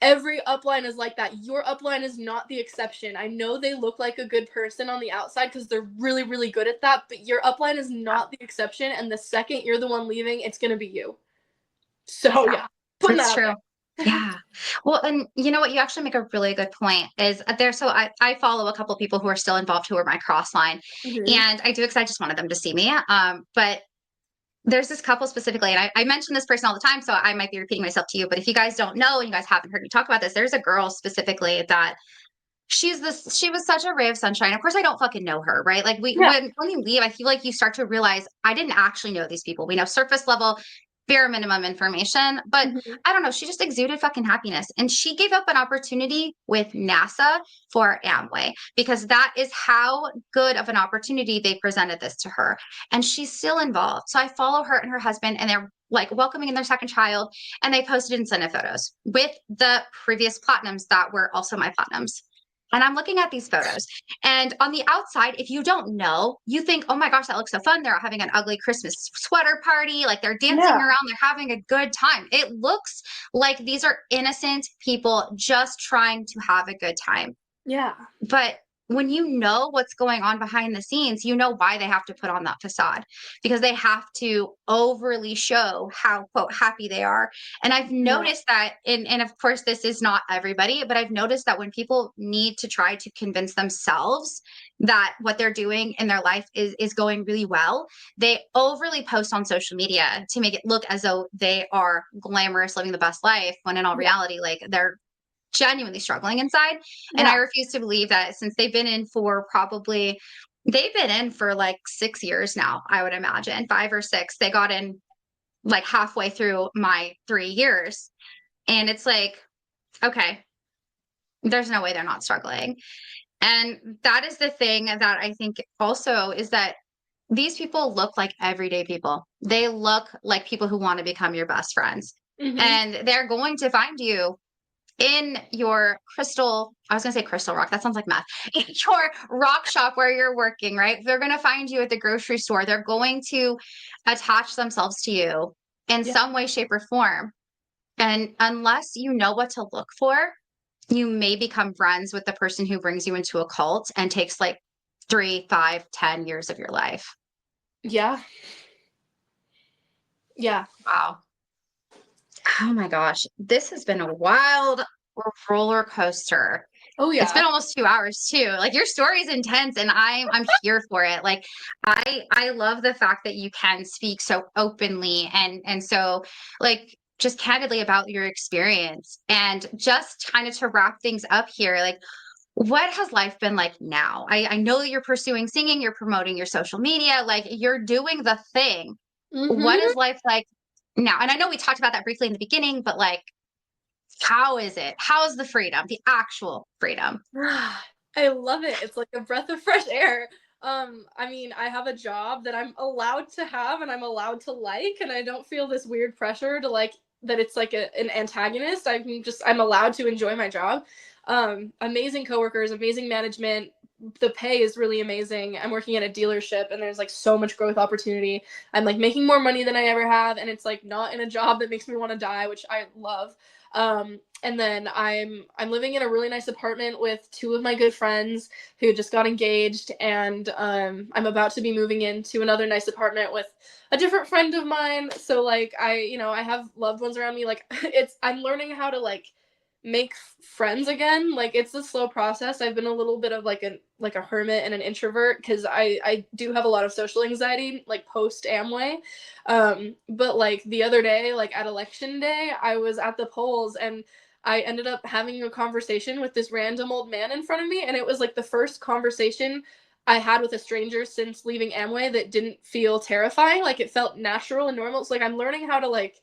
every upline is like that. Your upline is not the exception. I know they look like a good person on the outside because they're really, really good at that, but your upline is not the exception. And the second you're the one leaving, it's going to be you. So,
Yeah,
yeah, putting
that's
that out
true.
there.
Yeah. Well, and you know what? You actually make a really good point is there. So I follow a couple of people who are still involved who are my cross line
Hmm.
and I do because I just wanted them to see me. But there's this couple specifically, and I mention this person all the time, so I might be repeating myself to you, but if you guys don't know and you guys haven't heard me talk about this, there's a girl specifically that she was such a ray of sunshine. Of course, I don't fucking know her, right? Like
Yeah.
when you leave, I feel like you start to realize I didn't actually know these people. We know surface level, bare minimum information, but
Mhm.
I don't know. She just exuded fucking happiness, and she gave up an opportunity with NASA for Amway because that is how good of an opportunity they presented this to her, and she's still involved. So I follow her and her husband, and they're like welcoming in their second child, and they posted incentive photos with the previous platinums that were also my platinums. And I'm looking at these photos. And on the outside, if you don't know, you think, oh my gosh, that looks so fun. They're having an ugly Christmas sweater party. Like they're dancing
Yeah.
around. They're having a good time. It looks like these are innocent people just trying to have a good time.
Yeah.
But when you know what's going on behind the scenes, you know why they have to put on that facade because they have to overly show how quote happy they are. And I've
Yeah.
noticed that and of course this is not everybody, but I've noticed that when people need to try to convince themselves that what they're doing in their life is going really well, they overly post on social media to make it look as though they are glamorous living the best life when in all
Yeah.
reality like they're genuinely struggling inside. And I
Yeah.
refuse to believe that since they've been in for like 6 years now, I would imagine 5 or 6. They got in like halfway through my 3 years. And it's like, okay, there's no way they're not struggling. And that is the thing that I think also is that these people look like everyday people. They look like people who want to become your best friends.
Mhm.
And they're going to find you in your crystal, I was going to say crystal rock. That sounds like meth. In your rock shop where you're working, right? They're going to find you at the grocery store. They're going to attach themselves to you in
Yeah.
some way, shape, or form. And unless you know what to look for, you may become friends with the person who brings you into a cult and takes like 3, 5, 10 years of your life.
Yeah. Yeah.
Wow. Oh my gosh. This has been a wild roller coaster.
Oh
It's
yeah.
been almost 2 hours too. Like your story is intense and I'm here for it. Like I love the fact that you can speak so openly and so like just candidly about your experience. And just kind of to wrap things up here, like what has life been like now? I know that you're pursuing singing, you're promoting your social media, like you're doing the thing. What
Mhm.
is life like now? And I know we talked about that briefly in the beginning, but like how is it? How is the freedom, the actual freedom?
I love it. It's like a breath of fresh air. I mean, I have a job that I'm allowed to have and I'm allowed to like, and I don't feel this weird pressure to like that it's like an antagonist. I'm allowed to enjoy my job. Amazing coworkers, amazing management. The pay is really amazing. I'm working at a dealership and there's like so much growth opportunity. I'm like making more money than I ever have, and it's like not in a job that makes me want to die, which I love. And then I'm living in a really nice apartment with two of my good friends who just got engaged, and I'm about to be moving into another nice apartment with a different friend of mine. So like I have loved ones around me. Like I'm learning how to like make friends again. Like it's a slow process. I've been a little bit of like a hermit and an introvert because I do have a lot of social anxiety like post Amway. But like the other day, like at election day, I was at the polls and I ended up having a conversation with this random old man in front of me, and it was like the first conversation I had with a stranger since leaving Amway that didn't feel terrifying. Like it felt natural and normal. It's like I'm learning how to like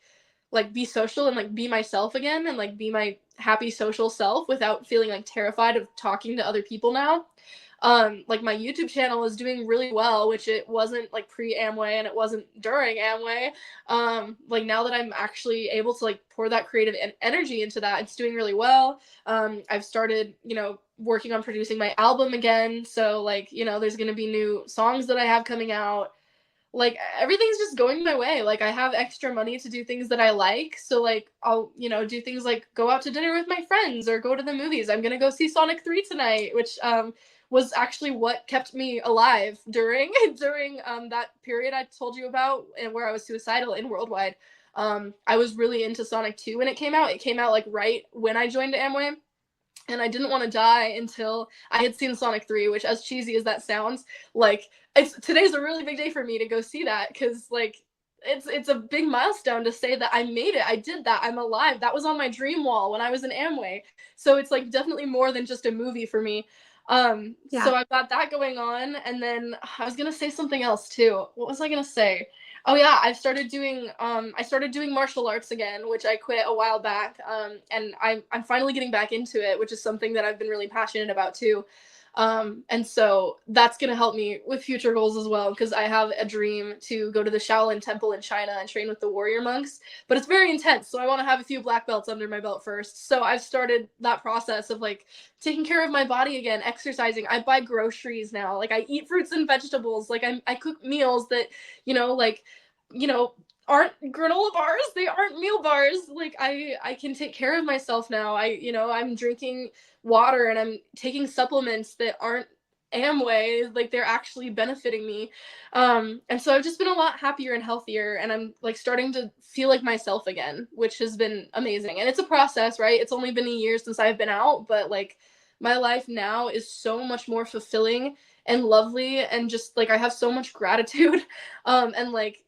be social and like be myself again and like be my happy social self without feeling like terrified of talking to other people now. Like my YouTube channel is doing really well, which it wasn't like pre Amway and it wasn't during Amway. Like now that I'm actually able to like pour that creative energy into that, it's doing really well. I've started, working on producing my album again. So like, there's gonna be new songs that I have coming out. Like everything's just going my way. Like I have extra money to do things that I like. So like I'll, do things like go out to dinner with my friends or go to the movies. I'm going to go see Sonic 3 tonight, which was actually what kept me alive during during that period I told you about and where I was suicidal in Worldwide. I was really into Sonic 2 when it came out. It came out like right when I joined Amway, and I didn't want to die until I had seen Sonic 3, which, as cheesy as that sounds, like today's a really big day for me to go see that because like it's a big milestone to say that I made it. I did that. I'm alive. That was on my dream wall when I was in Amway. So it's like definitely more than just a movie for me.
Yeah.
So I've got that going on, and then I was gonna say something else too. What was I gonna say? Oh yeah, I started doing martial arts again, which I quit a while back. And I'm finally getting back into it, which is something that I've been really passionate about too. And so that's going to help me with future goals as well, because I have a dream to go to the Shaolin Temple in China and train with the warrior monks, but it's very intense. So I want to have a few black belts under my belt first. So I've started that process of like taking care of my body again, exercising. I buy groceries now. Like I eat fruits and vegetables. Like I cook meals that, like, you know, aren't granola bars. They aren't meal bars. Like I can take care of myself now. I'm drinking water and I'm taking supplements that aren't Amway, like they're actually benefiting me. And so I've just been a lot happier and healthier, and I'm like starting to feel like myself again, which has been amazing. And it's a process, right? It's only been a year since I've been out, but like my life now is so much more fulfilling and lovely, and just like I have so much gratitude. And like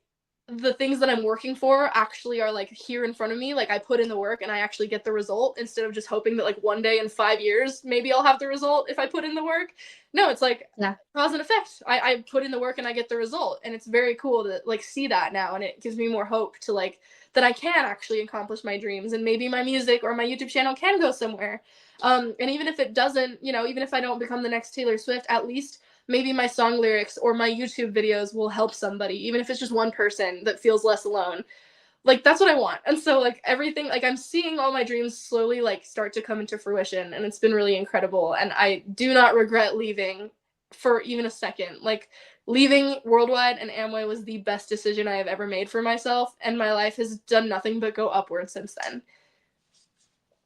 the things that I'm working for actually are like here in front of me. Like I put in the work and I actually get the result, instead of just hoping that like one day in 5 years maybe I'll have the result if I put in the work. No, it's like
Yeah.
cause and effect. I put in the work and I get the result, and it's very cool to like see that now, and it gives me more hope to like that I can actually accomplish my dreams, and maybe my music or my YouTube channel can go somewhere. And even if it doesn't, even if I don't become the next Taylor Swift, at least maybe my song lyrics or my YouTube videos will help somebody, even if it's just one person that feels less alone. Like that's what I want. And so like everything, like I'm seeing all my dreams slowly like start to come into fruition, and it's been really incredible, and I do not regret leaving for even a second. Like leaving Worldwide and Amway was the best decision I have ever made for myself, and my life has done nothing but go upward since then.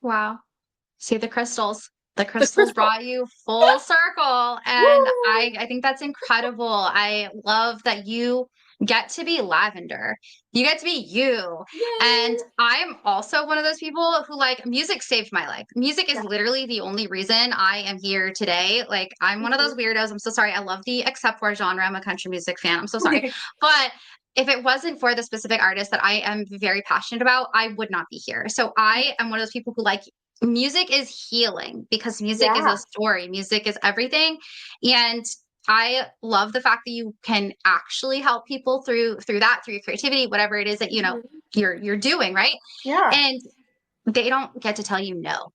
Wow. See the crystals. The
The
crystals
crystal.
brought you full circle. And
Woo!
I think that's incredible. I love that you get to be Lavendar. You get to be you. And
Yay!
I'm also one of those people who like music saved my life. Music is
Yeah.
literally the only reason I am here today. Like I'm one of those
Mhm.
weirdos. I'm so sorry. I love the except for genre. I'm a country music fan. I'm so sorry. But if it wasn't for the specific artist that I am very passionate about, I would not be here. So I am one of those people who like music is healing because music is a
Yeah.
story. Music is everything. And I love the fact that you can actually help people through that, through your creativity, whatever it is that
Mhm.
you're doing, right?
Yeah.
And they don't get to tell you no.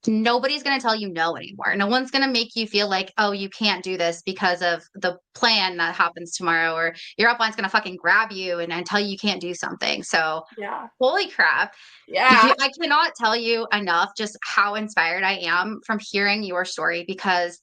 Nobody's going to tell you no anymore. No one's going to make you feel like, oh, you can't do this because of the plan that happens tomorrow, or your upline's going to fucking grab you and tell you you can't do something. So,
Yeah.
holy crap.
Yeah.
I cannot tell you enough just how inspired I am from hearing your story, because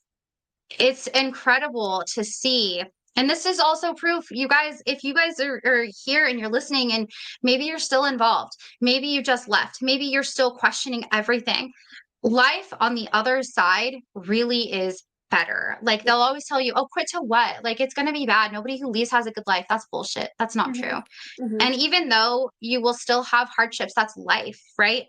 it's incredible to see. And this is also proof, you guys, if you guys are here and you're listening and maybe you're still involved, maybe you just left, maybe you're still questioning everything. Life on the other side really is better. Like they'll always tell you, oh, quit to what? Like it's going to be bad. Nobody who leaves has a good life. That's bullshit. That's not true.
Mhm. Mhm.
And even though you will still have hardships, that's life, right?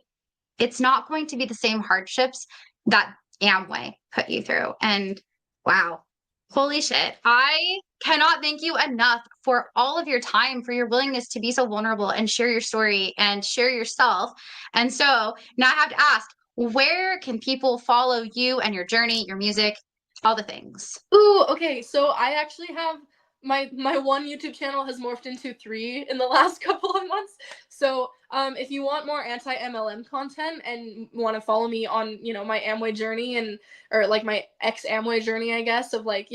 It's not going to be the same hardships that Amway put you through. And wow, holy shit. I cannot thank you enough for all of your time, for your willingness to be so vulnerable and share your story and share yourself. And so now I have to ask, where can people follow you and your journey, your music, all the things?
Ooh, okay. So I actually have my one YouTube channel has morphed into three in the last couple of months. So if you want more anti MLM content and want to follow me on my Amway journey, and or like my ex Amway journey, I guess, of like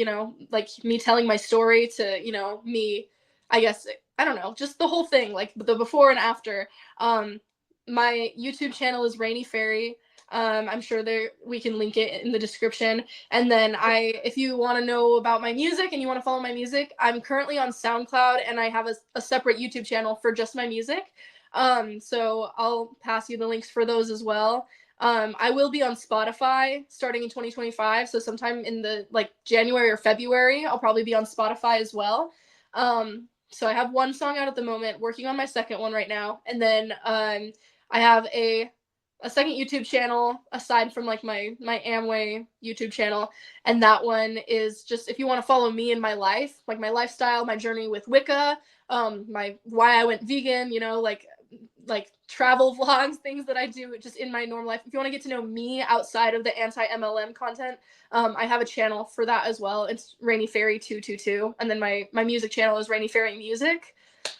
like me telling my story to me, I guess, I don't know, just the whole thing, like the before and after. My YouTube channel is Rainy Fairy. I'm sure there we can link it in the description. And then if you want to know about my music and you want to follow my music, I'm currently on SoundCloud, and I have a separate YouTube channel for just my music. So I'll pass you the links for those as well. I will be on Spotify starting in 2025. So sometime in the like January or February, I'll probably be on Spotify as well. So I have one song out at the moment, working on my second one right now. And then I have a a second YouTube channel aside from like my Amway YouTube channel, and that one is just if you want to follow me in my life, like my lifestyle, my journey with Wicca, my why I went vegan, you know, like travel vlogs, things that I do just in my normal life. If you want to get to know me outside of the anti-MLM content, I have a channel for that as well. It's Rainy Fairy 222, and then my music channel is Rainy Fairy Music.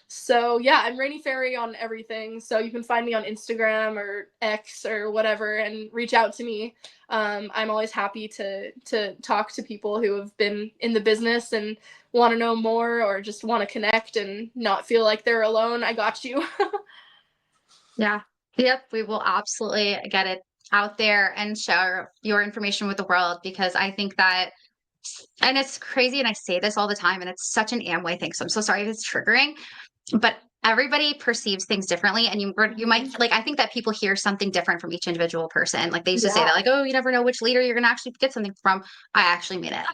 So yeah, I'm Rainy Fairy on everything. So you can find me on Instagram or X or whatever and reach out to me. I'm always happy to talk to people who have been in the business and want to know more or just want to connect and not feel like they're alone. I got you.
Yeah. Yep. We will absolutely get it out there and share your information with the world because I think that, and it's crazy. And I say this all the time, and it's such an Amway thing. So I'm so sorry if it's triggering, but everybody perceives things differently. And you might like, I think that people hear something different from each individual person. Like they used to say that, like, oh, you never know which leader you're going to actually get something from. I actually mean it.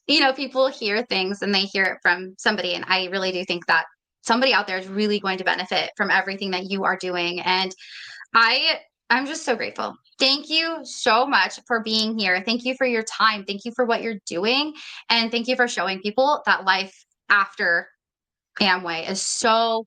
Like, people hear things and they hear it from somebody. And I really do think that somebody out there is really going to benefit from everything that you are doing. And I I'm just so grateful. Thank you so much for being here. Thank you for your time. Thank you for what you're doing. And thank you for showing people that life after Amway is so,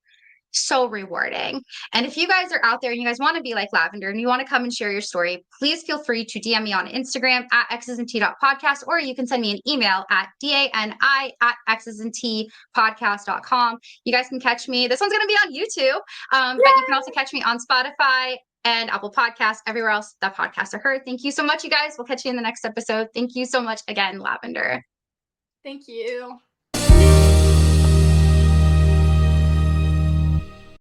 so rewarding. And if you guys are out there and you guys want to be like Lavendar and you want to come and share your story, please feel free to DM me on Instagram at exesandt.podcast, or you can send me an email at dani@exesandtpodcast.com. You guys can catch me. This one's going to be on YouTube, but you can also catch me on Spotify and Apple Podcasts, everywhere else that podcasts are heard. Thank you so much, you guys. We'll catch you in the next episode. Thank you so much again, Lavendar.
Thank you.